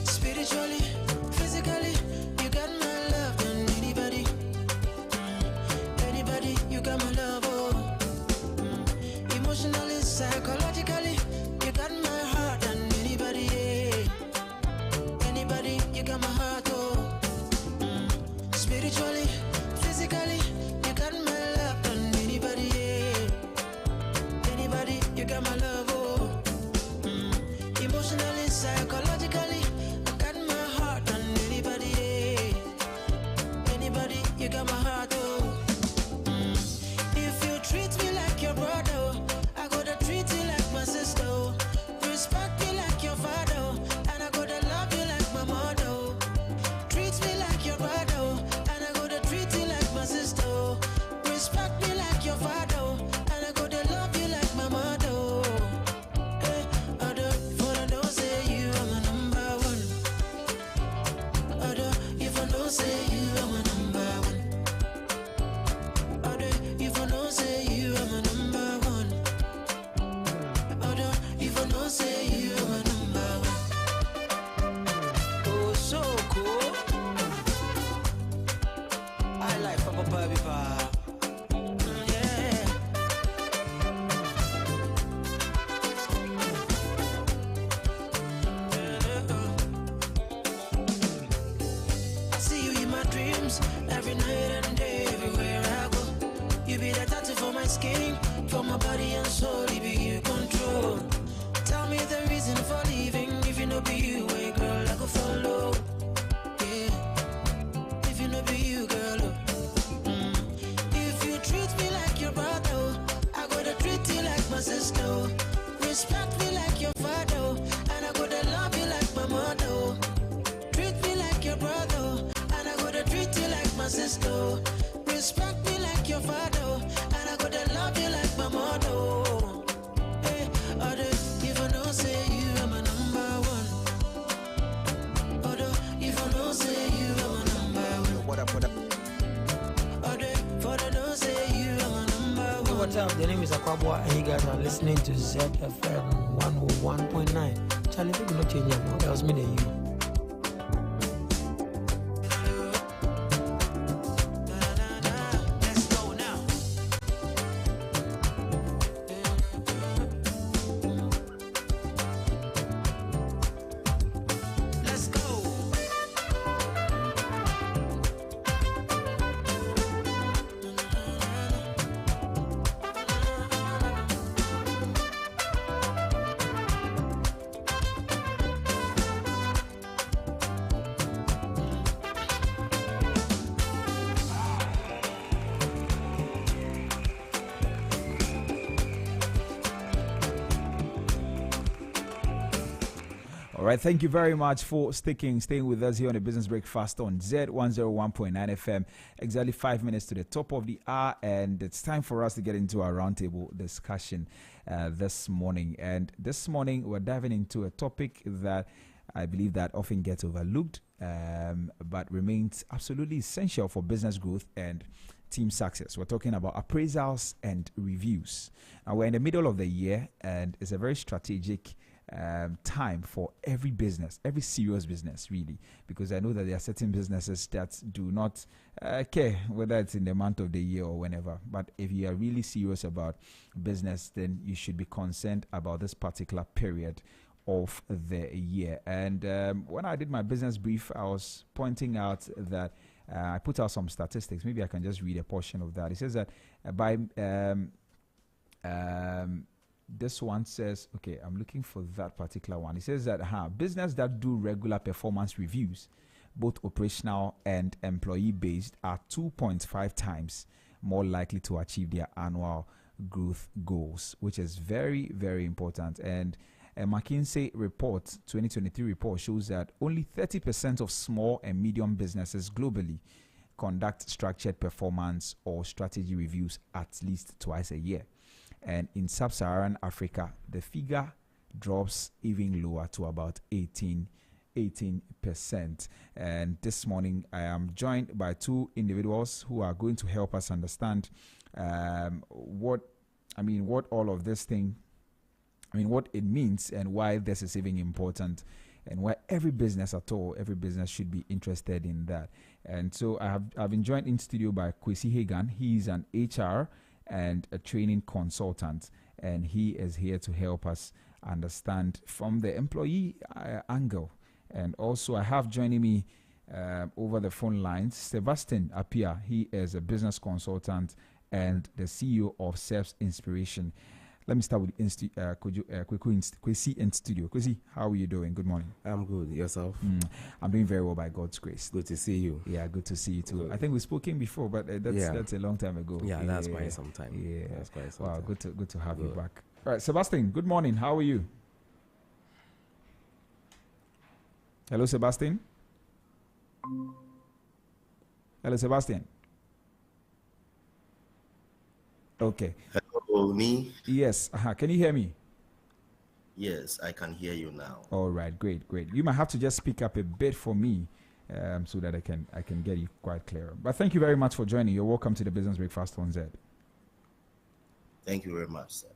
F: Spiritually, physically, you got my love than anybody. Anybody, you got my love, oh. Emotionally, psychologically, you got my heart than anybody, yeah. Anybody, you got my heart, oh. Spiritually, physically, you got my love than anybody, yeah. Anybody, you got my love, oh. Emotionally, psychologically, I got my heart than anybody, yeah. Anybody, you got my heart, oh. If you treat me like your brother, oh, I gotta treat you like my sister, oh. Respect me like your father, oh, and I gotta love you like my mother, oh. Treat me like your brother, oh, and I gotta treat you like my sister, oh. Respect me like your father, oh, and I gotta love you like my mother, oh. Hey, other, for I don't say you are my number one. Other, if I don't say you are my number one. Other, if I don't say you are my number one. Other, if I don't say you are my number one. Oh, so cool. I like Papa Baby Pa. Yeah. I see you in my dreams every night and day, everywhere I go. You be the tattoo for my skin, for my body and soul. You be you control. Tell me the reason for leaving. If you know be you, hey girl, I go follow. Yeah. If you know be you, girl. If you treat me like your brother, oh, I gotta treat you like my sister, oh. Respect me like your father, oh, and I gotta love you like my mother, oh. Treat me like your brother, oh, and I gotta treat you like my sister, oh. Respect me like your father, oh, and I gotta love you like my mother, oh. Hey, other, if I don't say you are my number one. Other, if I don't say you are my number one.
A: What up, what up?
F: Other, for I don't say you are my number one.
O: What's up? The name is Akwabwa, and you guys are listening to ZFM 101.9. Charlie, you know, change them. It was me then you.
A: All right, thank you very much for staying with us here on the Business Breakfast on Zed 101.9 FM. Exactly 5 minutes to the top of the hour, and it's time for us to get into our roundtable discussion this morning. And this morning, we're diving into a topic that I believe that often gets overlooked, but remains absolutely essential for business growth and team success. We're talking about appraisals and reviews. Now, we're in the middle of the year, and it's a very strategic time for every business, every serious business, really, because I know that there are certain businesses that do not care whether it's in the month of the year or whenever. But if you are really serious about business, then you should be concerned about this particular period of the year. And when I did my business brief, I was pointing out that I put out some statistics. Maybe I can just read a portion of that. It says that by this one says, okay, I'm looking for that particular one. It says that business that do regular performance reviews, both operational and employee based, are 2.5 times more likely to achieve their annual growth goals, which is very, very important. And a McKinsey report, 2023 report, shows that only 30% of small and medium businesses globally conduct structured performance or strategy reviews at least twice a year. And in sub-Saharan Africa, the figure drops even lower to about 18%. And this morning, I am joined by two individuals who are going to help us understand what all of this thing, what it means and why this is even important, and why every business should be interested in that. And so I've been joined in studio by Kwesi Hagan. He's an HR and a training consultant, and he is here to help us understand from the employee angle. And also I have joining me over the phone lines Sebastian Apia. He is a business consultant and the CEO of Self Inspiration. Let me start with Kwesi in studio. Kwesi, how are you doing? Good morning.
P: I'm good. Yourself?
A: I'm doing very well by God's grace.
P: Good to see you.
A: Yeah, good to see you too. Good. I think we've spoken before, but that's a long time ago.
P: Yeah, that's quite some time.
A: Yeah,
P: that's quite some
A: time. Good to have you back.
P: All
A: right, Sebastian. Good morning. How are you? Hello, Sebastian. Hello, Sebastian. Okay.
Q: Hello, me?
A: Yes. Can you hear me?
Q: Yes, I can hear you now.
A: All right, great. You might have to just speak up a bit for me so that I can get you quite clear. But thank you very much for joining. You're welcome to the Business Breakfast on Zed.
Q: Thank you very much, sir.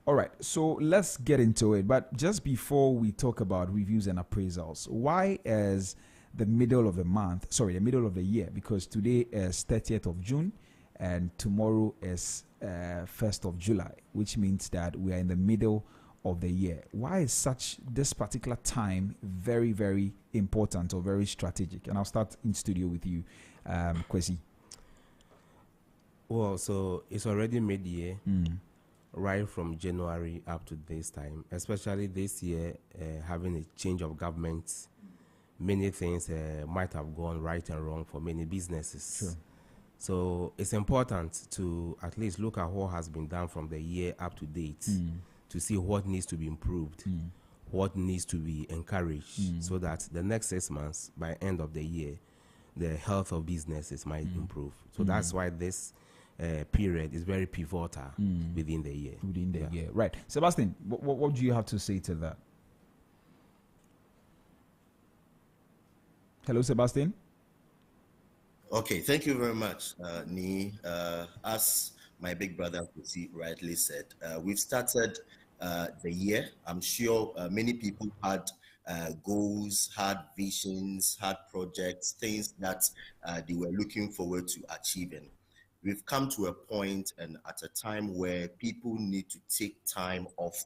A: All right, so let's get into it. But just before we talk about reviews and appraisals, why is the middle of the year? Because today is 30th of June and tomorrow is 1st of July, which means that we are in the middle of the year. Why is this particular time very, very important or very strategic? And I'll start in studio with you, Kwesi.
P: Well, so it's already mid-year, right from January up to this time, especially this year, having a change of government. Many things might have gone right and wrong for many businesses.
A: Sure.
P: So it's important to at least look at what has been done from the year up to date to see what needs to be improved, what needs to be encouraged, so that the next 6 months, by end of the year, the health of businesses might improve. So that's why this period is very pivotal within the year.
A: Year, right? Sebastian, what do you have to say to that? Hello, Sebastian.
Q: Okay, thank you very much, Ni. As my big brother Kusi rightly said, we've started the year. I'm sure many people had goals, had visions, had projects, things that they were looking forward to achieving. We've come to a point and at a time where people need to take time off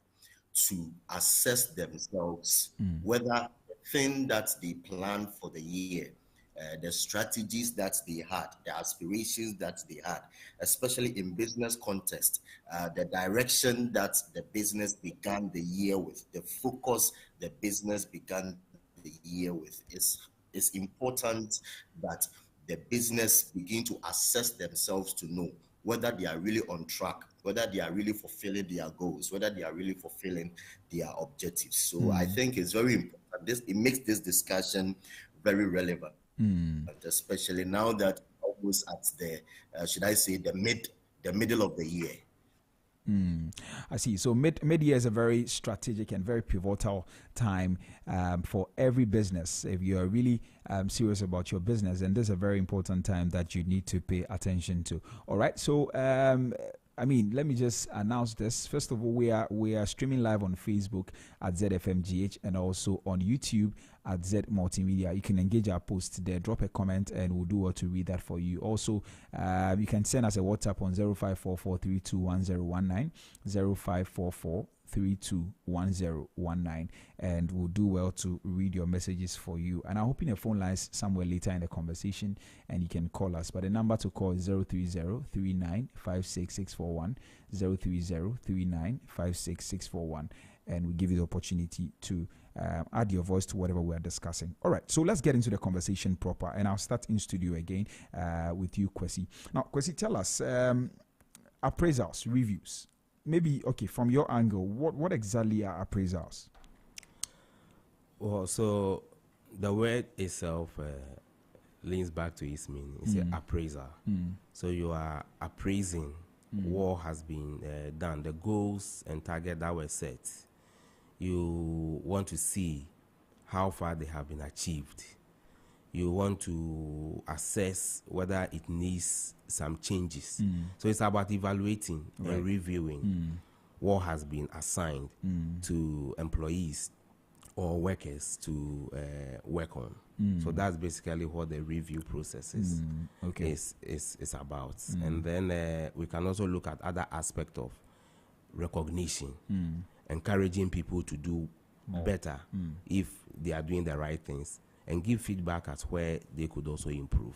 Q: to assess themselves, whether the thing that they planned for the year, the strategies that they had, the aspirations that they had, especially in business context, the direction that the business began the year with, the focus the business began the year with. It's important that the business begin to assess themselves to know whether they are really on track, whether they are really fulfilling their goals, whether they are really fulfilling their objectives. So I think it's very important. It makes this discussion very relevant. Especially now that almost at the should I say the middle of the year.
A: I see. So mid-year is a very strategic and very pivotal time for every business. If you are really serious about your business, and this is a very important time that you need to pay attention to. All right. So I mean, let me just announce this. First of all, we are streaming live on Facebook at ZFMGH and also on YouTube at Z Multimedia. You can engage our post there, drop a comment, and we'll do what to read that for you. Also, you can send us a WhatsApp on 0544321019, 0544321019, and we'll do well to read your messages for you. And I'll open your phone lines somewhere later in the conversation, and you can call us. But the number to call is 030-3956-641, 030-3956-641, and we give you the opportunity to add your voice to whatever we are discussing. All right, so let's get into the conversation proper, and I'll start in studio again with you, Kwesi. Now, Kwesi, tell us appraisals, reviews. Maybe, okay, from your angle, what exactly are appraisals?
P: Well, so the word itself leans back to its meaning. It's an appraiser. So you are appraising what has been done, the goals and target that were set. You want to see how far they have been achieved. You want to assess whether it needs some changes. So it's about evaluating and reviewing what has been assigned to employees or workers to work on. So that's basically what the review process is about. And then we can also look at other aspects of recognition, encouraging people to do better if they are doing the right things, and give feedback at where they could also improve.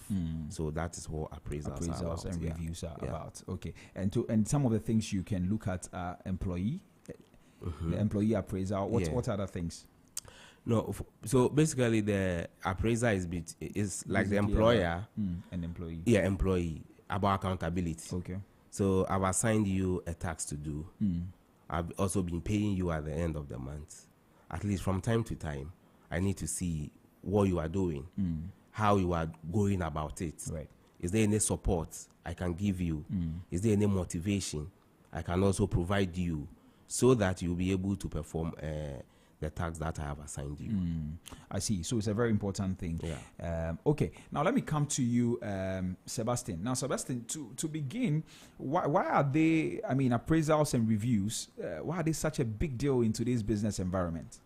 P: So that is what appraisals are about.
A: And reviews are about. Okay, and some of the things you can look at are employee, the employee appraisal. What other things?
P: No, so basically the appraiser is like the employer
A: and employee.
P: Yeah, employee, about accountability.
A: Okay.
P: So I've assigned you a task to do. I've also been paying you at the end of the month. At least from time to time, I need to see what you are doing, how you are going about it.
A: Right.
P: Is there any support I can give you? Is there any motivation I can also provide you so that you'll be able to perform the tasks that I have assigned you?
A: I see. So it's a very important thing. Okay. Now let me come to you, Sebastian. Now, Sebastian, to begin, why are they? I mean, appraisals and reviews. Why are they such a big deal in today's business environment?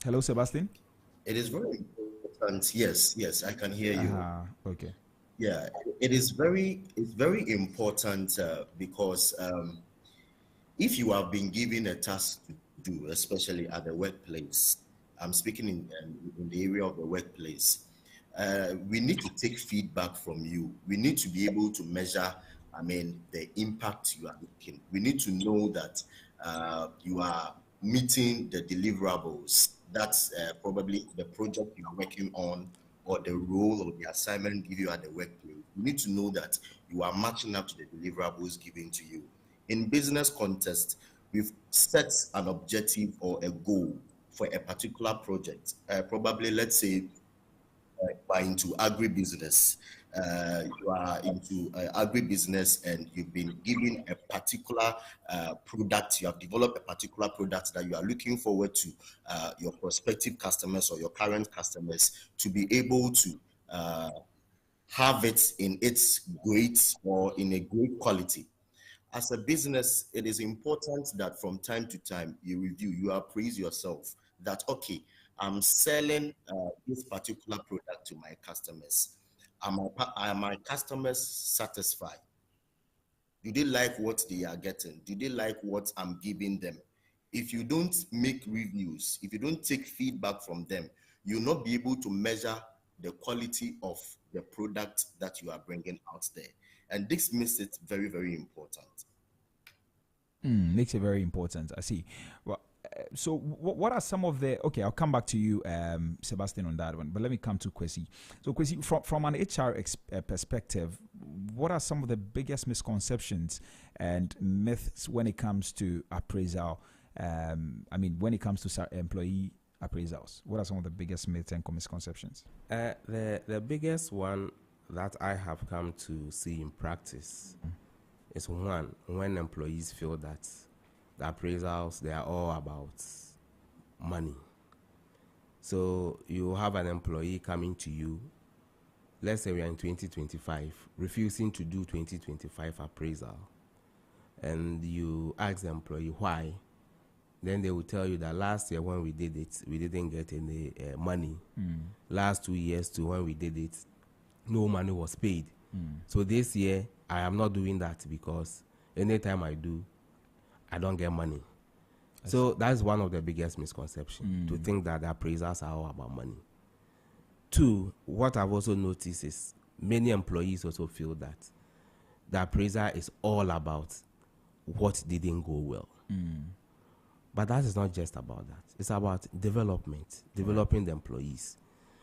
A: Hello, Sebastian.
Q: It is very important. Yes, I can hear you.
A: Okay.
Q: Yeah, it's very important because if you have been given a task to do, especially at the workplace, I'm speaking in the area of the workplace, we need to take feedback from you. We need to be able to measure, the impact you are making. We need to know that you are meeting the deliverables. That's probably the project you are working on, or the role or the assignment give you at the workplace. You need to know that you are matching up to the deliverables given to you. In business context, we've set an objective or a goal for a particular project. Probably, let's say, you are into agribusiness. You are into agribusiness, and you've been given a particular product. You have developed a particular product that you are looking forward to your prospective customers or your current customers to be able to have it in its great or in a great quality. As a business, it is important that from time to time you review, you appraise yourself that, okay, I'm selling this particular product to my customers. Are my customers satisfied? Do they like what they are getting? Do they like what I'm giving them? If you don't make reviews, if you don't take feedback from them, you'll not be able to measure the quality of the product that you are bringing out there. And this makes it very, very important.
A: Makes it very important. I see. Well, so what are some of the... Okay, I'll come back to you, Sebastian, on that one. But let me come to Kwesi. So, Kwesi, from an HR perspective, what are some of the biggest misconceptions and myths when it comes to appraisal? When it comes to employee appraisals, what are some of the biggest myths and misconceptions?
P: The biggest one that I have come to see in practice is one, when employees feel that the appraisals, they are all about money. So you have an employee coming to you let's say we are in 2025, refusing to do 2025 appraisal, and you ask the employee why, then they will tell you that last year when we did it, we didn't get any money. Last 2 years too, when we did it, no money was paid. So this year, I am not doing that because anytime I do, I don't get money. So that's one of the biggest misconceptions, to think that the appraisals are all about money. Two, what I've also noticed is many employees also feel that the appraiser is all about what didn't go well. But that is not just about that. It's about development, developing the employees,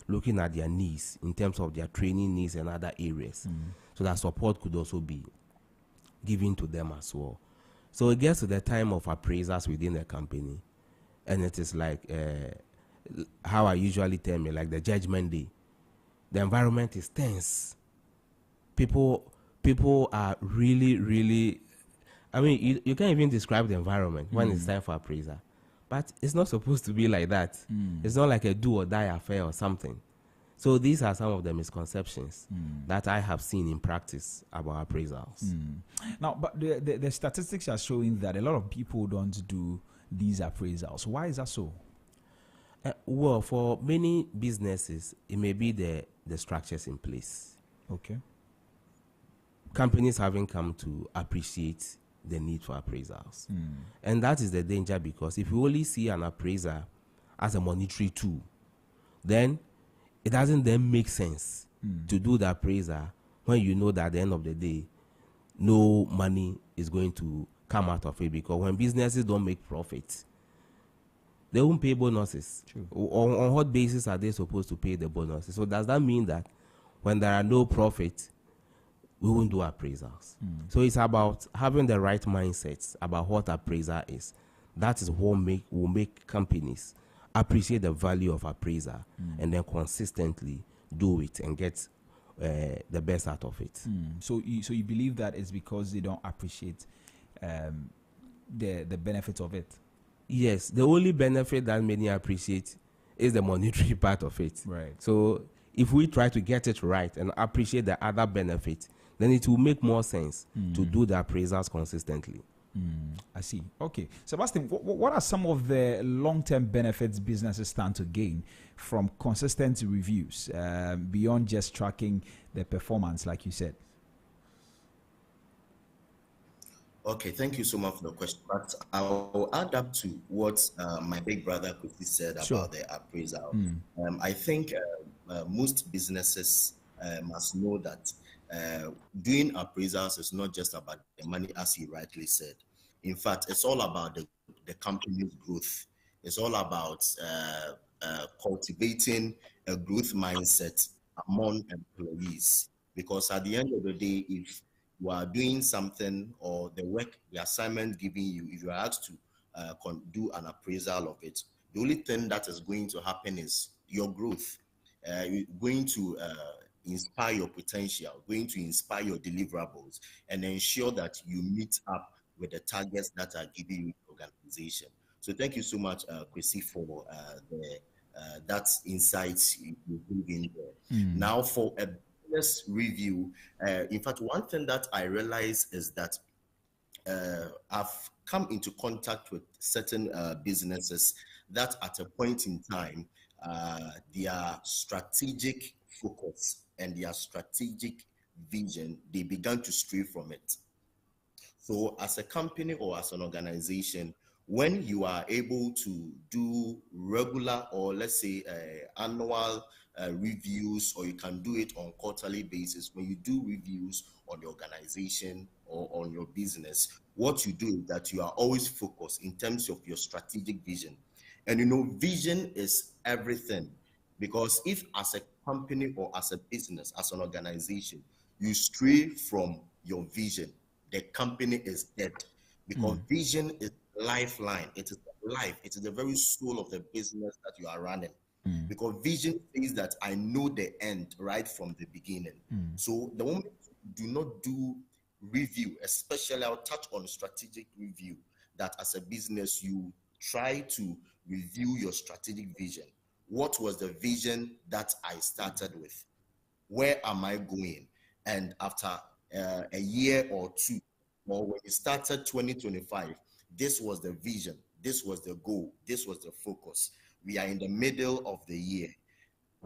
P: looking at their needs in terms of their training needs and other areas, so that support could also be given to them as well. So it gets to the time of appraisals within the company, and it is like how I usually tell me, like the judgment day. The environment is tense. People are really, I mean, you can't even describe the environment when it's time for appraisal. But it's not supposed to be like that. It's not like a do or die affair or something. So these are some of the misconceptions that I have seen in practice about appraisals.
A: Now, but the statistics are showing that a lot of people don't do these appraisals. Why is that so?
P: Well, for many businesses, it may be the structures in place.
A: Okay.
P: Companies haven't come to appreciate the need for appraisals. And that is the danger, because if you only see an appraiser as a monetary tool, then it doesn't then make sense to do the appraiser when you know that at the end of the day, no money is going to come out of it. Because when businesses don't make profit, they won't pay bonuses. On what basis are they supposed to pay the bonuses? So does that mean that when there are no profit, we won't do appraisals? So it's about having the right mindsets about what appraiser is. That is what will make companies appreciate the value of appraiser and then consistently do it and get the best out of it.
A: So you believe that it's because they don't appreciate the benefits of it?
P: Yes, the only benefit that many appreciate is the monetary part of it.
A: Right.
P: So if we try to get it right and appreciate the other benefit, then it will make more sense to do the appraisals consistently.
A: I see. Okay. Sebastian, what are some of the long-term benefits businesses stand to gain from consistent reviews beyond just tracking the performance, like you said?
Q: Okay, thank you so much for the question. But I'll add up to what my big brother quickly said about the appraisal. I think most businesses must know that doing appraisals is not just about the money, as he rightly said. In fact, it's all about the company's growth. It's all about cultivating a growth mindset among employees. Because at the end of the day, if you are doing something or the work, the assignment giving you, if you are asked to do an appraisal of it, the only thing that is going to happen is your growth. You're going to inspire your potential, going to inspire your deliverables, and ensure that you meet up with the targets that are given you in the organization. So thank you so much, Chrissy, for that insights you bring in there. Now, for a business review, in fact, one thing that I realize is that I've come into contact with certain businesses that at a point in time, their strategic focus and their strategic vision, they began to stray from it. So as a company or as an organization, when you are able to do regular or let's say annual reviews, or you can do it on quarterly basis, when you do reviews on the organization or on your business, what you do is that you are always focused in terms of your strategic vision. And you know, vision is everything, because if as a company or as a business, as an organization, you stray from your vision, the company is dead, because vision is lifeline. It is life. It is the very soul of the business that you are running. Because vision says that I know the end right from the beginning. So the moment you do not do review, especially I'll touch on strategic review, that as a business you try to review your strategic vision. What was the vision that I started with? where am I going? And after a year or two, or when it started 2025, this was the vision, this was the goal, this was the focus. We are in the middle of the year.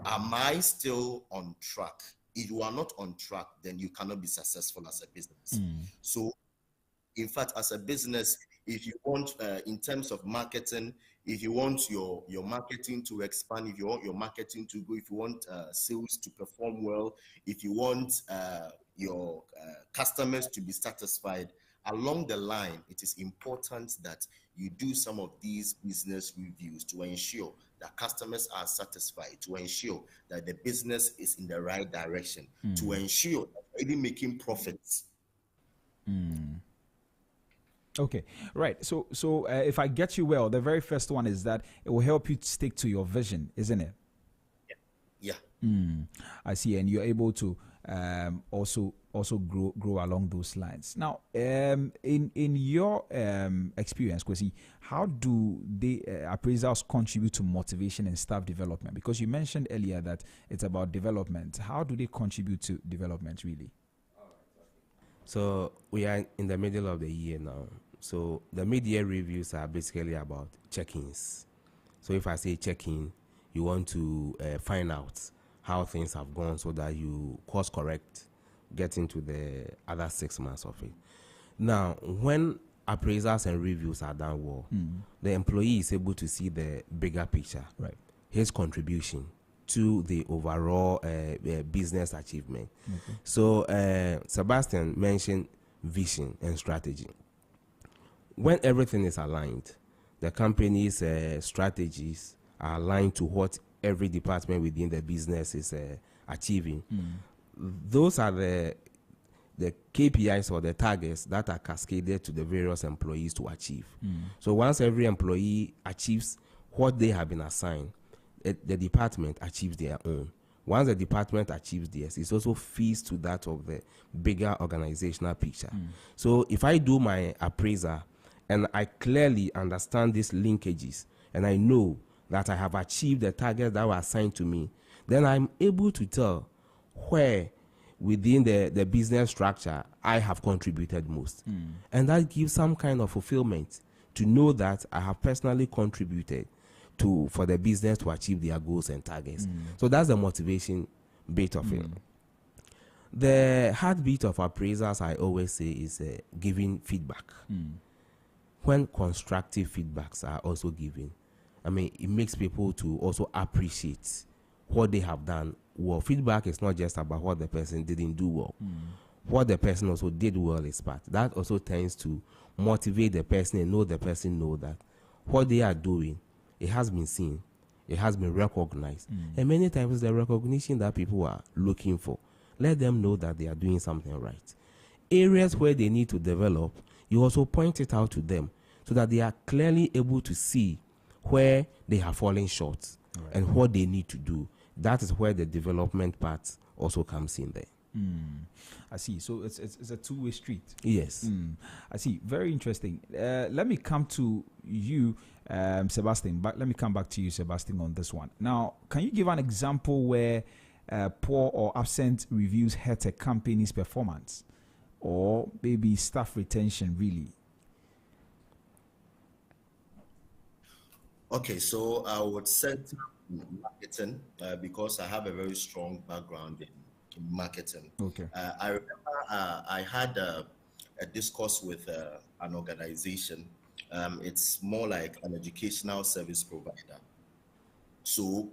Q: Am I still on track? If you are not on track, then you cannot be successful as a business. So, in fact, as a business, if you want, in terms of marketing, if you want your marketing to expand, if you want your marketing to go, if you want sales to perform well, if you want your customers to be satisfied, along the line, it is important that you do some of these business reviews to ensure that customers are satisfied, to ensure that the business is in the right direction, to ensure that you're really making profits.
A: Okay, right. So if I get you well, the very first one is that it will help you stick to your vision, isn't it?
Q: Yeah.
A: I see, and you're able to also grow along those lines. Now, in your experience, Kwesi, how do the appraisals contribute to motivation and staff development? Because you mentioned earlier that it's about development. How do they contribute to development, really?
P: So we are in the middle of the year now. So the mid-year reviews are basically about check-ins. So if I say check-in, you want to find out how things have gone so that you course correct, get into the other 6 months of it. Now, when appraisals and reviews are done well, the employee is able to see the bigger picture,
A: right?
P: His contribution to the overall business achievement.
A: Okay.
P: So Sebastian mentioned vision and strategy. When everything is aligned, the company's strategies are aligned to what every department within the business is achieving. Those are the KPIs or the targets that are cascaded to the various employees to achieve. So once every employee achieves what they have been assigned, the department achieves their own. Once the department achieves theirs, it also feeds to that of the bigger organizational picture. So if I do my appraiser and I clearly understand these linkages and I know that I have achieved the targets that were assigned to me, then I'm able to tell where within the business structure I have contributed most. And that gives some kind of fulfillment to know that I have personally contributed for the business to achieve their goals and targets. So that's the motivation bit of it. The heartbeat of appraisals, I always say, is giving feedback. When constructive feedbacks are also given, I mean, it makes people to also appreciate what they have done well. Feedback is not just about what the person didn't do well. What the person also did well is part. That also tends to motivate the person and the person know that what they are doing, it has been seen, it has been recognized. And many times the recognition that people are looking for, let them know that they are doing something right. Areas where they need to develop, you also point it out to them so that they are clearly able to see where they have fallen short and what they need to do. That is where the development part also comes in there.
A: I see. So it's a two-way street.
P: Yes.
A: I see. Very interesting. Let me come to you, Sebastian. But let me come back to you, Sebastian, on this one. Now, can you give an example where poor or absent reviews hurt a company's performance, or maybe staff retention, really?
Q: Okay, so I would set marketing because I have a very strong background in marketing.
A: Okay.
Q: I remember I had a discourse with an organization. It's more like an educational service provider. So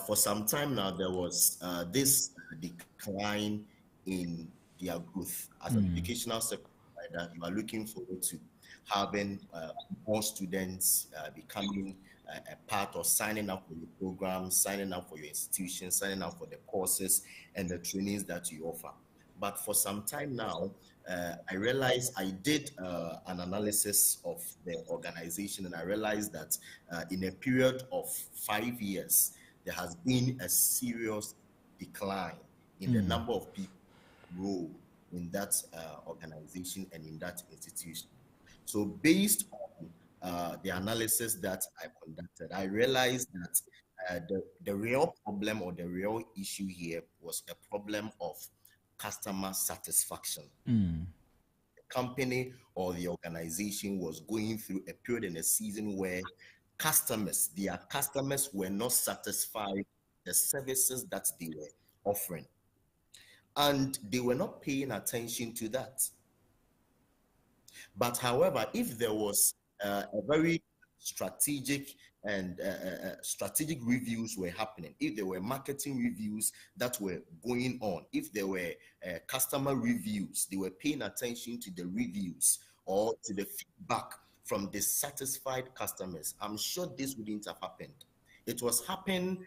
Q: for some time now, there was this decline in their growth. As an educational service provider, you are looking forward to having more students becoming a part of signing up for your program, signing up for your institution, signing up for the courses and the trainings that you offer. But for some time now, I realized I did an analysis of the organization, and I realized that in a period of 5 years, there has been a serious decline in the number of people enrolled in that organization and in that institution. So based on the analysis that I conducted, I realized that the real problem or the real issue here was a problem of customer satisfaction. The company or the organization was going through a period in a season where their customers were not satisfied with the services that they were offering. And they were not paying attention to that. But however, if there was a very strategic and strategic reviews were happening, if there were marketing reviews that were going on, if there were customer reviews, they were paying attention to the reviews or to the feedback from dissatisfied customers, I'm sure this wouldn't have happened. It was happening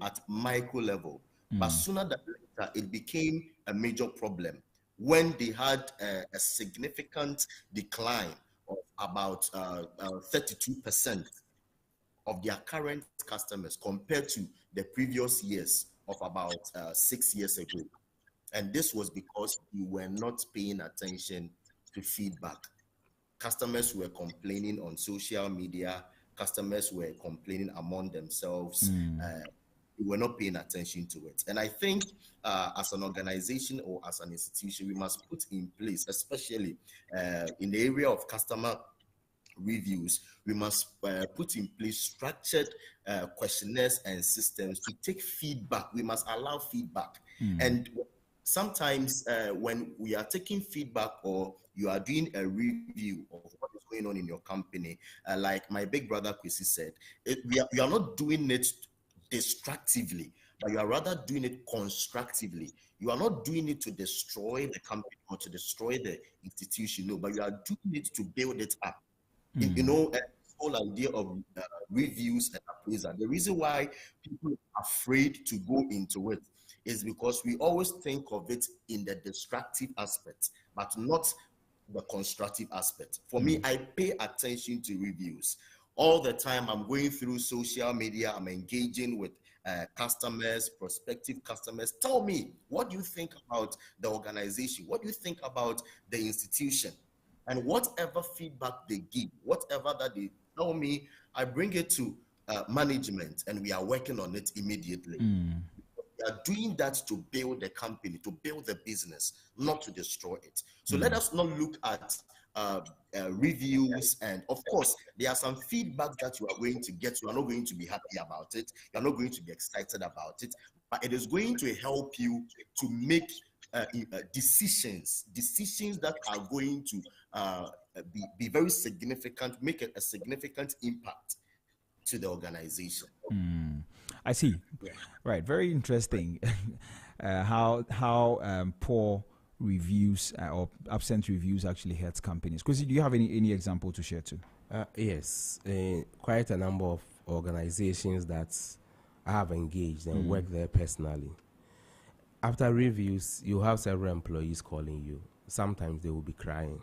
Q: at micro level, but sooner than later it became a major problem when they had a significant decline of about 32% of their current customers compared to the previous years of about 6 years ago. And this was because we were not paying attention to feedback. Customers were complaining on social media. Customers were complaining among themselves. We were not paying attention to it. And I think as an organization or as an institution, we must put in place, especially in the area of customer reviews, we must put in place structured questionnaires and systems to take feedback. We must allow feedback. And sometimes when we are taking feedback or you are doing a review of what is going on in your company, like my big brother Kwesi said, we are not doing it destructively, but you are rather doing it constructively. You are not doing it to destroy the company or to destroy the institution, no, but you are doing it to build it up. You know, the whole idea of reviews and appraisal. The reason why people are afraid to go into it is because we always think of it in the destructive aspect, but not the constructive aspect. For me, I pay attention to reviews. All the time, I'm going through social media, I'm engaging with customers, prospective customers. Tell me, what do you think about the organization? What do you think about the institution? And whatever feedback they give, whatever that they tell me, I bring it to management and we are working on it immediately. We are doing that to build the company, to build the business, not to destroy it. So let us not look at reviews, and of course there are some feedback that you are going to get. You are not going to be happy about it, you are not going to be excited about it, but it is going to help you to make decisions that are going to be very significant, make a significant impact to the organization.
A: I see. Right, very interesting. How poor reviews or absent reviews actually hurts companies. Because do you have any example to share too?
P: Yes, quite a number of organizations that I have engaged and worked there personally. After reviews, you have several employees calling you. Sometimes they will be crying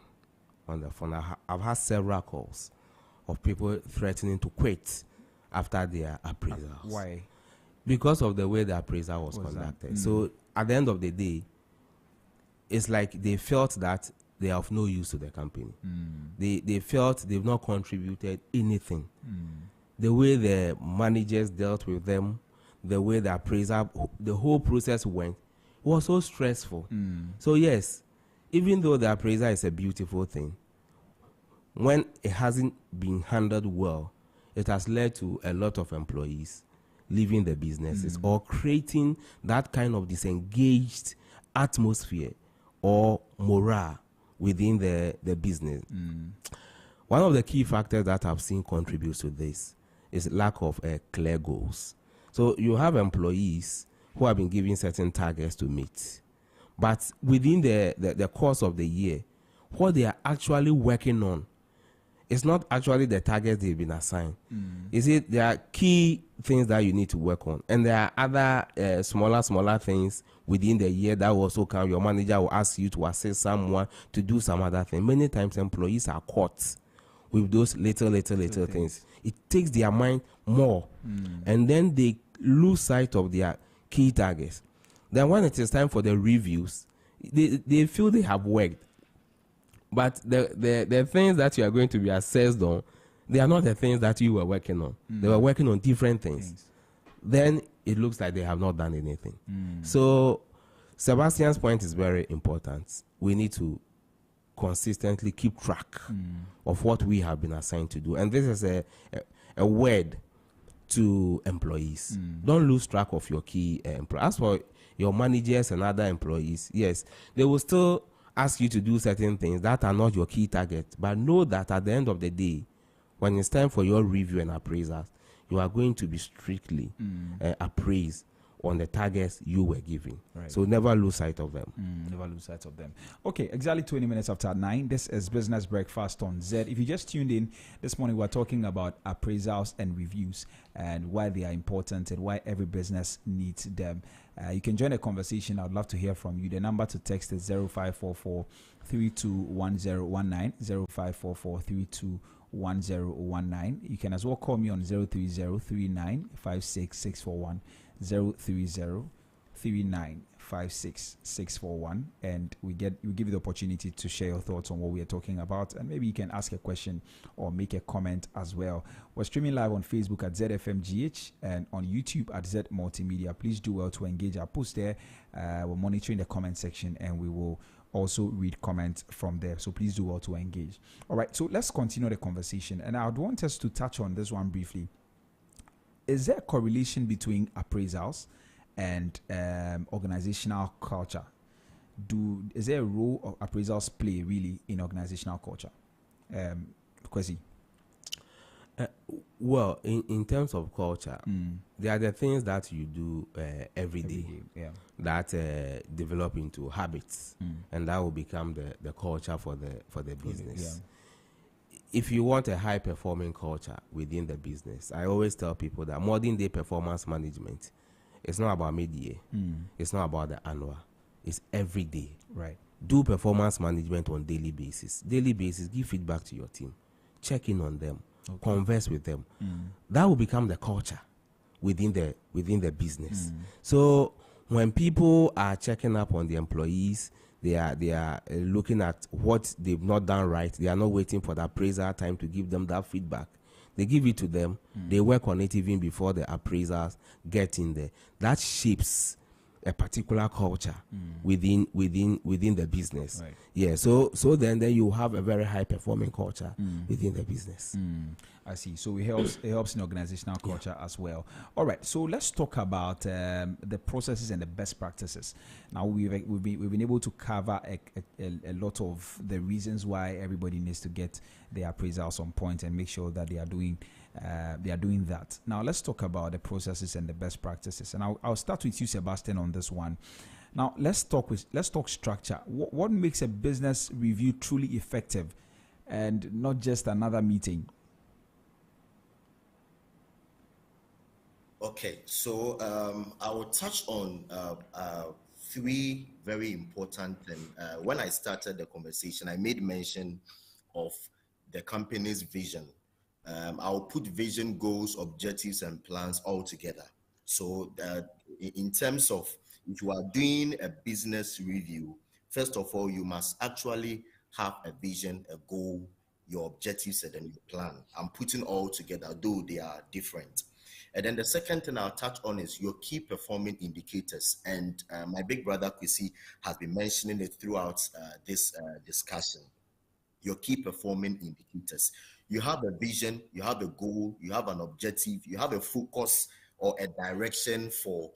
P: on the phone. I've had several calls of people threatening to quit after their appraisals.
A: Why?
P: Because of the way the appraisal was conducted. So at the end of the day, it's like they felt that they are of no use to the company. They felt they've not contributed anything. The way the managers dealt with them, the way the appraisal, the whole process went, was so stressful. So yes, even though the appraisal is a beautiful thing, when it hasn't been handled well, it has led to a lot of employees leaving the businesses or creating that kind of disengaged atmosphere or morale within the business. One of the key factors that I've seen contributes to this is lack of clear goals. So you have employees who have been given certain targets to meet, but within the course of the year, what they are actually working on is not actually the targets they've been assigned. Is it there are key things that you need to work on, and there are other smaller things within the year that will also come. Your manager will ask you to assist someone to do some other thing. Many times employees are caught with those little things. It takes their mind more, and then they lose sight of their key targets. Then when it is time for the reviews, they feel they have worked, but the things that you are going to be assessed on, they are not the things that you were working on. They were working on different things. then it looks like they have not done anything. So Sebastian's point is very important. We need to consistently keep track of what we have been assigned to do. And this is a word to employees. Don't lose track of your key employees. As for your managers and other employees, yes, they will still ask you to do certain things that are not your key target. But know that at the end of the day, when it's time for your review and appraisals, you are going to be strictly appraised on the targets you were given.
A: Right.
P: So never lose sight of them.
A: Never lose sight of them. Okay, exactly 20 minutes after 9. This is Business Breakfast on Zed. If you just tuned in, this morning we're talking about appraisals and reviews and why they are important and why every business needs them. You can join the conversation. I'd love to hear from you. The number to text is 0544 321019, 0544 321019. You can as well call me on 03039566641. 03039566641, and we give you the opportunity to share your thoughts on what we are talking about, and maybe you can ask a question or make a comment as well. We're streaming live on Facebook at ZFMGH and on YouTube at Z Multimedia. Please do well to engage our post there. We're monitoring the comment section and we will also read comments from there, so please do well to engage. All right, so let's continue the conversation, and I would want us to touch on this one briefly. Is there a correlation between appraisals and organizational culture? Is there a role of appraisals play really in organizational culture? Kwesi?
P: Well, in terms of culture, there are the things that you do every day that develop into habits, and that will become the culture for the business. If you want a high performing culture within the business, I always tell people that modern day performance management, it's not about mid-year, it's not about the annual, it's every day.
A: Right.
P: Do performance management on daily basis. Give feedback to your team, check in on them, converse with them. That will become the culture within the business. So when people are checking up on the employees, they are looking at what they've not done right. They are not waiting for the appraiser time to give them that feedback. They give it to them. They work on it even before the appraisers get in there. That shapes a particular culture within the business.
A: Right.
P: Yeah. So then you have a very high performing culture within the business.
A: I see. So it helps in organizational culture as well. All right. So let's talk about the processes and the best practices. Now we've been able to cover a lot of the reasons why everybody needs to get their appraisals on point and make sure that they are doing that. Now let's talk about the processes and the best practices. And I'll start with you, Sebastian, on this one. Now let's talk structure. What makes a business review truly effective and not just another meeting?
Q: Okay, so I will touch on three very important, and when I started the conversation, I made mention of the company's vision. I'll put vision, goals, objectives, and plans all together. So in terms of if you are doing a business review, first of all, you must actually have a vision, a goal, your objectives, and then your plan. I'm putting all together, though they are different. And then the second thing I'll touch on is your key performing indicators. And my big brother, Kwesi, has been mentioning it throughout this discussion. Your key performing indicators. You have a vision, you have a goal, you have an objective, you have a focus or a direction for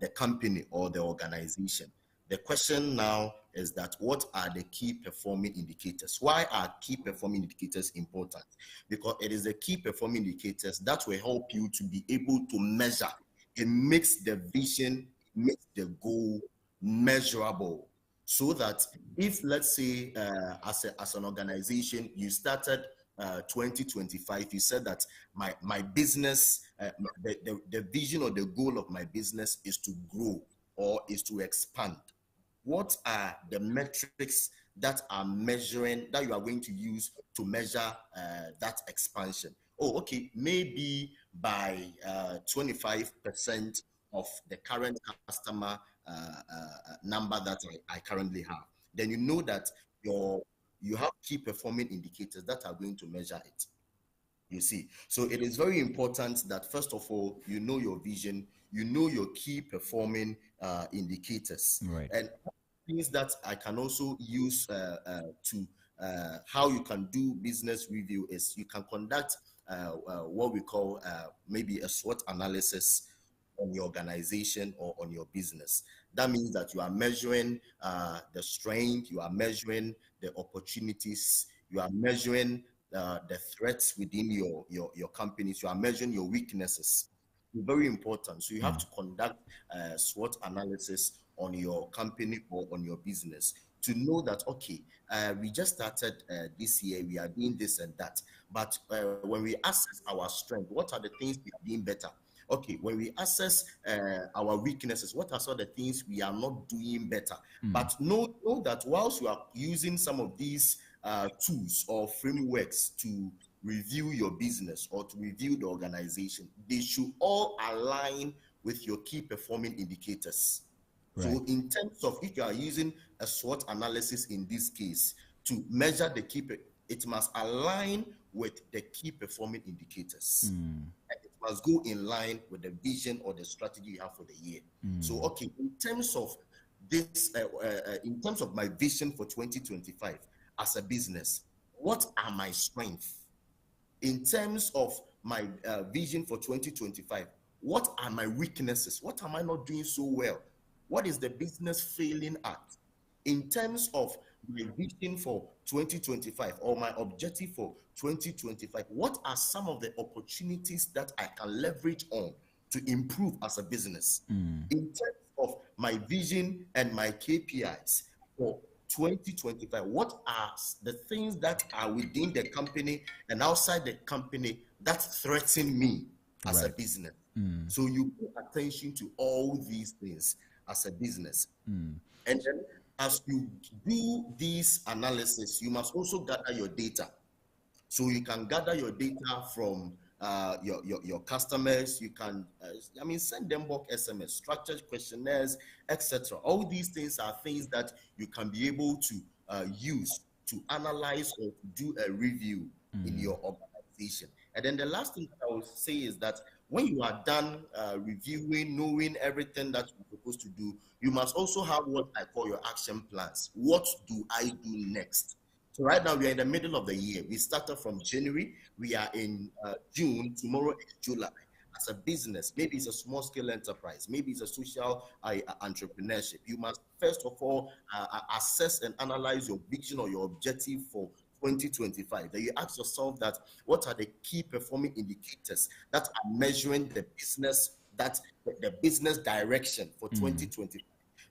Q: the company or the organization. The question now is that what are the key performing indicators? Why are key performing indicators important? Because it is the key performing indicators that will help you to be able to measure. It makes the vision, makes the goal measurable. So that if, let's say, as an organization, you started 2025, you said that my business, the vision or the goal of my business is to grow or is to expand. What are the metrics that are measuring, that you are going to use to measure that expansion? Oh, okay, maybe by 25% of the current customer number that I currently have. Then you know that you have key performing indicators that are going to measure it. You see, so it is very important that first of all, you know your vision, you know your key performing indicators,
A: Right.
Q: and things that I can also use to how you can do business review is you can conduct what we call maybe a SWOT analysis on your organization or on your business. That means that you are measuring the strength, you are measuring the opportunities, you are measuring the threats within your companies, you are measuring your weaknesses. Very important. So you have to conduct SWOT analysis on your company or on your business to know that, okay, we just started this year, we are doing this and that. But when we assess our strength, what are the things we are doing better? Okay, when we assess our weaknesses, what are some of the things we are not doing better? But know that whilst you are using some of these tools or frameworks to review your business or to review the organization, they should all align with your key performing indicators.
A: Right.
Q: So in terms of if you are using a SWOT analysis in this case to measure the it must align with the key performing indicators. And it must go in line with the vision or the strategy you have for the year. So, okay, in terms of this, in terms of my vision for 2025 as a business, what are my strengths? In terms of my vision for 2025, what are my weaknesses? What am I not doing so well? What is the business failing at? In terms of my vision for 2025 or my objective for 2025, what are some of the opportunities that I can leverage on to improve as a business? In terms of my vision and my KPIs for 2025, what are the things that are within the company and outside the company that threaten me as a business? So you pay attention to all these things as a business. And then as you do this analysis, you must also gather your data. So you can gather your data from your customers. You can, send them bulk SMS, structured questionnaires, etc. All these things are things that you can be able to use to analyze or to do a review in your organization. And then the last thing that I will say is that when you are done reviewing, knowing everything that you're supposed to do, you must also have what I call your action plans. What do I do next? So right now we are in the middle of the year. We started from January. We are in June. Tomorrow is July. As a business, maybe it's a small scale enterprise, maybe it's a social entrepreneurship. You must first of all assess and analyze your vision or your objective for 2025. Then you ask yourself that what are the key performing indicators that are measuring the business direction for 2025.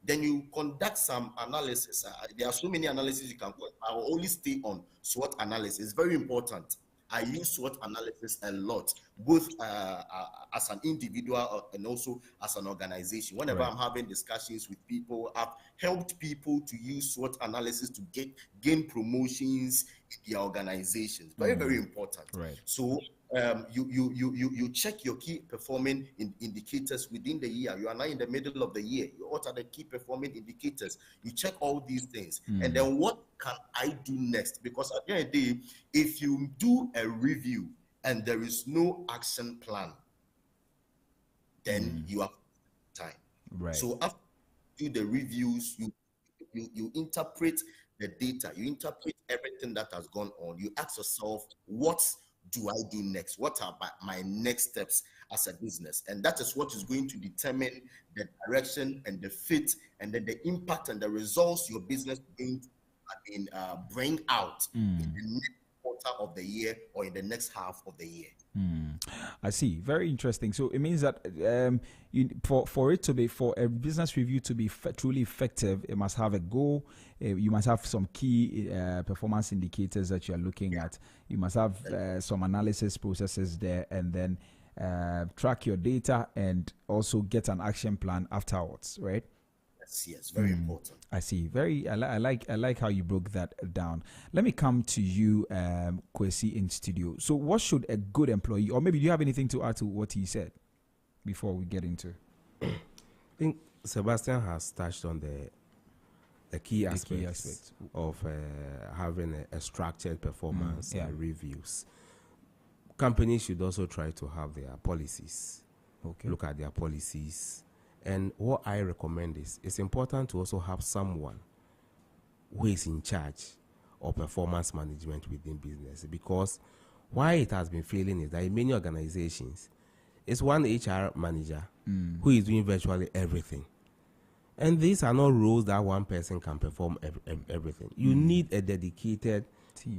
Q: Then you conduct some analysis. There are so many analyses you can conduct. I will only stay on SWOT analysis. It's very important. I use SWOT analysis a lot, both as an individual and also as an organization. Whenever I'm having discussions with people, I've helped people to use SWOT analysis to gain promotions in their organizations. Very, very important.
A: Right.
Q: So you check your key performing indicators within the year. You are now in the middle of the year. What are the key performing indicators? You check all these things. And then what can I do next? Because at the end of the day, if you do a review and there is no action plan, then you have time.
A: Right.
Q: So after you do the reviews, you interpret the data, you interpret everything that has gone on. You ask yourself, what do I do next? What are my next steps as a business? And that is what is going to determine the direction and the fit and then the impact and the results your business is going to bring out in the next quarter of the year or in the next half of the year.
A: I see. Very interesting. So it means that for a business review to be truly effective, it must have a goal. You must have some key performance indicators that you are looking at. You must have some analysis processes there, and then track your data and also get an action plan afterwards, right?
Q: Yes, very important.
A: I see. I like how you broke that down. Let me come to you, Kwesi, in studio. So what should a good employee, or maybe do you have anything to add to what he said before we get into?
P: I think Sebastian has touched on the key aspects of having a structured performance reviews. companies should also try to have their policies.
A: Okay.
P: Look at their policies. And what I recommend is, it's important to also have someone who is in charge of performance management within business, because why it has been failing is that in many organizations, it's one HR manager who is doing virtually everything. And these are not roles that one person can perform everything. You need a dedicated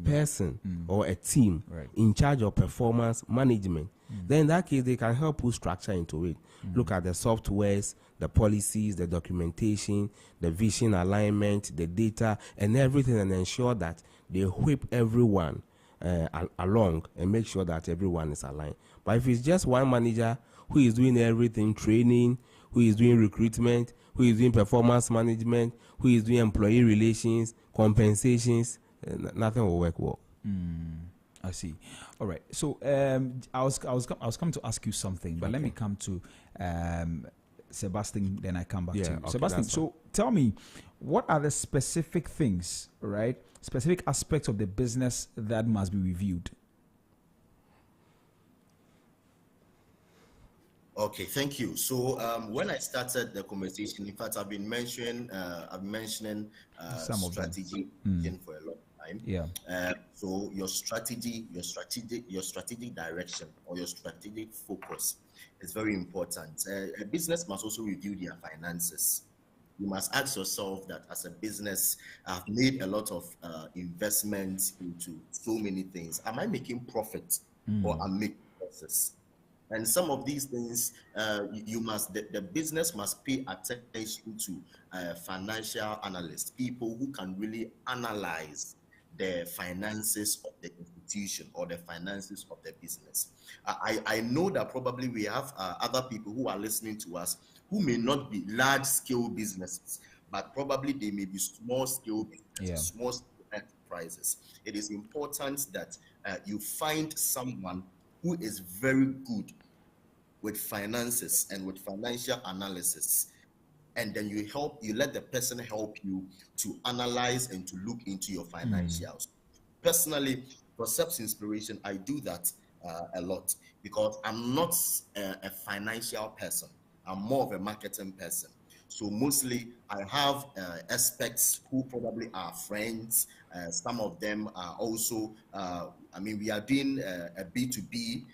P: person or a team in charge of performance management. Then in that case, they can help put structure into it. Look at the softwares, the policies, the documentation, the vision alignment, the data, and everything, and ensure that they whip everyone along and make sure that everyone is aligned. But if it's just one manager who is doing everything, training, who is doing recruitment, who is doing performance management, who is doing employee relations, compensations, nothing will work well.
A: I see. All right. So I was coming to ask you something, but let me come to Sebastian. Then I come back to you,
P: okay,
A: Sebastian. So tell me, what are the specific things, right? Specific aspects of the business that must be reviewed?
Q: Okay, thank you. So when I started the conversation, in fact, I've been mentioning
A: Some of them.
Q: strategy for a long time.
A: Yeah.
Q: So your strategic direction or your strategic focus is very important. A business must also review their finances. You must ask yourself that as a business, I've made a lot of investments into so many things. Am I making profit or am I making losses? And some of these things, the business must pay attention to financial analysts, people who can really analyze the finances of the institution or the finances of the business. I know that probably we have other people who are listening to us who may not be large-scale businesses, but probably they may be small-scale businesses, small-scale enterprises. It is important that you find someone who is very good with finances and with financial analysis, and then you let the person help you to analyze and to look into your financials. Personally, for Seb's inspiration, I do that a lot because I'm not a financial person. I'm more of a marketing person. So mostly I have experts who probably are friends. Some of them are also, we are doing a B2B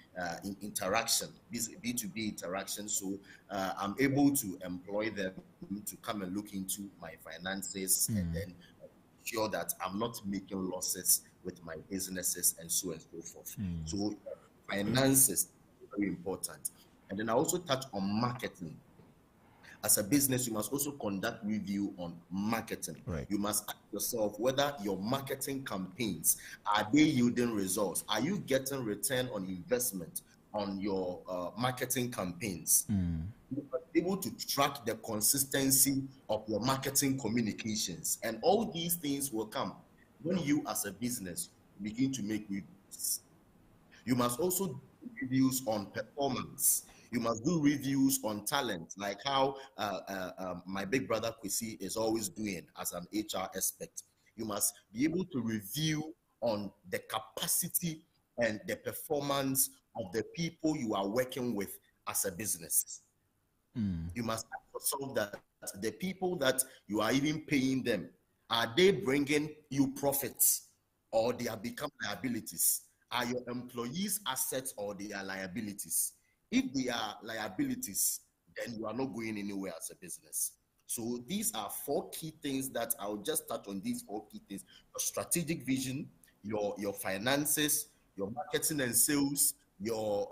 Q: interaction, B2B interaction. So I'm able to employ them to come and look into my finances and then ensure that I'm not making losses with my businesses and so forth. So finances is very important. And then I also touch on marketing. As a business, you must also conduct review on marketing. You must ask yourself whether your marketing campaigns, are they yielding results? Are you getting return on investment on your marketing campaigns? You must be able to track the consistency of your marketing communications. And all these things will come when you as a business begin to make reviews. You must also do reviews on performance. You must do reviews on talent, like how my big brother Kwesi is always doing as an HR expert. You must be able to review on the capacity and the performance of the people you are working with as a business. You must ask yourself that the people that you are even paying them, are they bringing you profits or they have become liabilities? Are your employees assets or they are liabilities? If they are liabilities, then you are not going anywhere as a business. So these are 4 key things that I'll just touch on. These 4 key things: your strategic vision, your finances, your marketing and sales, your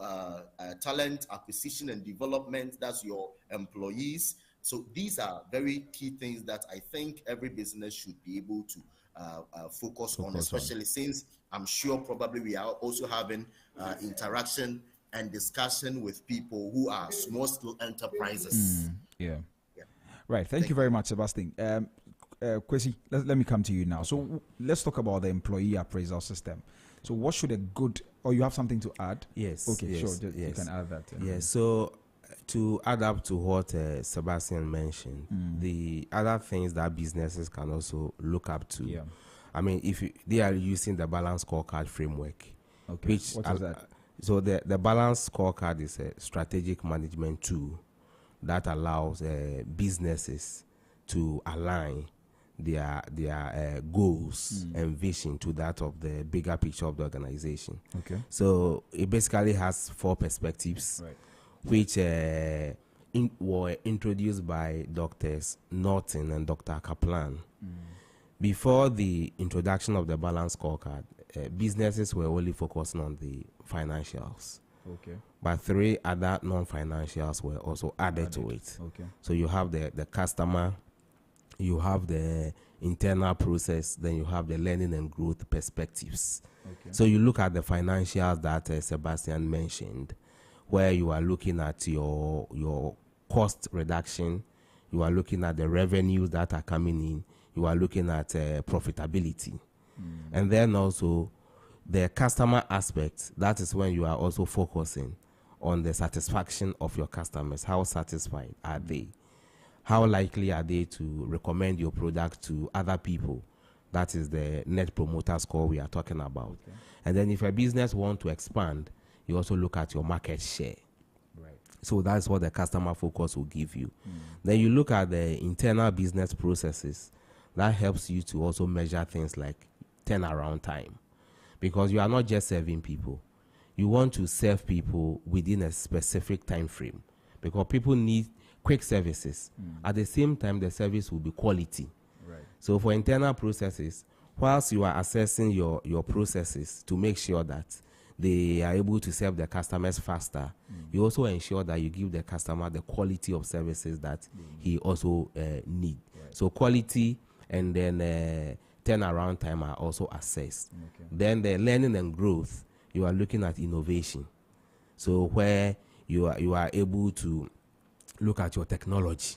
Q: talent acquisition and development, that's your employees. So these are very key things that I think every business should be able to focus on, especially since I'm sure probably we are also having interaction and discussion with people who are small-scale enterprises.
A: Right. Thank you very much, Sebastian. Kwesi, let me come to you now. So let's talk about the employee appraisal system. So what should a good, or you have something to add?
P: Yes.
A: Okay,
P: yes,
A: sure.
P: Yes.
A: You can add that.
P: Yes. So to add up to what Sebastian mentioned, the other things that businesses can also look up to.
A: Yeah.
P: I mean, if they are using the balance scorecard framework,
A: okay. What is that?
P: So the balance scorecard is a strategic management tool that allows businesses to align their goals and vision to that of the bigger picture of the organization.
A: Okay.
P: So it basically has 4 perspectives, which were introduced by Drs. Norton and Dr. Kaplan. Before the introduction of the balance scorecard, businesses were only focusing on the financials.
A: Okay.
P: But 3 other non-financials were also added to it.
A: Okay.
P: So you have the customer, you have the internal process, then you have the learning and growth perspectives.
A: Okay.
P: So you look at the financials that Sebastian mentioned, where you are looking at your cost reduction, you are looking at the revenues that are coming in, you are looking at profitability. And then also the customer aspect, that is when you are also focusing on the satisfaction of your customers. How satisfied are they? How likely are they to recommend your product to other people? That is the net promoter score we are talking about.
A: Okay.
P: And then if a business wants to expand, you also look at your market share.
A: Right.
P: So that's what the customer focus will give you. Then you look at the internal business processes. That helps you to also measure things like turnaround time. Because you are not just serving people. You want to serve people within a specific time frame. Because people need quick services. At the same time, the service will be quality.
A: Right.
P: So for internal processes, whilst you are assessing your processes to make sure that they are able to serve the customers faster, you also ensure that you give the customer the quality of services that he also need. So quality and then turnaround time are also assessed.
A: Okay.
P: Then the learning and growth, you are looking at innovation. So where you are able to look at your technology,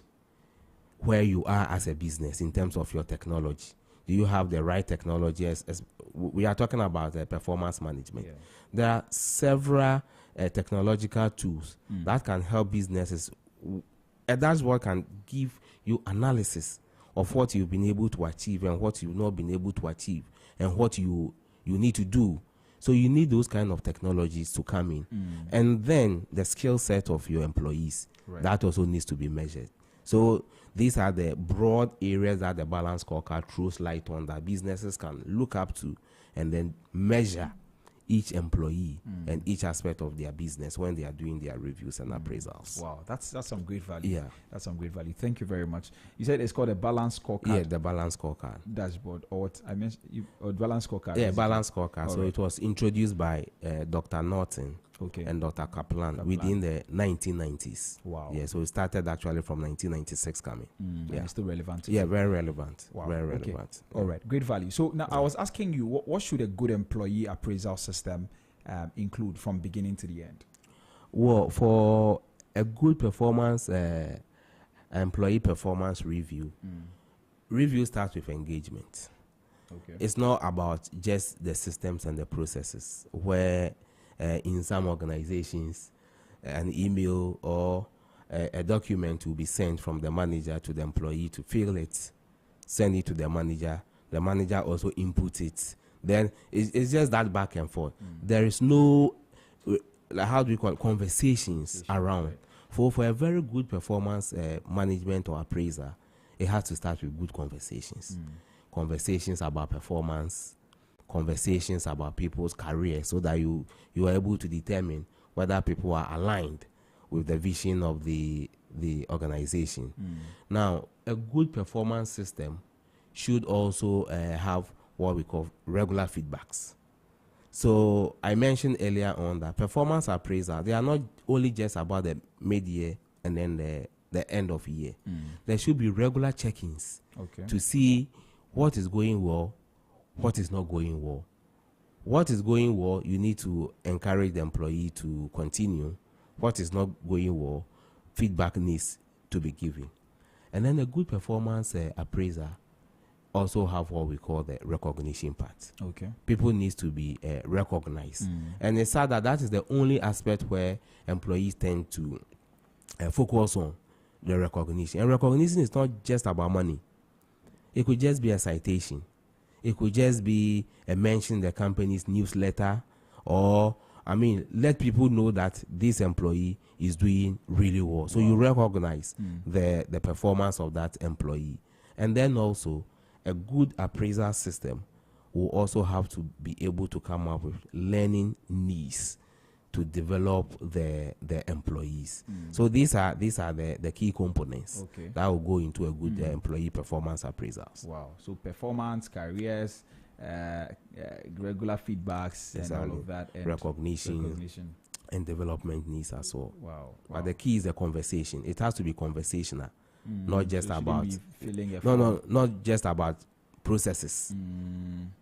P: where you are as a business in terms of your technology. Do you have the right technology? As we are talking about performance management.
A: Yeah.
P: There are several technological tools that can help businesses. A dashboard can give you analysis of what you've been able to achieve and what you've not been able to achieve and what you need to do. So you need those kind of technologies to come in. And then the skill set of your employees, that also needs to be measured. So these are the broad areas that the balance scorecard throws light on that businesses can look up to and then measure each employee and each aspect of their business when they are doing their reviews and appraisals.
A: Wow, that's some great value.
P: Yeah.
A: That's some great value. Thank you very much. You said it's called a balance scorecard.
P: Yeah, the balance scorecard.
A: Dashboard. Or what I mentioned, balance scorecard.
P: Yeah, balance scorecard. So
A: right.
P: it was introduced by Dr. Norton and Dr. Kaplan within the 1990s.
A: Wow.
P: Yeah, so it started actually from 1996 coming.
A: Yeah, it's still relevant.
P: Yeah, very relevant.
A: Wow.
P: Very
A: Okay.
P: relevant.
A: All right, great value. So now I was asking you, what should a good employee appraisal system include from beginning to the end?
P: Well, for a good performance, employee performance review, review starts with engagement.
A: Okay.
P: It's not about just the systems and the processes, where in some organizations, an email or a document will be sent from the manager to the employee to fill it, send it to the manager also input it. Then it's just that back and forth. There is no, how do we call it, conversations around.
A: Right.
P: For a very good performance management or appraiser, it has to start with good conversations. Conversations about performance, conversations about people's career, so that you are able to determine whether people are aligned with the vision of the organization. Now, a good performance system should also have what we call regular feedbacks. So I mentioned earlier on that performance appraisal, they are not only just about the mid-year and then the end of year. There should be regular check-ins to see what is going well, what is not going well. What is going well, you need to encourage the employee to continue. What is not going well, feedback needs to be given. And then a good performance appraiser also have what we call the recognition part.
A: Okay.
P: People need to be recognized. And it's sad that is the only aspect where employees tend to focus on the recognition. And recognition is not just about money. It could just be a citation. It could just be a mention in the company's newsletter or I mean, let people know that this employee is doing really well. So you recognize the performance of that employee. And then also, a good appraisal system will also have to be able to come up with learning needs to develop the employees. So these are the key components that will go into a good employee performance appraisals.
A: Wow. So performance, careers, regular feedbacks, and all of that, and
P: recognition and development needs as well.
A: Wow.
P: But the key is the conversation. It has to be conversational, not just
A: So it
P: about
A: shouldn't be filling a
P: no,
A: form.
P: not just about processes.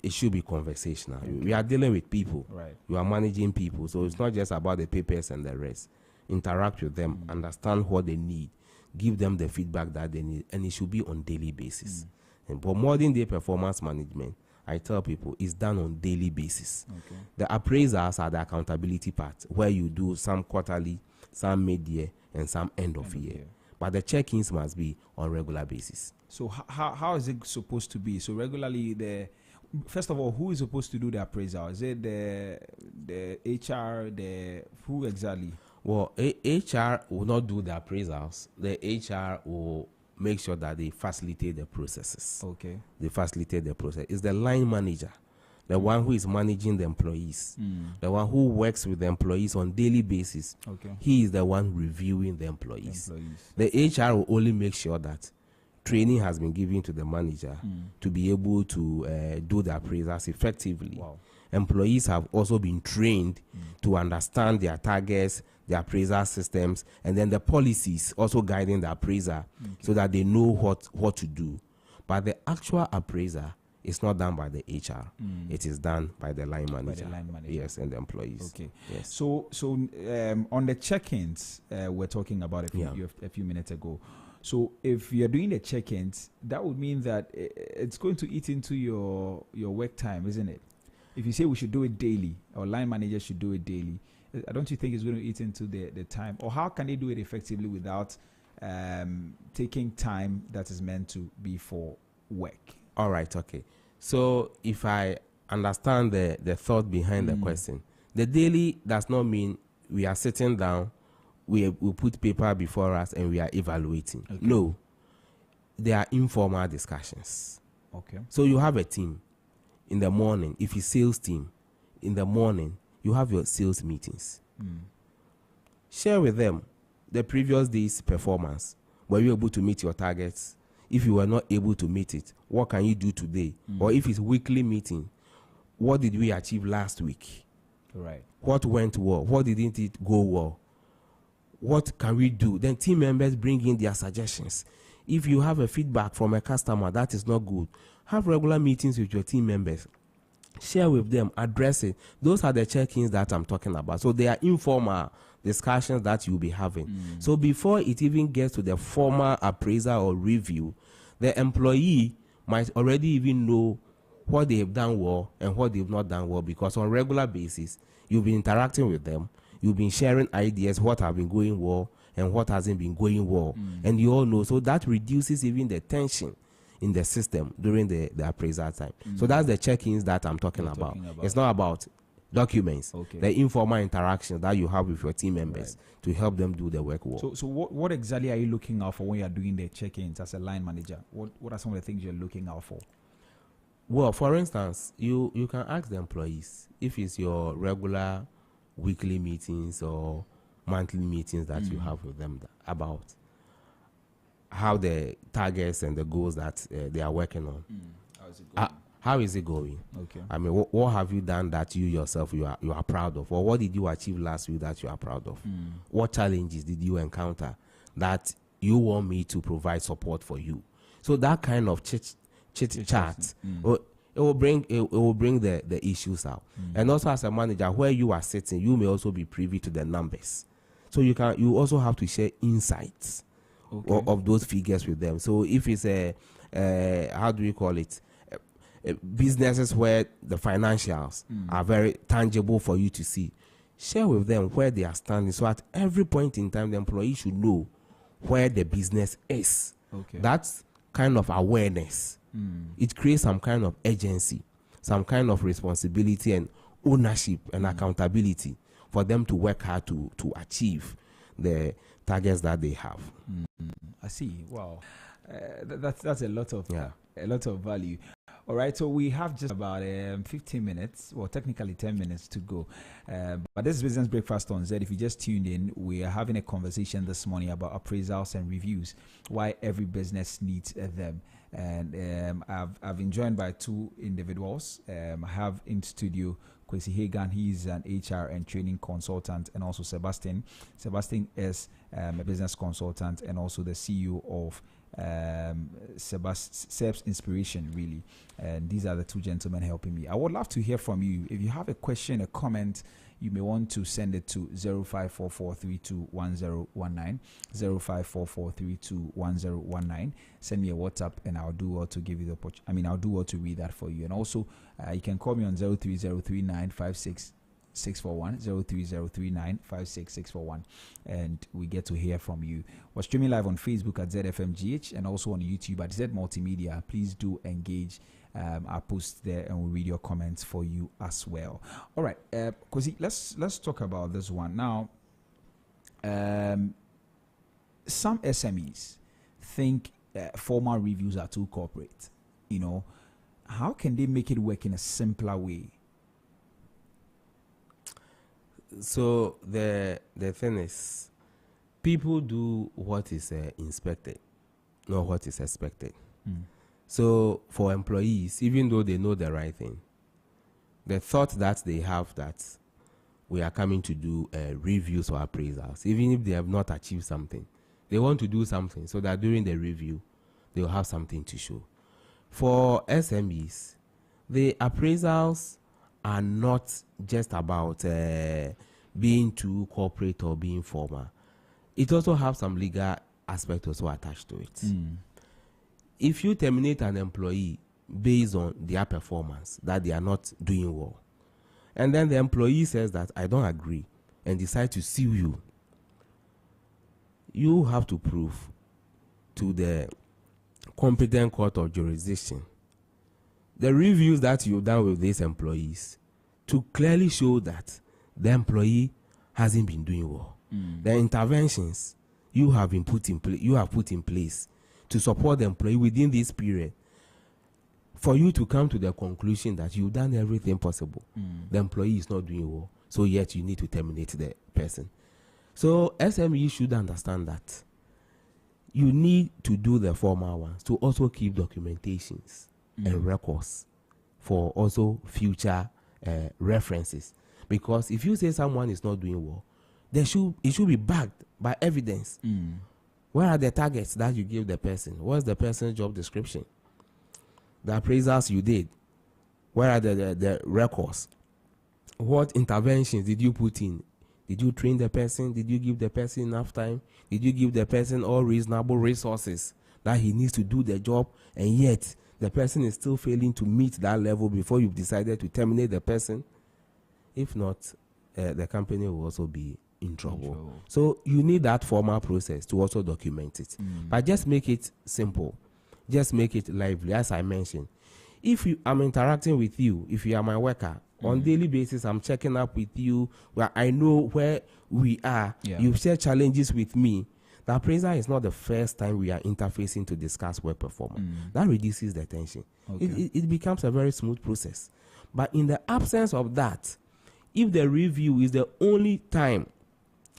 P: It should be conversational. We are dealing with people.
A: Right.
P: You are managing people, so it's not just about the papers and the rest. Interact with them, understand what they need, give them the feedback that they need, and it should be on daily basis. And for modern day performance management, I tell people it's done on daily basis. The appraisals are the accountability part, where you do some quarterly, some mid-year, and some end of year. But the check-ins must be on regular basis.
A: So how is it supposed to be? So regularly, first of all, who is supposed to do the appraisal? Is it the HR, who exactly?
P: Well, HR will not do the appraisals. The HR will make sure that they facilitate the processes.
A: Okay.
P: They facilitate the process. It's the line manager, the one who is managing the employees, the one who works with the employees on daily basis.
A: Okay.
P: He is the one reviewing the employees. The HR will only make sure that training has been given to the manager to be able to do the appraisals effectively.
A: Wow.
P: Employees have also been trained to understand their targets, the appraisal systems, and then the policies also guiding the appraiser so that they know what to do. But the actual appraiser is not done by the HR. It is done by the line manager. Yes, and the employees.
A: Okay.
P: Yes.
A: So on the check-ins we're talking about a few minutes ago. So if you're doing the check-ins, that would mean that it's going to eat into your work time, isn't it? If you say we should do it daily, or line managers should do it daily, don't you think it's going to eat into the time? Or how can they do it effectively without taking time that is meant to be for work?
P: All right, okay. So if I understand the thought behind the question, the daily does not mean we are sitting down, we put paper before us and we are evaluating. Okay. No, they are informal discussions.
A: Okay.
P: So you have a team in the morning. If it's sales team, in the morning, you have your sales meetings. Share with them the previous day's performance. Were you able to meet your targets? If you were not able to meet it, what can you do today? Or if it's weekly meeting, what did we achieve last week?
A: Right.
P: What went well? What didn't it go well? What can we do? Then team members bring in their suggestions. If you have a feedback from a customer that is not good, have regular meetings with your team members. Share with them, address it. Those are the check-ins that I'm talking about. So they are informal discussions that you'll be having. So before it even gets to the formal appraisal or review, the employee might already even know what they've done well and what they've not done well, because on a regular basis, you'll be interacting with them. You've been sharing ideas, what have been going well and what hasn't been going well. And you all know, so that reduces even the tension in the system during the appraisal time. So that's the check-ins that I'm talking about. It's not about documents, the informal interaction that you have with your team members to help them do the work well.
A: So what exactly are you looking out for when you're doing the check-ins as a line manager? What are some of the things you're looking out for?
P: Well, for instance, you can ask the employees if it's your regular weekly meetings or monthly meetings that you have with them about how the targets and the goals that they are working on. How is it going?
A: Okay.
P: I mean, what have you done that you yourself you are proud of, or what did you achieve last week that you are proud of? What challenges did you encounter that you want me to provide support for you? So that kind of chit chat. It will bring the issues out. And also, as a manager, where you are sitting, you may also be privy to the numbers. So you also have to share insights of those figures with them. So if it's how do we call it, businesses where the financials are very tangible for you to see, share with them where they are standing. So at every point in time, the employee should know where the business is. That's kind of awareness. It creates some kind of agency, some kind of responsibility and ownership and accountability. for them to work hard to achieve the targets that they have.
A: I see. Wow, that's a lot of value. All right, so we have just about 15 minutes, or technically 10 minutes to go. But this is Business Breakfast on Zed. If you just tuned in, we are having a conversation this morning about appraisals and reviews, why every business needs them. And I've been joined by two individuals. I have in studio Kwesi Hagan. He's an HR and training consultant, and also Sebastian. Sebastian is a business consultant and also the CEO of Seb's Inspiration, really. And these are the two gentlemen helping me. I would love to hear from you. If you have a question, a comment, you may want to send it to 0544321019, 0544321019. Send me a WhatsApp and I'll do well to give you the opportunity. I'll do well to read that for you. And also, you can call me on 0303956 641 0303956 and we get to hear from you. We're streaming live on Facebook at ZFMGH and also on YouTube at Z Multimedia. Please do engage our post there and we'll read your comments for you as well. All right, Kosi, let's talk about this one now. Some SMEs think formal reviews are too corporate. How can they make it work in a simpler way?
P: So the thing is, people do what is inspected, not what is expected. So for employees, even though they know the right thing, the thought that they have that we are coming to do reviews or appraisals, even if they have not achieved something, they want to do something so that during the review, they will have something to show. For SMEs, the appraisals are not just about being too corporate or being formal. It also has some legal aspect also attached to it. If you terminate an employee based on their performance, that they are not doing well, and then the employee says that I don't agree and decide to sue you, you have to prove to the competent court of jurisdiction the reviews that you've done with these employees to clearly show that the employee hasn't been doing well. The interventions you have put in place to support the employee within this period, for you to come to the conclusion that you've done everything possible. The employee is not doing well, so yet you need to terminate the person. So SME should understand that you need to do the formal ones to also keep documentations and records for also future references. Because if you say someone is not doing well, it should be backed by evidence. Where are the targets that you give the person? What's the person's job description? The appraisals you did, where are the records? What interventions did you put in? Did you train the person? Did you give the person enough time? Did you give the person all reasonable resources that he needs to do the job? And yet, the person is still failing to meet that level before you've decided to terminate the person. If not, the company will also be in trouble. So you need that formal process to also document it. But just make it simple. Just make it lively, as I mentioned. If I'm interacting with you, if you are my worker, on daily basis, I'm checking up with you, where I know where we are. You share challenges with me. The appraiser is not the first time we are interfacing to discuss work performance. That reduces the tension. It becomes a very smooth process. But in the absence of that, if the review is the only time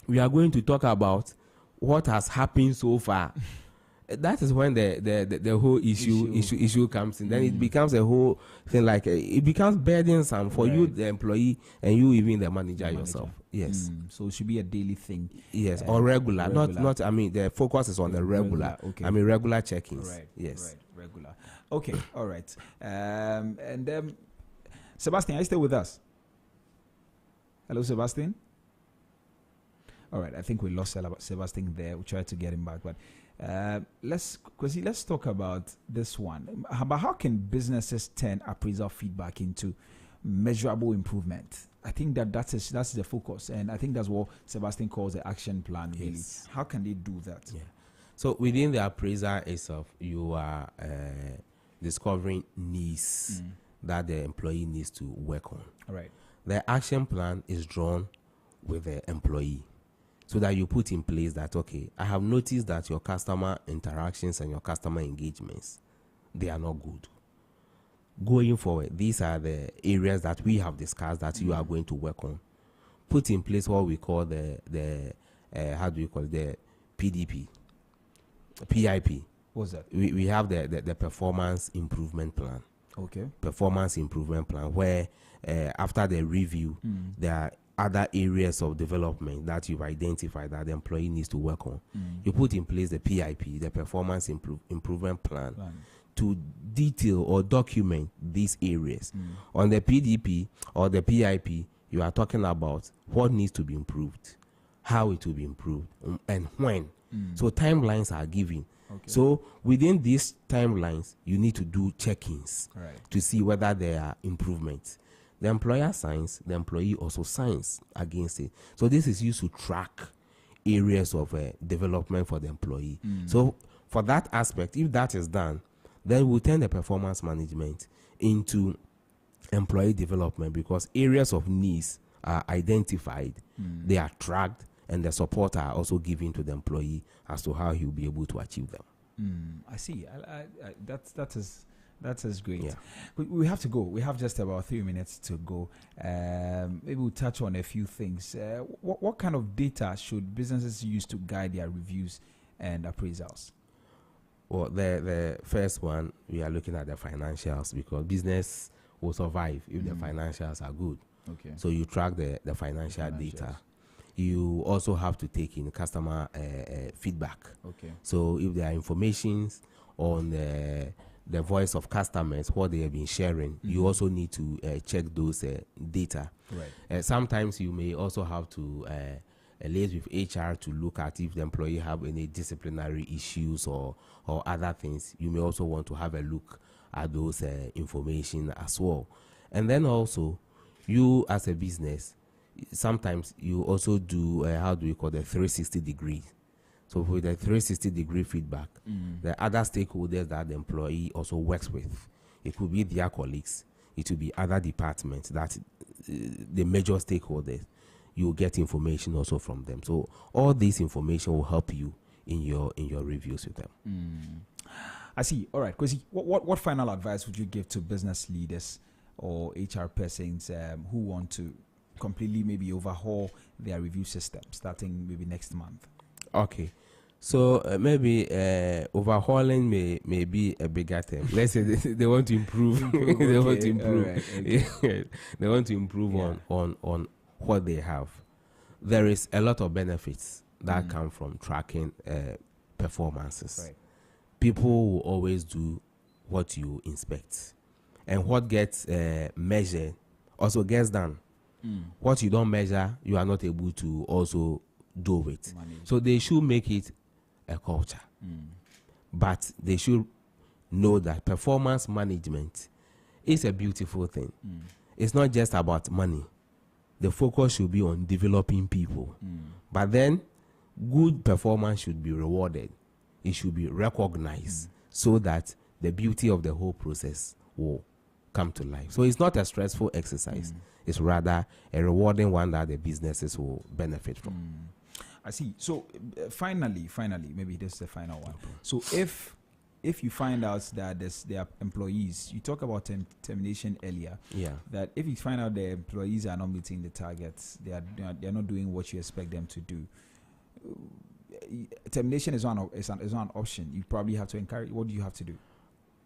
P: we are going to talk about what has happened so far, that is when the whole issue comes in. Then it becomes a whole thing, like it becomes burdensome for you, the employee, and you, even the manager yourself. Yes.
A: So it should be a daily thing.
P: Yes, or regular. Not. The focus is on the regular.
A: Okay.
P: Regular check-ins.
A: Right.
P: Yes.
A: Right. Regular. Okay. All right. And then, Sebastian, are you still with us? Hello, Sebastian. All right. I think we lost Sebastian there. We tried to get him back, but. Let's talk about this one. But how can businesses turn appraisal feedback into measurable improvement? I think that's the focus, and I think that's what Sebastian calls the action plan. Really, yes. How can they do that?
P: Yeah. So within the appraisal itself, you are discovering needs that the employee needs to work on.
A: All right.
P: The action plan is drawn with the employee, so that you put in place that, okay, I have noticed that your customer interactions and your customer engagements, they are not good. Going forward, these are the areas that we have discussed that you are going to work on. Put in place what we call the how do you call it, the PDP, PIP.
A: What's that?
P: We have the performance improvement plan.
A: Okay.
P: Performance improvement plan, where after the review, there are other areas of development that you've identified that the employee needs to work on. You put in place the PIP, the performance improvement plan, to detail or document these areas. On the PDP or the PIP, you are talking about what needs to be improved, how it will be improved, and when. So timelines are given. Okay. So within these timelines, you need to do check-ins to see whether there are improvements. The employer signs, the employee also signs against it. So this is used to track areas of development for the employee. So for that aspect, if that is done, then we'll turn the performance management into employee development, because areas of needs are identified, they are tracked, and the support are also given to the employee as to how he'll be able to achieve them.
A: I see. That is great. Yeah. We have to go. We have just about 3 minutes to go. Maybe we'll touch on a few things. What kind of data should businesses use to guide their reviews and appraisals?
P: Well, the first one, we are looking at the financials, because business will survive if the financials are good. Okay. So you track the financial data. You also have to take in customer feedback. Okay. So if there are informations on the voice of customers, what they have been sharing, you also need to check those data. Right. Sometimes you may also have to liaise with HR to look at if the employee have any disciplinary issues or other things. You may also want to have a look at those information as well. And then also, you as a business, sometimes you also do, how do we call the 360 degree. So with the 360 degree feedback, the other stakeholders that the employee also works with, it could be their colleagues, it will be other departments, that the major stakeholders, you get information also from them. So all this information will help you in your reviews with them.
A: I see. All right, Kwesi, what final advice would you give to business leaders or HR persons who want to completely maybe overhaul their review system starting maybe next month?
P: Okay. So maybe overhauling may be a bigger term. Let's say they want to improve. They want to improve. Right, okay. They want to improve on what they have. There is a lot of benefits that come from tracking performances. Right. People will always do what you inspect, and what gets measured also gets done. What you don't measure, you are not able to also do it. So they should make it a culture. But they should know that performance management is a beautiful thing. It's not just about money. The focus should be on developing people. But then, good performance should be rewarded. It should be recognized so that the beauty of the whole process will come to life. So it's not a stressful exercise. It's rather a rewarding one that the businesses will benefit from.
A: I see. So finally, maybe this is the final one. So if you find out that there are employees, you talk about termination earlier. Yeah. That if you find out the employees are not meeting the targets, they are not doing what you expect them to do. Termination is not an option. You probably have to encourage. What do you have to do?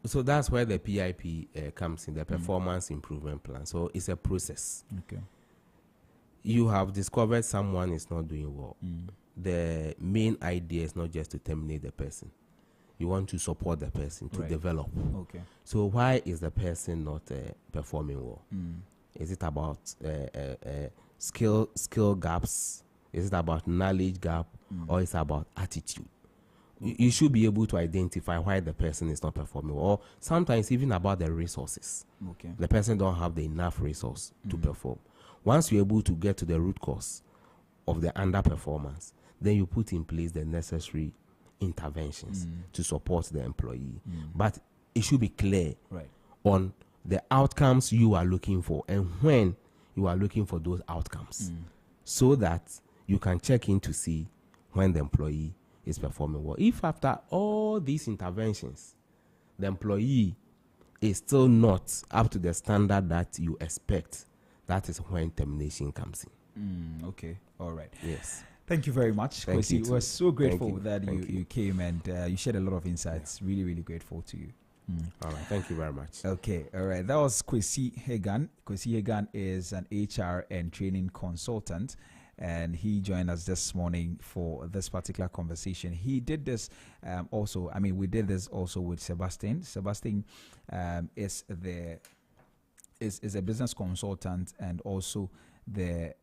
P: So that's where the PIP comes in, the performance improvement plan. So it's a process. Okay. You have discovered someone is not doing well. The main idea is not just to terminate the person. You want to support the person to develop. Okay. So why is the person not performing well? Is it about skill gaps? Is it about knowledge gap? Or is it about attitude? You should be able to identify why the person is not performing, or sometimes even about the resources. Okay. The person don't have the enough resource to perform. Once you're able to get to the root cause of the underperformance, then you put in place the necessary interventions to support the employee. But it should be clear on the outcomes you are looking for and when you are looking for those outcomes. so that you can check in to see when the employee is performing well. If after all these interventions, the employee is still not up to the standard that you expect, that is when termination comes in.
A: Okay, all right.
P: Yes.
A: Thank you very much,
P: Thank
A: Kwesi.
P: you too.
A: We're so grateful
P: Thank you.
A: that
P: Thank
A: you came and you shared a lot of insights. Really, really grateful to you.
P: All right. Thank you very much.
A: Okay, all right. That was Kwesi Hagan. Kwesi Hagan is an HR and training consultant, and he joined us this morning for this particular conversation. He did this also. I mean, we did this also with Sebastian. Sebastian is a business consultant and also the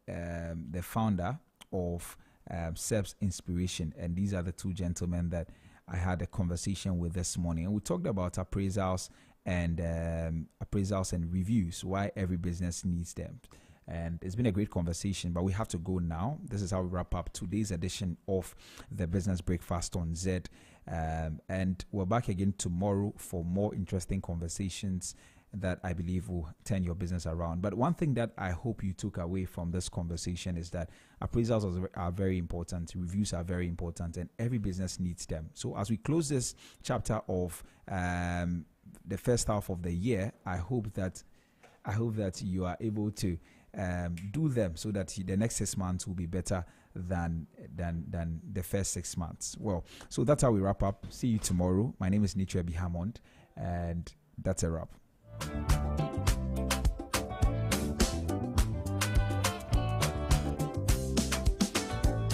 A: founder of SEB's Inspiration, and these are the two gentlemen that I had a conversation with this morning, and we talked about appraisals and reviews, why every business needs them. And it's been a great conversation, but we have to go now. This is how we wrap up today's edition of the Business Breakfast on Zed. And we're back again tomorrow for more interesting conversations that I believe will turn your business around. But one thing that I hope you took away from this conversation is that appraisals are very important, reviews are very important, and every business needs them. So as we close this chapter of the first half of the year, I hope that you are able to do them so that the next 6 months will be better than the first 6 months. Well, so that's how we wrap up. See you tomorrow. My name is Nitra B. Hammond, and that's a wrap.